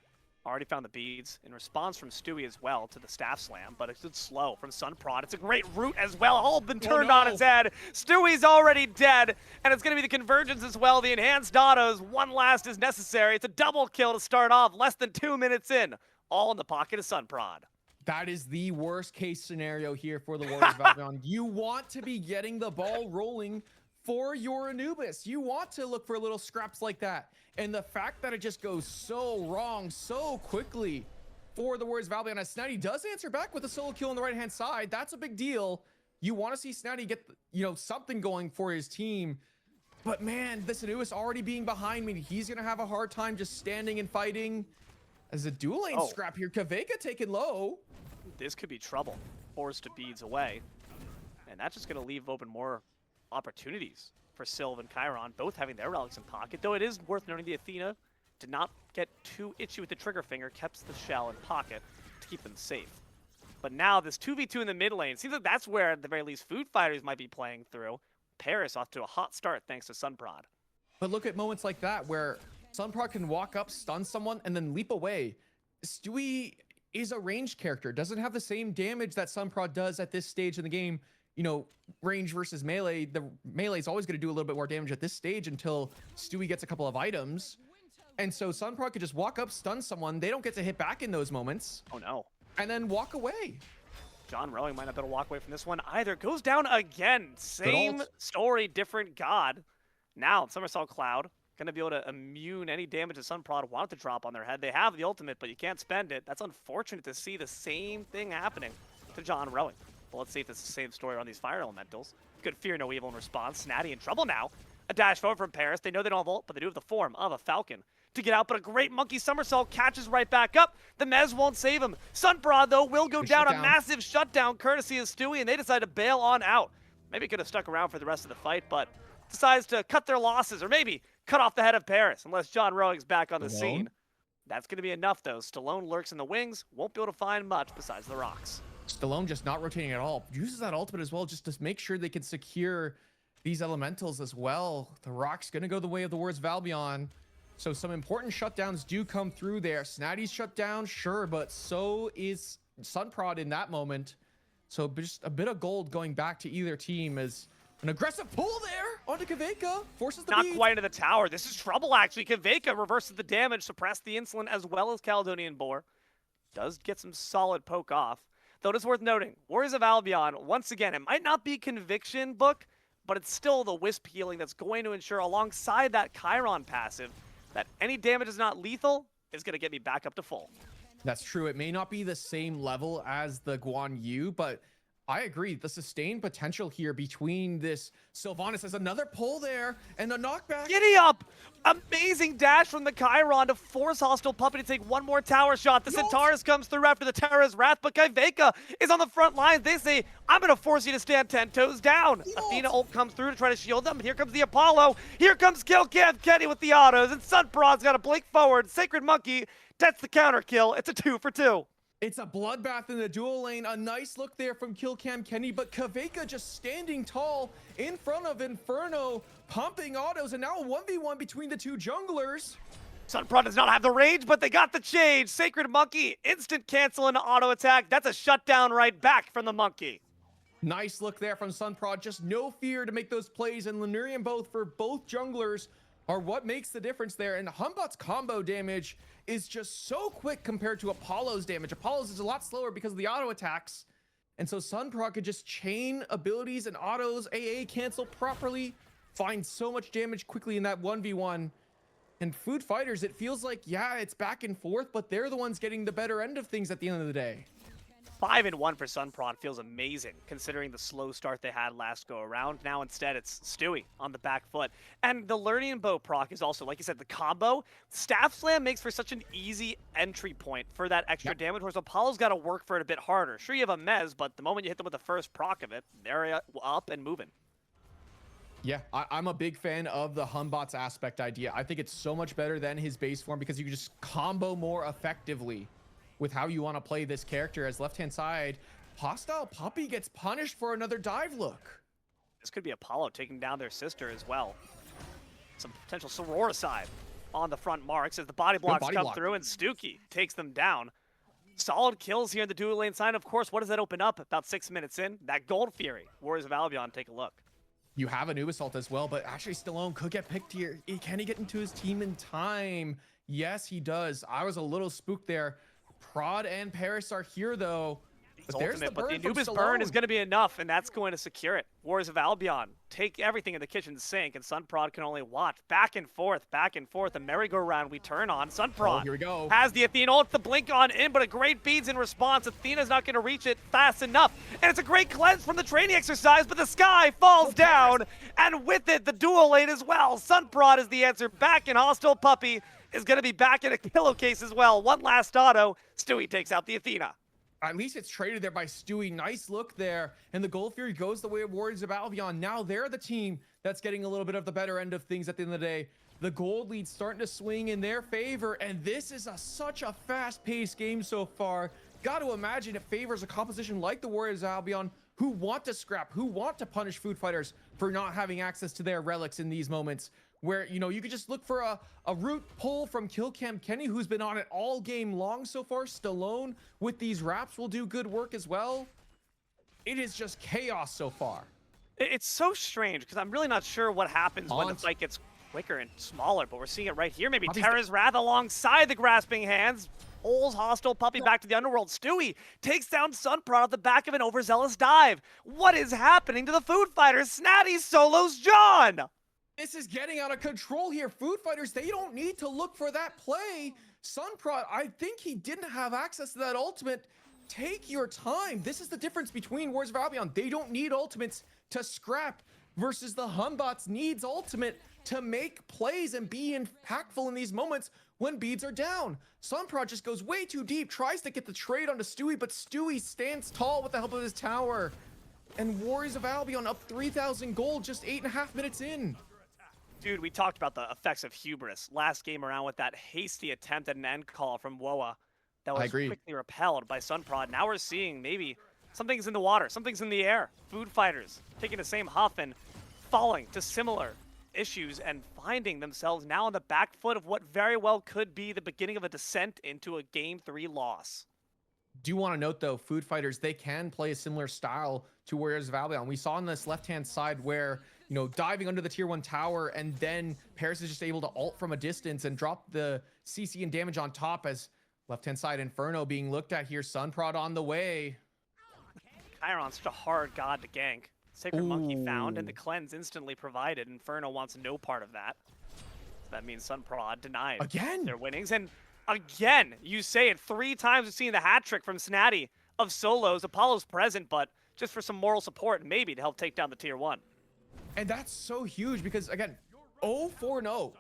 Already found the beads in response from Stewie as well to the staff slam, but it's slow from Sunprod. It's a great route as well. All been turned on its head. Stewie's already dead, and it's going to be the convergence as well. The enhanced autos. One last is necessary. It's a double kill to start off. Less than 2 minutes in. All in the pocket of Sunprod. That is the worst case scenario here for the Warriors of Albion. You want to be getting the ball rolling for your Anubis. You want to look for little scraps like that. And the fact that it just goes so wrong so quickly for the Warriors of Albion, as Snaddy does answer back with a solo kill on the right-hand side, that's a big deal. You want to see Snaddy get, you know, something going for his team. But man, this Anubis already being behind me, he's going to have a hard time just standing and fighting. As a dual lane scrap here, Kveyka taken low. This could be trouble. Forced to beads away. And that's just going to leave open more opportunities for Sylv and Chiron, both having their relics in pocket, though it is worth noting the Athena did not get too itchy with the trigger finger, kept the shell in pocket to keep them safe. But now this 2v2 in the mid lane, seems like that's where at the very least Food Fighters might be playing through. Paris off to a hot start thanks to Sunprod. But look at moments like that where Sunprod can walk up, stun someone, and then leap away. Stewie is a ranged character, doesn't have the same damage that Sunprod does at this stage in the game. You know, range versus melee, the melee is always going to do a little bit more damage at this stage until Stewie gets a couple of items. And so Sunprod could just walk up, stun someone. They don't get to hit back in those moments. Oh no. And then walk away. Johnrowing might not be able to walk away from this one either. Goes down again. Same story, different god. Now, Somersault Cloud going to be able to immune any damage that Sunprod wanted to drop on their head. They have the ultimate, but you can't spend it. That's unfortunate to see the same thing happening to Johnrowing. Well, let's see if it's the same story on these fire elementals. Good fear, no evil in response. Snaddy in trouble now. A dash forward from Paris. They know they don't have ult, but they do have the form of a falcon to get out, but a great monkey somersault catches right back up. The Mez won't save him. Sunprod, though, will go down. A massive shutdown courtesy of Stewie, and they decide to bail on out. Maybe could have stuck around for the rest of the fight, but decides to cut their losses, or maybe cut off the head of Paris, unless Johnrowing's back on the scene. That's going to be enough, though. SpiritedBook lurks in the wings, won't be able to find much besides the rocks. SpiritedBook just not rotating at all. Uses that ultimate as well just to make sure they can secure these elementals as well. The rock's going to go the way of the words of Albion. So some important shutdowns do come through there. Snaddy's shut down, sure, but so is Sunprod in that moment. So just a bit of gold going back to either team as an aggressive pull there onto Kveyka. Forces the Not beat. quite into the tower. This is trouble, actually. Kveyka reverses the damage, suppressed the insolent as well as Caledonian Boar. Does get some solid poke off. Though it is worth noting, Warriors of Albion, once again, it might not be Conviction Book, but it's still the Wisp healing that's going to ensure alongside that Chiron passive that any damage is not lethal is going to get me back up to full. That's true. It may not be the same level as the Guan Yu, but I agree. The sustained potential here between this Sylvanas has another pull there and a knockback. Giddy up! Amazing dash from the Chiron to force Hostilepuppy to take one more tower shot. The Centaurus comes through after the Terra's Wrath, but Kveyka is on the front lines. They say, I'm going to force you to stand 10 toes down. Athena ult comes through to try to shield them, but here comes the Apollo. Here comes KillcamKenny with the autos, and Sunprod's got to blink forward. Sacred Monkey gets the counter kill. It's a 2 for 2. It's a bloodbath in the dual lane. A nice look there from KillcamKenny, but Kveyka just standing tall in front of Inferno, pumping autos, and now a 1v1 between the two junglers. Sunprod does not have the range, but they got the change. Sacred Monkey, instant cancel into auto attack. That's a shutdown right back from the Monkey. Nice look there from Sunprod. Just no fear to make those plays, and Lunarian both for both junglers are what makes the difference there. And Humbot's combo damage is just so quick compared to Apollo's damage. Apollo's is a lot slower because of the auto attacks. And so Sunprod could just chain abilities and autos, AA cancel properly, find so much damage quickly in that 1v1. And Food Fighters, it feels like, yeah, it's back and forth, but they're the ones getting the better end of things at the end of the day. 5-1 for Sunprod feels amazing, considering the slow start they had last go around. Now instead it's Stewie on the back foot. And the Learning Bow proc is also, like you said, the combo. Staff Slam makes for such an easy entry point for that extra damage, whereas Apollo's got to work for it a bit harder. Sure, you have a Mez, but the moment you hit them with the first proc of it, they're up and moving. Yeah, I'm a big fan of the Humbot's aspect idea. I think it's so much better than his base form because you can just combo more effectively with how you want to play this character. As left-hand side, Hostilepuppy gets punished for another dive look. This could be Apollo taking down their sister as well. Some potential Sororicide on the front marks as the body blocks come through, and Stuki takes them down. Solid kills here in the dual lane side. Of course, what does that open up about 6 minutes in? That Gold Fury. Warriors of Albion, take a look. You have an Assault as well, but actually SpiritedBook could get picked here. Can he get into his team in time? Yes, he does. I was a little spooked there. Prod and Paris are here, though. But there's the burn. The Anubis burn is going to be enough, and that's going to secure it. Warriors of Albion take everything in the kitchen sink, and Sunprod can only watch. Back and forth, a merry-go-round we turn on. Sunprod here we go. Has the Athena ult, the blink on in, but a great beads in response. Athena's not going to reach it fast enough, and it's a great cleanse from the training exercise, but the sky falls down, and with it, the dual lane as well. Sunprod is the answer back, and Hostilepuppy is going to be back in a pillowcase as well. One last auto. Stewie takes out the Athena. At least it's traded there by Stewie. Nice look there. And the Gold Fury goes the way of Warriors of Albion. Now they're the team that's getting a little bit of the better end of things at the end of the day. The gold lead's starting to swing in their favor. And this is such a fast-paced game so far. got to imagine it favors a composition like the Warriors of Albion, who want to scrap, who want to punish Food Fighters for not having access to their relics in these moments, where, you know, you could just look for a root pull from KillcamKenny, who's been on it all game long so far. SpiritedBook with these wraps will do good work as well. It is just chaos so far. It's so strange because I'm really not sure what happens when the fight gets quicker and smaller, but we're seeing it right here. Maybe Terra's Wrath alongside the Grasping Hands. Pulls Hostilepuppy back to the underworld. Stewie takes down Sunprod off the back of an overzealous dive. What is happening to the Food Fighters? Snaddy solos John! This is getting out of control here. Food Fighters, they don't need to look for that play. Sunprod, I think he didn't have access to that ultimate. Take your time. This is the difference between Warriors of Albion. They don't need ultimates to scrap versus the Humbots needs ultimate to make plays and be impactful in these moments when beads are down. Sunprod just goes way too deep, tries to get the trade onto Stewie, but Stewie stands tall with the help of his tower. And Warriors of Albion up 3,000 gold just 8.5 minutes in. Dude, we talked about the effects of hubris last game around with that hasty attempt at an end call from Woa that was quickly repelled by Sunprod. Now we're seeing maybe something's in the water, something's in the air. Food Fighters taking the same huff and falling to similar issues and finding themselves now on the back foot of what very well could be the beginning of a descent into a Game 3 loss. Do want to note, though, Food Fighters, they can play a similar style to Warriors of Albion. We saw on this left-hand side where, you know, diving under the tier 1 tower, and then Paris is just able to ult from a distance and drop the CC and damage on top as left-hand side Inferno being looked at here. Sunprod on the way. Chiron's such a hard god to gank. Sacred Monkey found, and the cleanse instantly provided. Inferno wants no part of that. So that means Sunprod denied their winnings. And again, you say it 3 times. We've seen the hat trick from Snaddy of solos. Apollo's present, but just for some moral support, maybe to help take down the tier 1. And that's so huge because, again, 0-4-0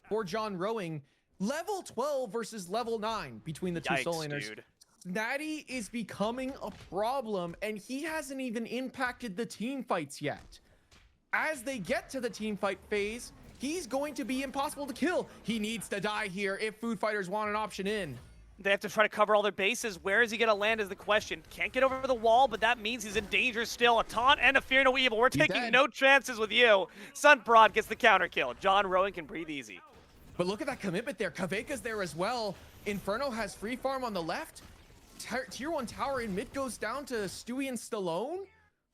for Johnrowing. Level 12 versus level 9 between the two soul laners. Dude. Snaddy is becoming a problem, and he hasn't even impacted the team fights yet. As they get to the team fight phase, he's going to be impossible to kill. He needs to die here if Food Fighters want an option in. They have to try to cover all their bases. Where is he going to land is the question. Can't get over the wall, but that means he's in danger still. A taunt and a fear no evil. We're taking no chances with you. Sunprod gets the counter kill. Johnrowing can breathe easy. But look at that commitment there. Kveyka's there as well. Inferno has free farm on the left. Tier 1 tower in mid goes down to Stewie and SpiritedBook.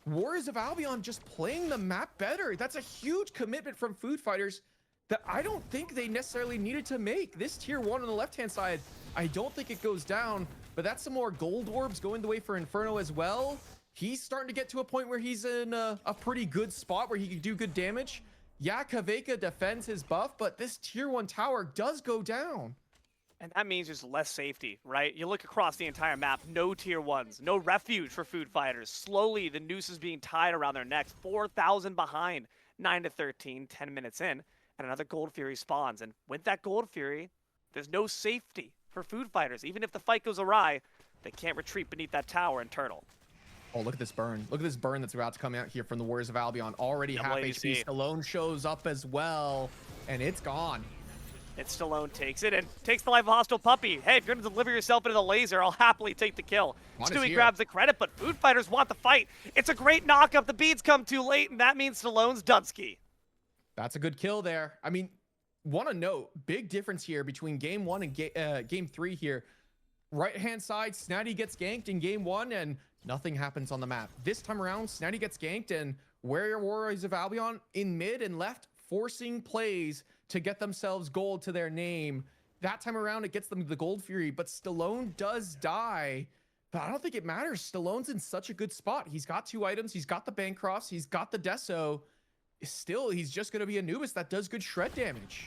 Warriors of Albion just playing the map better. That's a huge commitment from Food Fighters that I don't think they necessarily needed to make. This tier 1 on the left-hand side, I don't think it goes down, but that's some more gold orbs going the way for Inferno as well. He's starting to get to a point where he's in a pretty good spot where he can do good damage. Yeah, Kveyka defends his buff, but this tier 1 tower does go down. And that means there's less safety, right? You look across the entire map, no tier 1s, no refuge for Food Fighters. Slowly, the noose is being tied around their necks. 4,000 behind, 9-13, 10 minutes in, and another Gold Fury spawns. And with that Gold Fury, there's no safety for Food Fighters. Even if the fight goes awry, they can't retreat beneath that tower and turtle. Oh, look at this burn. Look at this burn that's about to come out here from the Warriors of Albion. Already half HP. SpiritedBook shows up as well, and it's gone. ItzStallone takes it and takes the life of Hostilepuppy. Hey, if you're going to deliver yourself into the laser, I'll happily take the kill. Stewie grabs the credit, but Food Fighters want the fight. It's a great knockup. The beads come too late, and that means Stallone's Dunsky. That's a good kill there. I mean, want to note, big difference here between game 1 and game 3 here. Right-hand side, Snaddy gets ganked in game 1, and nothing happens on the map. This time around, Snaddy gets ganked, and Warriors of Albion in mid and left, forcing plays to get themselves gold to their name. That time around, it gets them the Gold Fury, but SpiritedBook does die. But I don't think it matters. SpiritedBook's in such a good spot. He's got 2 items. He's got the Bancrofts. He's got the Deso. Still, he's just going to be Anubis that does good shred damage.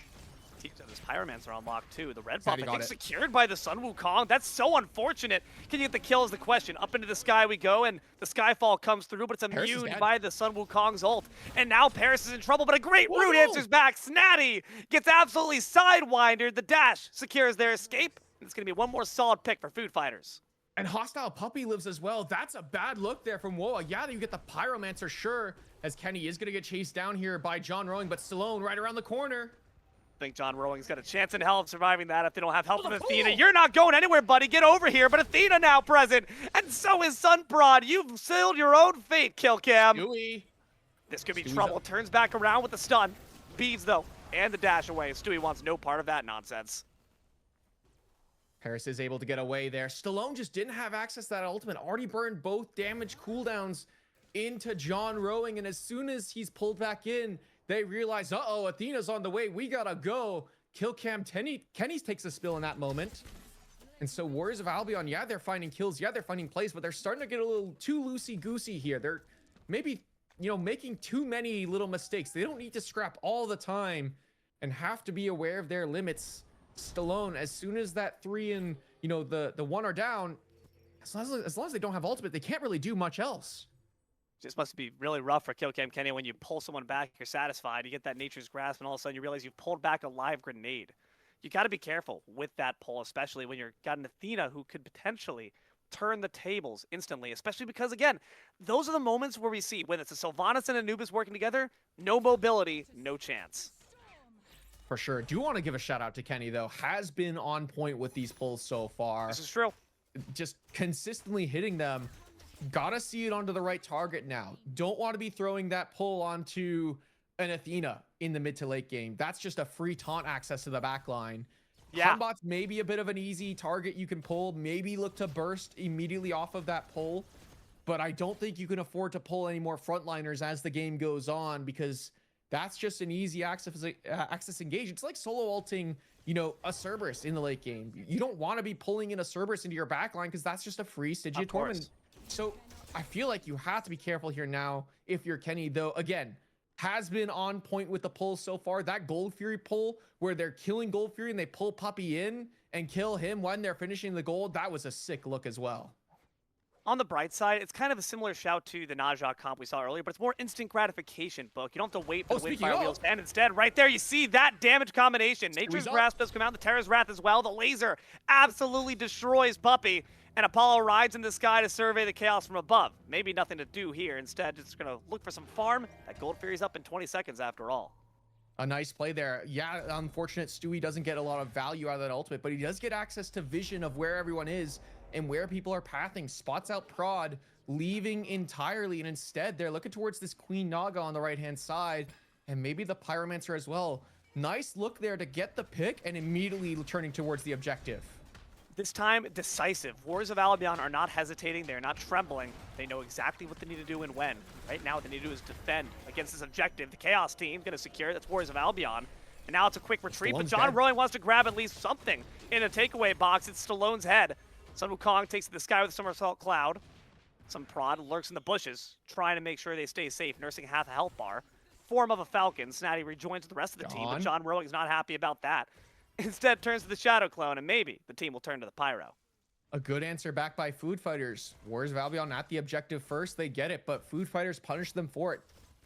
His Pyromancer unlocked too. The red buff, I think, secured by the Sun Wukong. That's so unfortunate. Can you get the kill is the question. Up into the sky we go, and the Skyfall comes through, but it's immune by the Sun Wukong's ult. And now Paris is in trouble, but a great root answers back. Snaddy gets absolutely sidewindered. The dash secures their escape. It's going to be one more solid pick for Food Fighters. And Hostilepuppy lives as well. That's a bad look there from Woa. Yeah, you get the Pyromancer, sure, as Kenny is going to get chased down here by Johnrowing, but SpiritedBook right around the corner. think Johnrowing's got a chance in hell of surviving that if they don't have help from Athena. You're not going anywhere, buddy. Get over here. But Athena now present, and so is Sunprod. You've sealed your own fate, KillCam. Stewie. This could be trouble. Turns back around with the stun. Beads, though, and the dash away. Stewie wants no part of that nonsense. Paris is able to get away there. Stallone just didn't have access to that ultimate. Already burned both damage cooldowns into Johnrowing, and as soon as he's pulled back in, they realize, uh-oh, Athena's on the way. We gotta go. KillcamKenny takes a spill in that moment. And so Warriors of Albion, yeah, they're finding kills. Yeah, they're finding plays, but they're starting to get a little too loosey-goosey here. They're maybe, you know, making too many little mistakes. They don't need to scrap all the time and have to be aware of their limits. Stallone, as soon as that 3 and, you know, the 1 are down, as long as they don't have ultimate, they can't really do much else. Just must be really rough for KillcamKenny when you pull someone back, you're satisfied, you get that Nature's Grasp, and all of a sudden you realize you've pulled back a live grenade. You got to be careful with that pull, especially when you've got an Athena who could potentially turn the tables instantly, especially because, again, those are the moments where we see when it's a Sylvanas and Anubis working together, no mobility, no chance. For sure. Do want to give a shout out to Kenny, though. Has been on point with these pulls so far. This is true. Just consistently hitting them. Gotta see it onto the right target now. Don't want to be throwing that pull onto an Athena in the mid to late game. That's just a free taunt access to the back line. Yeah. Combat's maybe a bit of an easy target you can pull. Maybe look to burst immediately off of that pull. But I don't think you can afford to pull any more frontliners as the game goes on, because that's just an easy access engage. It's like solo ulting, you know, a Cerberus in the late game. You don't want to be pulling in a Cerberus into your back line because that's just a free Stygia Torment. So I feel like you have to be careful here now if you're Kenny, though. Again, has been on point with the pulls so far. That Gold Fury pull where they're killing Gold Fury and they pull Puppy in and kill him when they're finishing the gold, that was a sick look as well. On the bright side, it's kind of a similar shout to the Naja comp we saw earlier, but it's more instant gratification, Book. You don't have to wait for the wind fire wheels, and instead, right there, you see that damage combination. Nature's Grasp does come out, the Terra's Wrath as well. The laser absolutely destroys Puppy, and Apollo rides in the sky to survey the chaos from above. Maybe nothing to do here. Instead, just going to look for some farm. That Gold Fury's up in 20 seconds after all. A nice play there. Yeah, unfortunate Stewie doesn't get a lot of value out of that ultimate, but he does get access to vision of where everyone is and where people are pathing. Spots out Prod, leaving entirely, and instead they're looking towards this Queen Naga on the right-hand side, and maybe the Pyromancer as well. Nice look there to get the pick and immediately turning towards the objective. This time, decisive. Warriors of Albion are not hesitating. They're not trembling. They know exactly what they need to do and when. Right now, what they need to do is defend against this objective. The Chaos team going to secure it. That's Warriors of Albion. And now it's a quick retreat, but Johnrowing wants to grab at least something in a takeaway box. It's Stallone's head. Sun Wukong takes to the sky with a somersault cloud. Some Prod lurks in the bushes, trying to make sure they stay safe, nursing half a health bar. Form of a Falcon. Snaddy rejoins the rest of the team, but Johnrowing is not happy about that. Instead, turns to the Shadow Clone, and maybe the team will turn to the Pyro. A good answer back by Food Fighters. Warriors of Albion at the objective first. They get it, but Food Fighters punish them for it.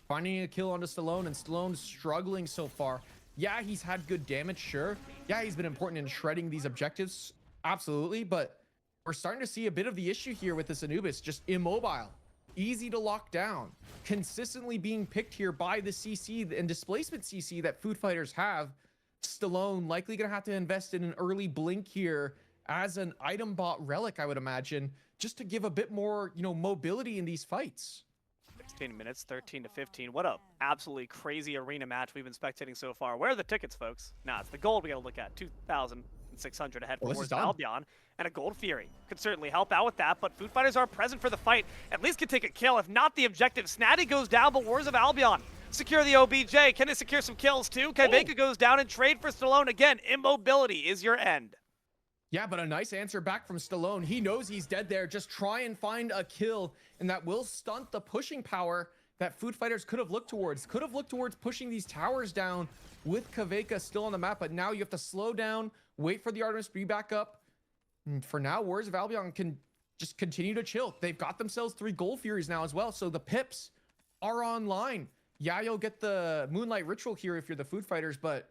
Finding a kill onto Stallone, and Stallone's struggling so far. Yeah, he's had good damage, sure. Yeah, he's been important in shredding these objectives, absolutely, but we're starting to see a bit of the issue here with this Anubis. Just immobile, easy to lock down, consistently being picked here by the CC and displacement CC that Food Fighters have. Stallone likely gonna have to invest in an early blink here as an item bot relic, I would imagine, just to give a bit more, you know, mobility in these fights. 16 minutes, 13 to 15. What a absolutely crazy arena match we've been spectating so far. Where are the tickets, folks? Nah, it's the gold we gotta look at. 2,600 ahead for Warriors of Albion. And a Gold Fury could certainly help out with that, but Food Fighters are present for the fight. At least can take a kill, if not the objective. Snaddy goes down, but Warriors of Albion secure the OBJ. Can they secure some kills too? Kveyka goes down and trade for Stallone. Again, immobility is your end. Yeah, but a nice answer back from Stallone. He knows he's dead there. Just try and find a kill, and that will stunt the pushing power that Food Fighters could have looked towards. Could have looked towards pushing these towers down with Kveyka still on the map, but now you have to slow down, wait for the Artemis to be back up. And for now, Warriors of Albion can just continue to chill. They've got themselves 3 Gold Furies now as well, so the pips are online. Yeah, you'll get the Moonlight Ritual here if you're the Food Fighters, but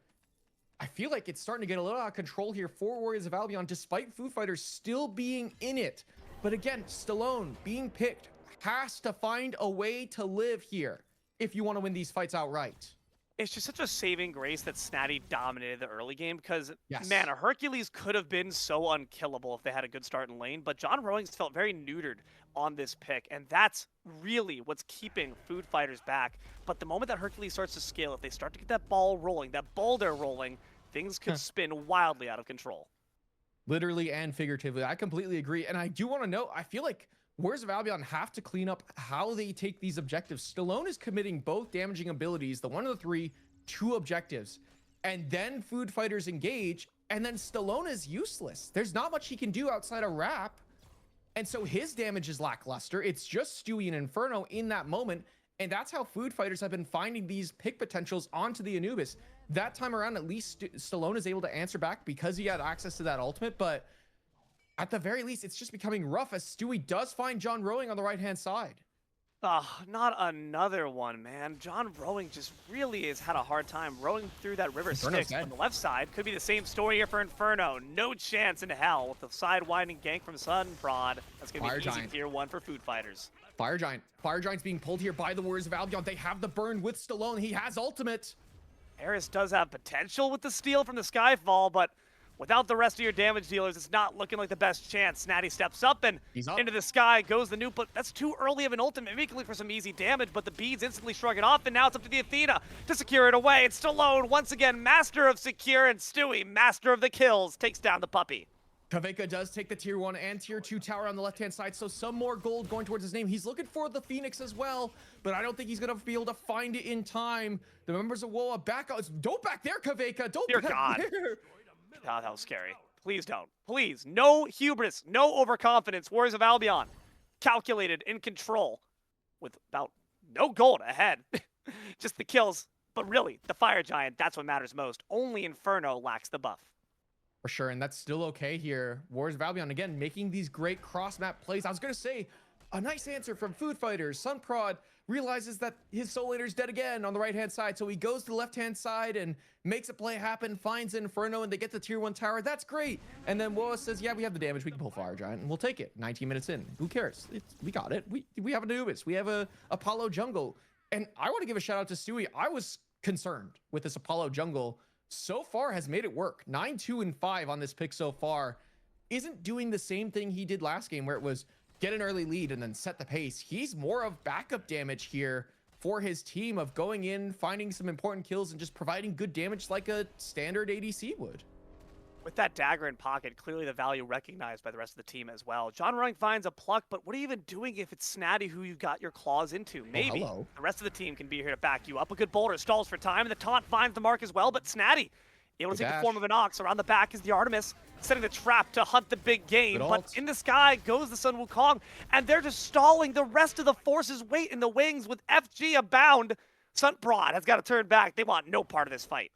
I feel like it's starting to get a little out of control here for Warriors of Albion, despite Food Fighters still being in it. But again, Stallone being picked has to find a way to live here if you want to win these fights outright. It's just such a saving grace that Snaddy dominated the early game because, Yes. man, a Hercules could have been so unkillable if they had a good start in lane, but Johnrowing's felt very neutered on this pick, and that's really what's keeping Food Fighters back. But the moment that Hercules starts to scale, if they start to get that ball rolling, that boulder rolling, things could spin wildly out of control. Literally and figuratively. I completely agree. And I do want to note, I feel like Warriors of Albion have to clean up how they take these objectives. SpiritedBook is committing both damaging abilities, the 1 of the 3, 2 objectives. And then Food Fighters engage, and then SpiritedBook is useless. There's not much he can do outside of wrap. And so his damage is lackluster. It's just Stewie and Inferno in that moment. And that's how Food Fighters have been finding these pick potentials onto the Anubis. That time around, at least SpiritedBook is able to answer back because he had access to that ultimate. But at the very least, it's just becoming rough as Stewie does find Johnrowing on the right-hand side. Not another one, man. Johnrowing just really has had a hard time rowing through that river Styx. On the left side, could be the same story here for Inferno. No chance in hell with the side-winding gank from Sunprod. That's going to be easy tier 1 for Food Fighters. Fire Giant's being pulled here by the Warriors of Albion. They have the burn with SpiritedBook. He has ultimate. Eris does have potential with the steal from the Skyfall, but without the rest of your damage dealers, it's not looking like the best chance. Snaddy steps up and into the sky goes the nuke, but that's too early of an ultimate. Maybe he can look for some easy damage, but the beads instantly shrug it off, and now it's up to the Athena to secure it away. It's SpiritedBook, once again, master of secure, and Stewie, master of the kills, takes down the puppy. Kveyka does take the tier 1 and tier 2 tower on the left-hand side, so some more gold going towards his name. He's looking for the Phoenix as well, but I don't think he's going to be able to find it in time. The members of WOA back out. Don't back there, Kveyka. Don't Dear back God. there. God, that was scary. Please don't. Please. No hubris. No overconfidence. Warriors of Albion. Calculated, in control. With about no gold ahead. Just the kills. But really, the Fire Giant, that's what matters most. Only Inferno lacks the buff. For sure, and that's still okay here. Warriors of Albion, again, making these great cross-map plays. I was going to say, a nice answer from Food Fighters. Sunprod realizes that his Soul Eater's dead again on the right-hand side, so he goes to the left-hand side and makes a play happen, finds Inferno, and they get the tier 1 tower. That's great. And then WOA says, yeah, we have the damage. We can pull Fire Giant, and we'll take it. 19 minutes in. Who cares? We got it. We have a Anubis. We have a Apollo jungle. And I want to give a shout-out to Stewie. I was concerned with this Apollo jungle. So far has made it work. 9, 2, and 5 on this pick so far. Isn't doing the same thing he did last game where it was get an early lead and then set the pace. He's more of backup damage here for his team of going in, finding some important kills, and just providing good damage like a standard ADC would. With that dagger in pocket, clearly the value recognized by the rest of the team as well. Johnrowing finds a pluck, but what are you even doing if it's Snaddy who you got your claws into? Maybe the rest of the team can be here to back you up. A good boulder stalls for time, and the taunt finds the mark as well, but Snaddy able to take the form of an ox. Around the back is the Artemis, setting the trap to hunt the big game. But in the sky goes the Sun Wukong, and they're just stalling. The rest of the forces wait in the wings with FG abound. Sunprod has got to turn back. They want no part of this fight.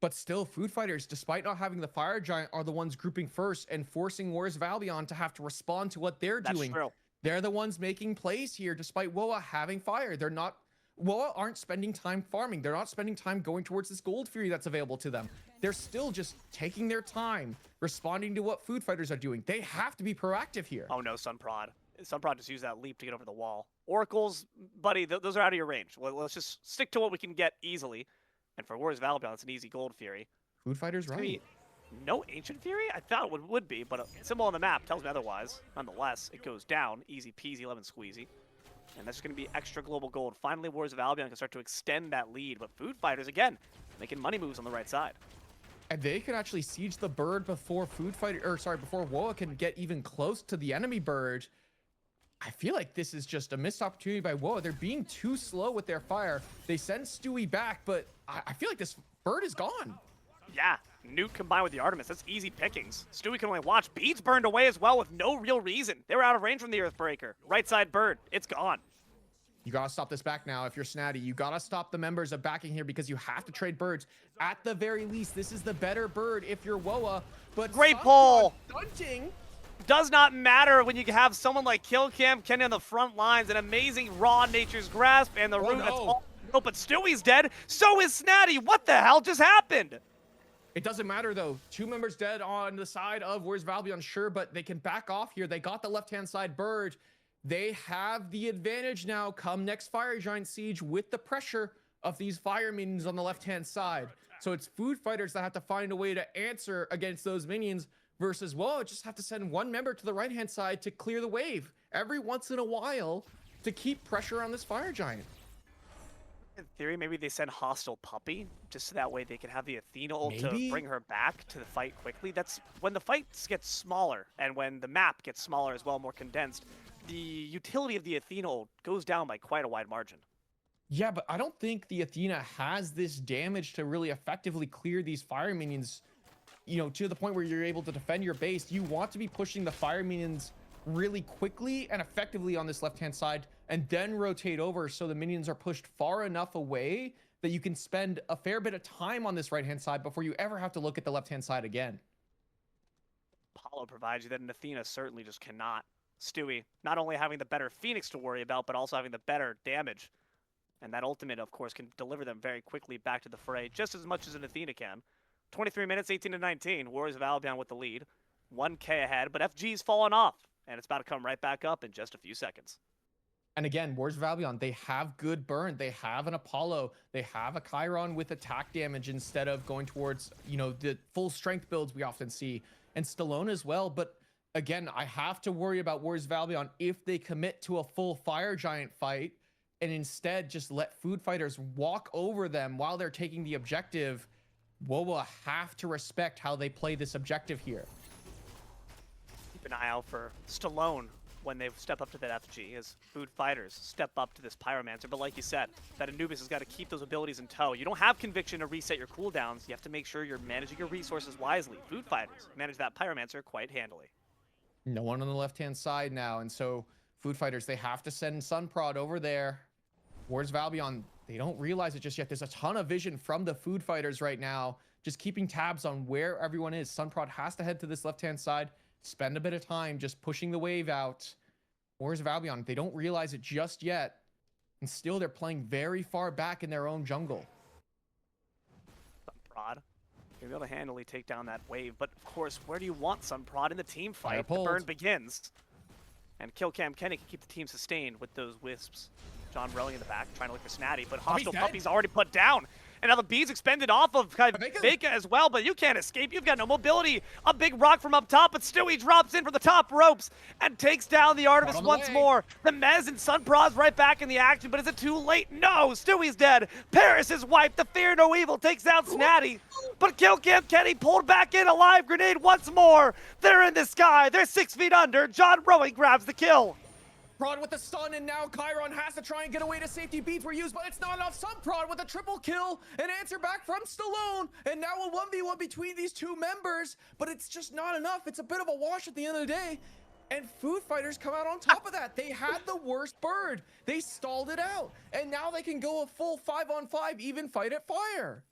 But still, Food Fighters, despite not having the Fire Giant, are the ones grouping first and forcing Warriors of Albion to have to respond to what they're doing. True. They're the ones making plays here, despite WOA having fire. WOA aren't spending time farming. They're not spending time going towards this gold fury that's available to them. They're still just taking their time, responding to what Food Fighters are doing. They have to be proactive here. Oh no, Sunprod. Sunprod just used that leap to get over the wall. Oracles, buddy, those are out of your range. Let's just stick to what we can get easily. And for Warriors of Albion, it's an easy gold fury. Food Fighters, right? No Ancient Fury? I thought it would be, but a symbol on the map tells me otherwise. Nonetheless, it goes down. Easy peasy, lemon squeezy. And that's going to be extra global gold. Finally, Warriors of Albion can start to extend that lead. But Food Fighters, again, making money moves on the right side. And they can actually siege the bird before before WOA can get even close to the enemy bird. I feel like this is just a missed opportunity by WOA. They're being too slow with their fire. They send Stewie back, but I feel like this bird is gone. Yeah, Nuke combined with the Artemis. That's easy pickings. Stewie can only watch. Beads burned away as well with no real reason. They were out of range from the Earthbreaker. Right side bird, it's gone. You gotta stop this back now if you're Snaddy. You gotta stop the members of backing here because you have to trade birds. At the very least, this is the better bird if you're WOA. But great pull. Stunting. Does not matter when you have someone like KillcamKenny on the front lines, an amazing raw nature's grasp, and the root that's all. No, but Stewie's dead. So is Snaddy. What the hell just happened? It doesn't matter though. 2 members dead on the side of Warriors of Albion, sure, but they can back off here. They got the left-hand side bird. They have the advantage now come next Fire Giant Siege with the pressure of these fire minions on the left-hand side. So it's food fighters that have to find a way to answer against those minions versus, well, just have to send one member to the right-hand side to clear the wave every once in a while to keep pressure on this fire giant. In theory, maybe they send Hostilepuppy, just so that way they can have the Athena ult to Maybe. bring her back to the fight quickly. That's when the fights get smaller, and when the map gets smaller as well, more condensed, the utility of the Athena ult goes down by quite a wide margin. Yeah, but I don't think the Athena has this damage to really effectively clear these fire minions, you know, to the point where you're able to defend your base. You want to be pushing the fire minions really quickly and effectively on this left-hand side, and then rotate over so the minions are pushed far enough away that you can spend a fair bit of time on this right-hand side before you ever have to look at the left-hand side again. Apollo provides you that, and Athena certainly just cannot. Stewie, not only having the better Phoenix to worry about, but also having the better damage. And that ultimate, of course, can deliver them very quickly back to the fray, just as much as an Athena can. 23 minutes, 18-19. Warriors of Albion with the lead. 1K ahead, but FG's fallen off, and it's about to come right back up in just a few seconds. And again, Warriors of Albion, they have good burn. They have an Apollo. They have a Chiron with attack damage instead of going towards, you know, the full strength builds we often see. And Stallone as well. But again, I have to worry about Warriors of Albion if they commit to a full fire giant fight and instead just let food fighters walk over them while they're taking the objective. We'll have to respect how they play this objective here. Keep an eye out for Stallone when they step up to that FG, as food fighters step up to this Pyromancer. But like you said, that Anubis has got to keep those abilities in tow. You don't have conviction to reset your cooldowns. You have to make sure you're managing your resources wisely. Food fighters manage that Pyromancer quite handily. No one on the left-hand side now, and so food fighters, they have to send Sunprod over there. Warriors of Albion, they don't realize it just yet. There's a ton of vision from the food fighters right now, just keeping tabs on where everyone is. Sunprod has to head to this left-hand side, spend a bit of time just pushing the wave out. Warriors of Albion, they don't realize it just yet, and still they're playing very far back in their own jungle. Sunprod, you'll be able to handily take down that wave, but of course, where do you want Sunprod in the team fight? The burn begins, and KillcamKenny can keep the team sustained with those wisps. Johnrowing in the back, trying to look for Snaddy, but Hostilepuppy's already put down. And now the bees expended off of Kveyka as well, but you can't escape. You've got no mobility. A big rock from up top, but Stewie drops in from the top ropes and takes down the Artemis once more. The Mez and Sunprod's right back in the action, but is it too late? No, Stewie's dead. Paris is wiped. The Fear No Evil takes out Snaddy, but KillcamKenny pulled back in a live grenade once more. They're in the sky. They're 6 feet under. Johnrowing grabs the kill. Prod with the stun, and now Chiron has to try and get away to safety. Beats were used, but it's not enough. Sunprod with a triple kill, an answer back from Stallone, and now a 1v1 between these two members, but it's just not enough. It's a bit of a wash at the end of the day, and food fighters come out on top of that. They had the worst bird. They stalled it out, and now they can go a full 5-on-5, even fight at fire.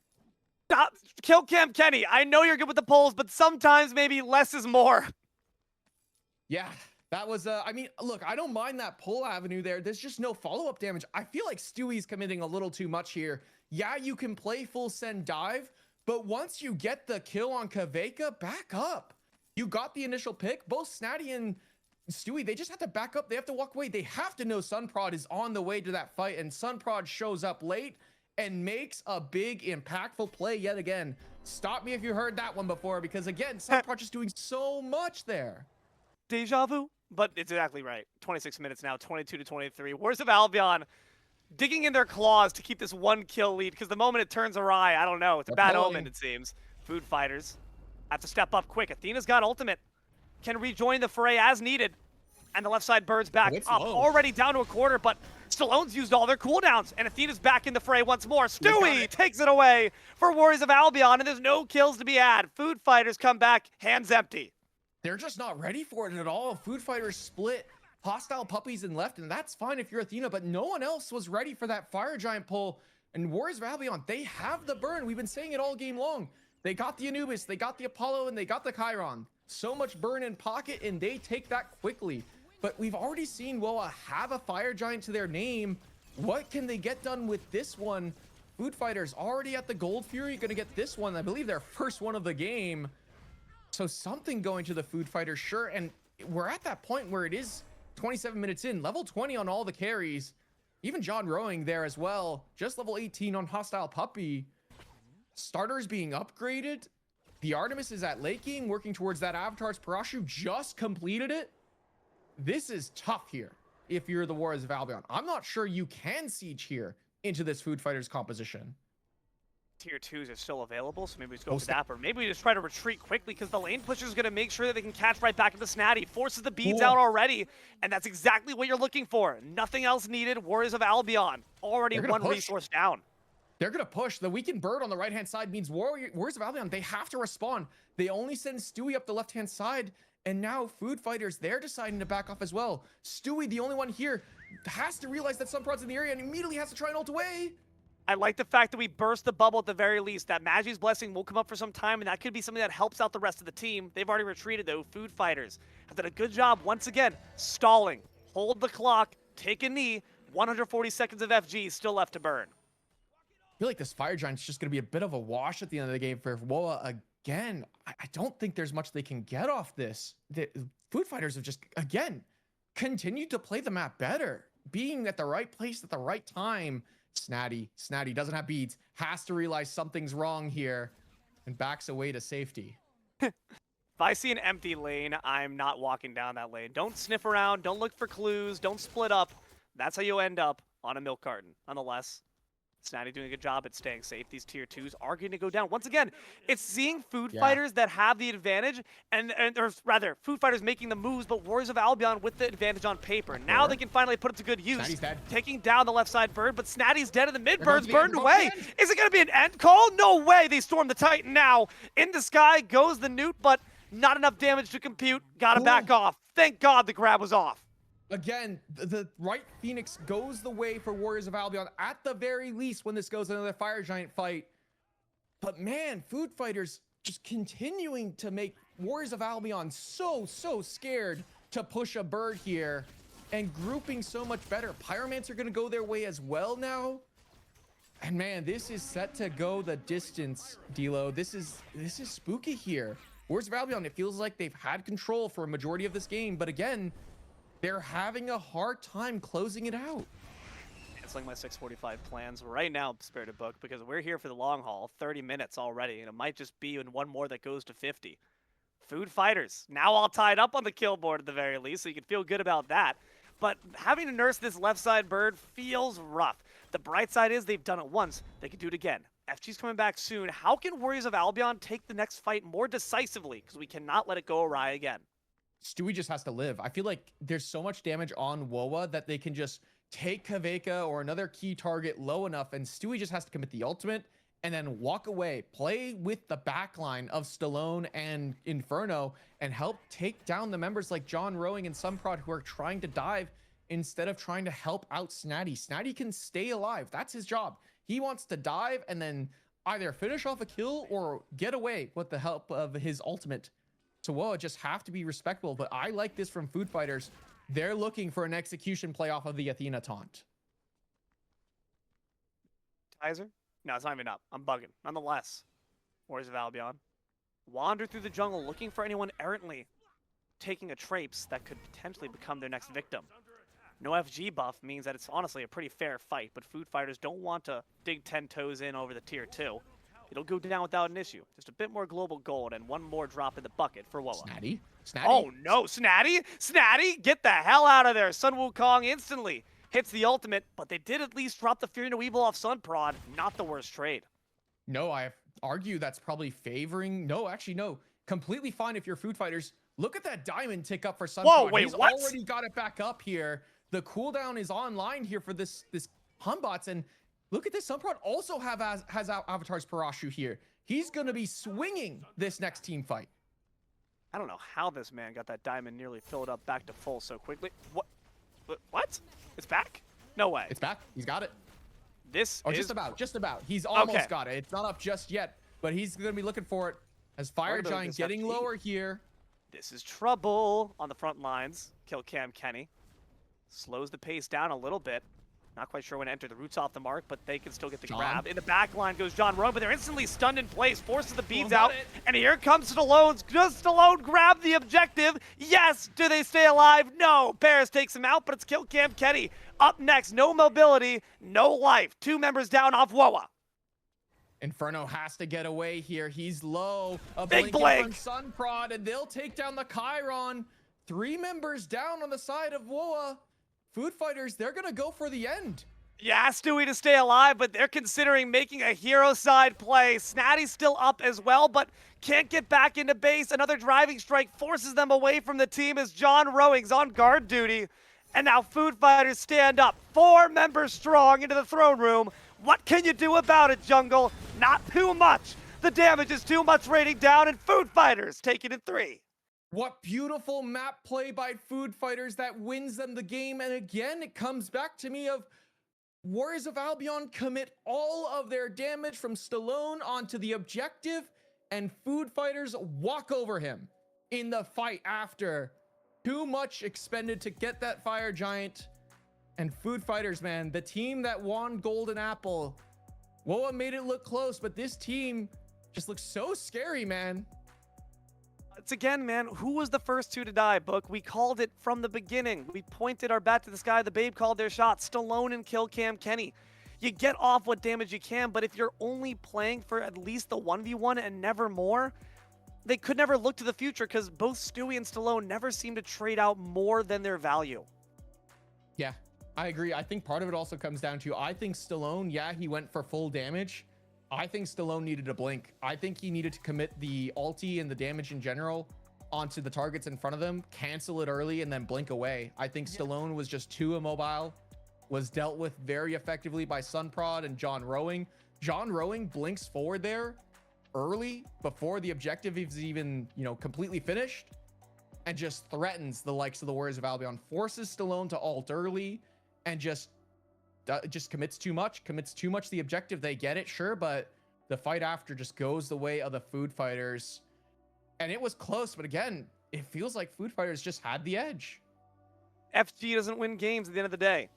Stop, KillcamKenny. I know you're good with the polls, but sometimes maybe less is more. Yeah. That was, I mean, look, I don't mind that pull avenue there. There's just no follow-up damage. I feel like Stewie's committing a little too much here. Yeah, you can play full send dive, but once you get the kill on Kveyka, back up. You got the initial pick. Both Snaddy and Stewie, they just have to back up. They have to walk away. They have to know Sunprod is on the way to that fight, and Sunprod shows up late and makes a big, impactful play yet again. Stop me if you heard that one before, because again, Sunprod just doing so much there. Deja vu? But it's exactly right. 26 minutes now, 22-23. Warriors of Albion digging in their claws to keep this 1-kill lead, because the moment it turns awry, I don't know. It's a bad omen, it seems. Food fighters have to step up quick. Athena's got ultimate. Can rejoin the fray as needed. And the left side birds back up. Already down to a quarter, but Stallone's used all their cooldowns. And Athena's back in the fray once more. Stewie takes it away for Warriors of Albion, and there's no kills to be had. Food fighters come back hands empty. They're just not ready for it at all. Food fighters split. Hostilepuppies in left, and that's fine if you're Athena, but no one else was ready for that fire giant pull. And Warriors of Albion, they have the burn. We've been saying it all game long. They got the Anubis, they got the Apollo, and they got the Chiron. So much burn in pocket, and they take that quickly. But we've already seen Woa have a fire giant to their name. What can they get done with this one? Food fighters already at the Gold Fury, gonna get this one. I believe their first one of the game. So something going to the food fighter, sure. And we're at that point where it is 27 minutes in, level 20 on all the carries. Even Johnrowing there as well. Just level 18 on Hostilepuppy. Starters being upgraded. The Artemis is at late game, working towards that Avatar's Parashu. Just completed it. This is tough here if you're the Warriors of Albion. I'm not sure you can siege here into this Food Fighters composition. Tier 2s are still available, so maybe we just go for that, or maybe we just try to retreat quickly because the lane pusher is going to make sure that they can catch right back into Snaddy. Forces the beads out already, and that's exactly what you're looking for. Nothing else needed. Warriors of Albion already one resource down. They're going to push. The weakened bird on the right-hand side means Warriors of Albion, they have to respond. They only send Stewie up the left-hand side, and now Food Fighters, they're deciding to back off as well. Stewie, the only one here, has to realize that Sunprod's in the area and immediately has to try and ult away. I like the fact that we burst the bubble at the very least. That Magi's Blessing will come up for some time, and that could be something that helps out the rest of the team. They've already retreated, though. Food Fighters have done a good job, once again, stalling. Hold the clock, take a knee. 140 seconds of FG still left to burn. I feel like this Fire Giant's just going to be a bit of a wash at the end of the game for Woa again. I don't think there's much they can get off this. The Food Fighters have just, again, continued to play the map better. Being at the right place at the right time. Snaddy doesn't have beads, has to realize something's wrong here and backs away to safety. If I see an empty lane, I'm not walking down that lane. Don't sniff around, don't look for clues, don't split up. That's how you end up on a milk carton. Nonetheless, Snaddy doing a good job at staying safe. These tier 2s are going to go down. Once again, it's seeing Food Fighters that have the advantage, or rather, Food Fighters making the moves, but Warriors of Albion with the advantage on paper. Now they can finally put it to good use. Taking down the left side bird, but Snaddy's dead and the mid bird's burned away. Is it going to be an end call? No way. They storm the Titan now. In the sky goes the Newt, but not enough damage to compute. Got to back off. Thank God the grab was off. Again, the right Phoenix goes the way for Warriors of Albion at the very least when this goes another Fire Giant fight. But man, Food Fighters just continuing to make Warriors of Albion so scared to push a bird here and grouping so much better. Pyromancer are going to go their way as well now. And man, this is set to go the distance, D'Lo. This is spooky here. Warriors of Albion, it feels like they've had control for a majority of this game, but again, they're having a hard time closing it out. Canceling my 6:45 plans right now, SpiritedBook, because we're here for the long haul. 30 minutes already, and it might just be in one more that goes to 50. Food Fighters, now all tied up on the kill board at the very least, so you can feel good about that. But having to nurse this left side bird feels rough. The bright side is they've done it once. They can do it again. FG's coming back soon. How can Warriors of Albion take the next fight more decisively? Because we cannot let it go awry again. Stewie just has to live. I feel like there's so much damage on Woa that they can just take Kveyka or another key target low enough, and Stewie just has to commit the ultimate and then walk away, play with the backline of Stallone and Inferno, and help take down the members like Johnrowing and Sunprod who are trying to dive instead of trying to help out Snaddy. Snaddy can stay alive. That's his job. He wants to dive and then either finish off a kill or get away with the help of his ultimate. So Woa just have to be respectful, but I like this from Food Fighters. They're looking for an execution play off of the Athena taunt. Tizer? No, it's not even up. I'm bugging. Nonetheless, Warriors of Albion wander through the jungle looking for anyone errantly taking a traipse that could potentially become their next victim. No FG buff means that it's honestly a pretty fair fight, but Food Fighters don't want to dig 10 toes in over the tier 2. It'll go down without an issue. Just a bit more global gold and one more drop in the bucket for Woa. Snaddy? Oh no, Snaddy! Snaddy, get the hell out of there! Sun Wukong instantly hits the ultimate, but they did at least drop the Fear No Evil off Sunprod. Not the worst trade. No, I argue that's probably favoring. No, actually, no. Completely fine if you're Food Fighters. Look at that diamond tick up for Sunprod. Whoa, wait, He's what? already got it back up here. The cooldown is online here for this Humbots, and look at this. Sunprod also has Avatar's Parashu here. He's going to be swinging this next team fight. I don't know how this man got that diamond nearly filled up back to full so quickly. What? What? It's back? No way. It's back. He's got it. This or is... just about. He's almost got it. It's not up just yet, but he's going to be looking for it as Fire Giant getting lower here. This is trouble on the front lines. KillcamKenny slows the pace down a little bit. Not quite sure when to enter. The root's off the mark, but they can still get the John? grab. In the back line goes Johnrowing, but they're instantly stunned in place, forces the beads got out, it. and here comes SpiritedBook. Does SpiritedBook grab the objective? Yes. Do they stay alive? No. Paris takes him out, but it's KillcamKenny. Up next, no mobility, no life. 2 members down off Woa. Inferno has to get away here. He's low. A Big blink from Sunprod, and they'll take down the Chiron. 3 members down on the side of Woa. Food Fighters, they're going to go for the end. Yeah, Stewie to stay alive, but they're considering making a hero side play. Snaddy's still up as well, but can't get back into base. Another driving strike forces them away from the team as Johnrowing's on guard duty. And now Food Fighters stand up, 4 members strong into the throne room. What can you do about it, Jungle? Not too much. The damage is too much raining down, and Food Fighters take it in 3. What beautiful map play by Food Fighters that wins them the game. And again, it comes back to me of Warriors of Albion commit all of their damage from SpiritedBook onto the objective, and Food Fighters walk over him in the fight after. Too much expended to get that Fire Giant. And Food Fighters, man, the team that won Golden Apple. Woa made it look close, but this team just looks so scary, man. It's again, man, who was the first 2 to die, Book? We called it from the beginning. We pointed our bat to the sky. The Babe called their shot. SpiritedBook and KillcamKenny. You get off what damage you can, but if you're only playing for at least the 1v1 and never more, they could never look to the future because both Stewie and SpiritedBook never seem to trade out more than their value. Yeah, I agree. I think part of it also comes down to, I think SpiritedBook, yeah, he went for full damage. I think SpiritedBook needed to blink. I think he needed to commit the ulti and the damage in general onto the targets in front of them, cancel it early, and then blink away. I think SpiritedBook was just too immobile, was dealt with very effectively by Sunprod and Johnrowing. Johnrowing blinks forward there early before the objective is even, completely finished, and just threatens the likes of the Warriors of Albion, forces SpiritedBook to ult early, and just commits too much the objective. They get it, sure, but the fight after just goes the way of the Food Fighters. And it was close, but again, it feels like Food Fighters just had the edge. FG doesn't win games at the end of the day.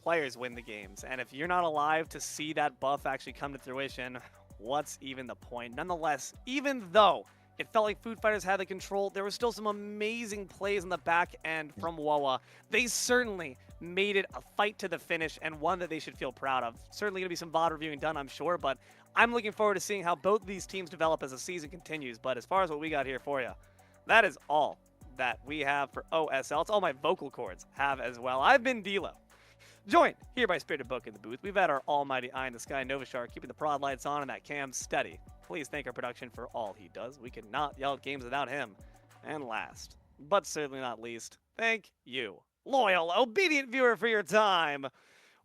Players win the games. And if you're not alive to see that buff actually come to fruition, what's even the point? Nonetheless, even though it felt like Food Fighters had the control, there were still some amazing plays on the back end from Woa. They certainly made it a fight to the finish, and one that they should feel proud of. Certainly going to be some VOD reviewing done, I'm sure, but I'm looking forward to seeing how both of these teams develop as the season continues. But as far as what we got here for you, that is all that we have for OSL. It's all my vocal cords have as well. I've been D'Lo, joined here by SpiritedBook in the booth. We've had our almighty eye in the sky, Novashark, keeping the prod lights on and that cam steady. Please thank our production for all he does. We cannot yell at games without him. And last, but certainly not least, thank you, loyal, obedient viewer, for your time.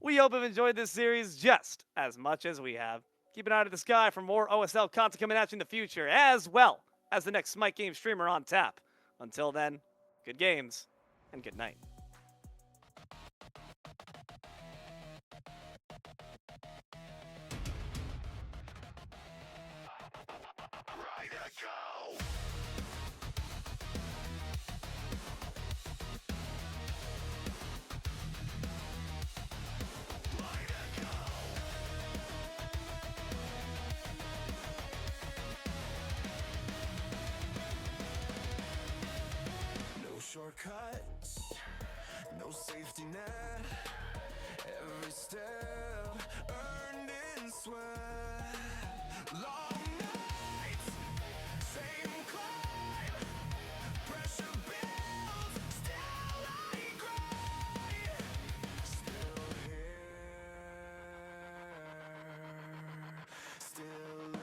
We hope you've enjoyed this series just as much as we have. Keep an eye to the sky for more OSL content coming at you in the future, as well as the next Smite Game streamer on tap. Until then, good games and good night. Shortcuts, no safety net. Every step earned in sweat. Long nights, same climb. Pressure builds, still I grind. Still here, still live.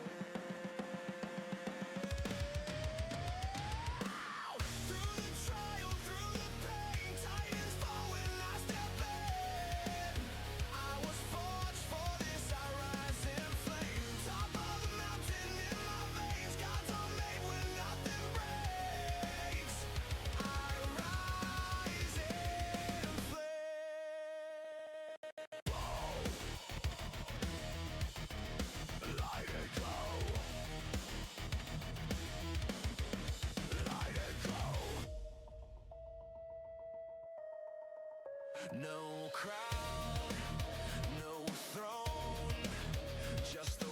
No crowd. just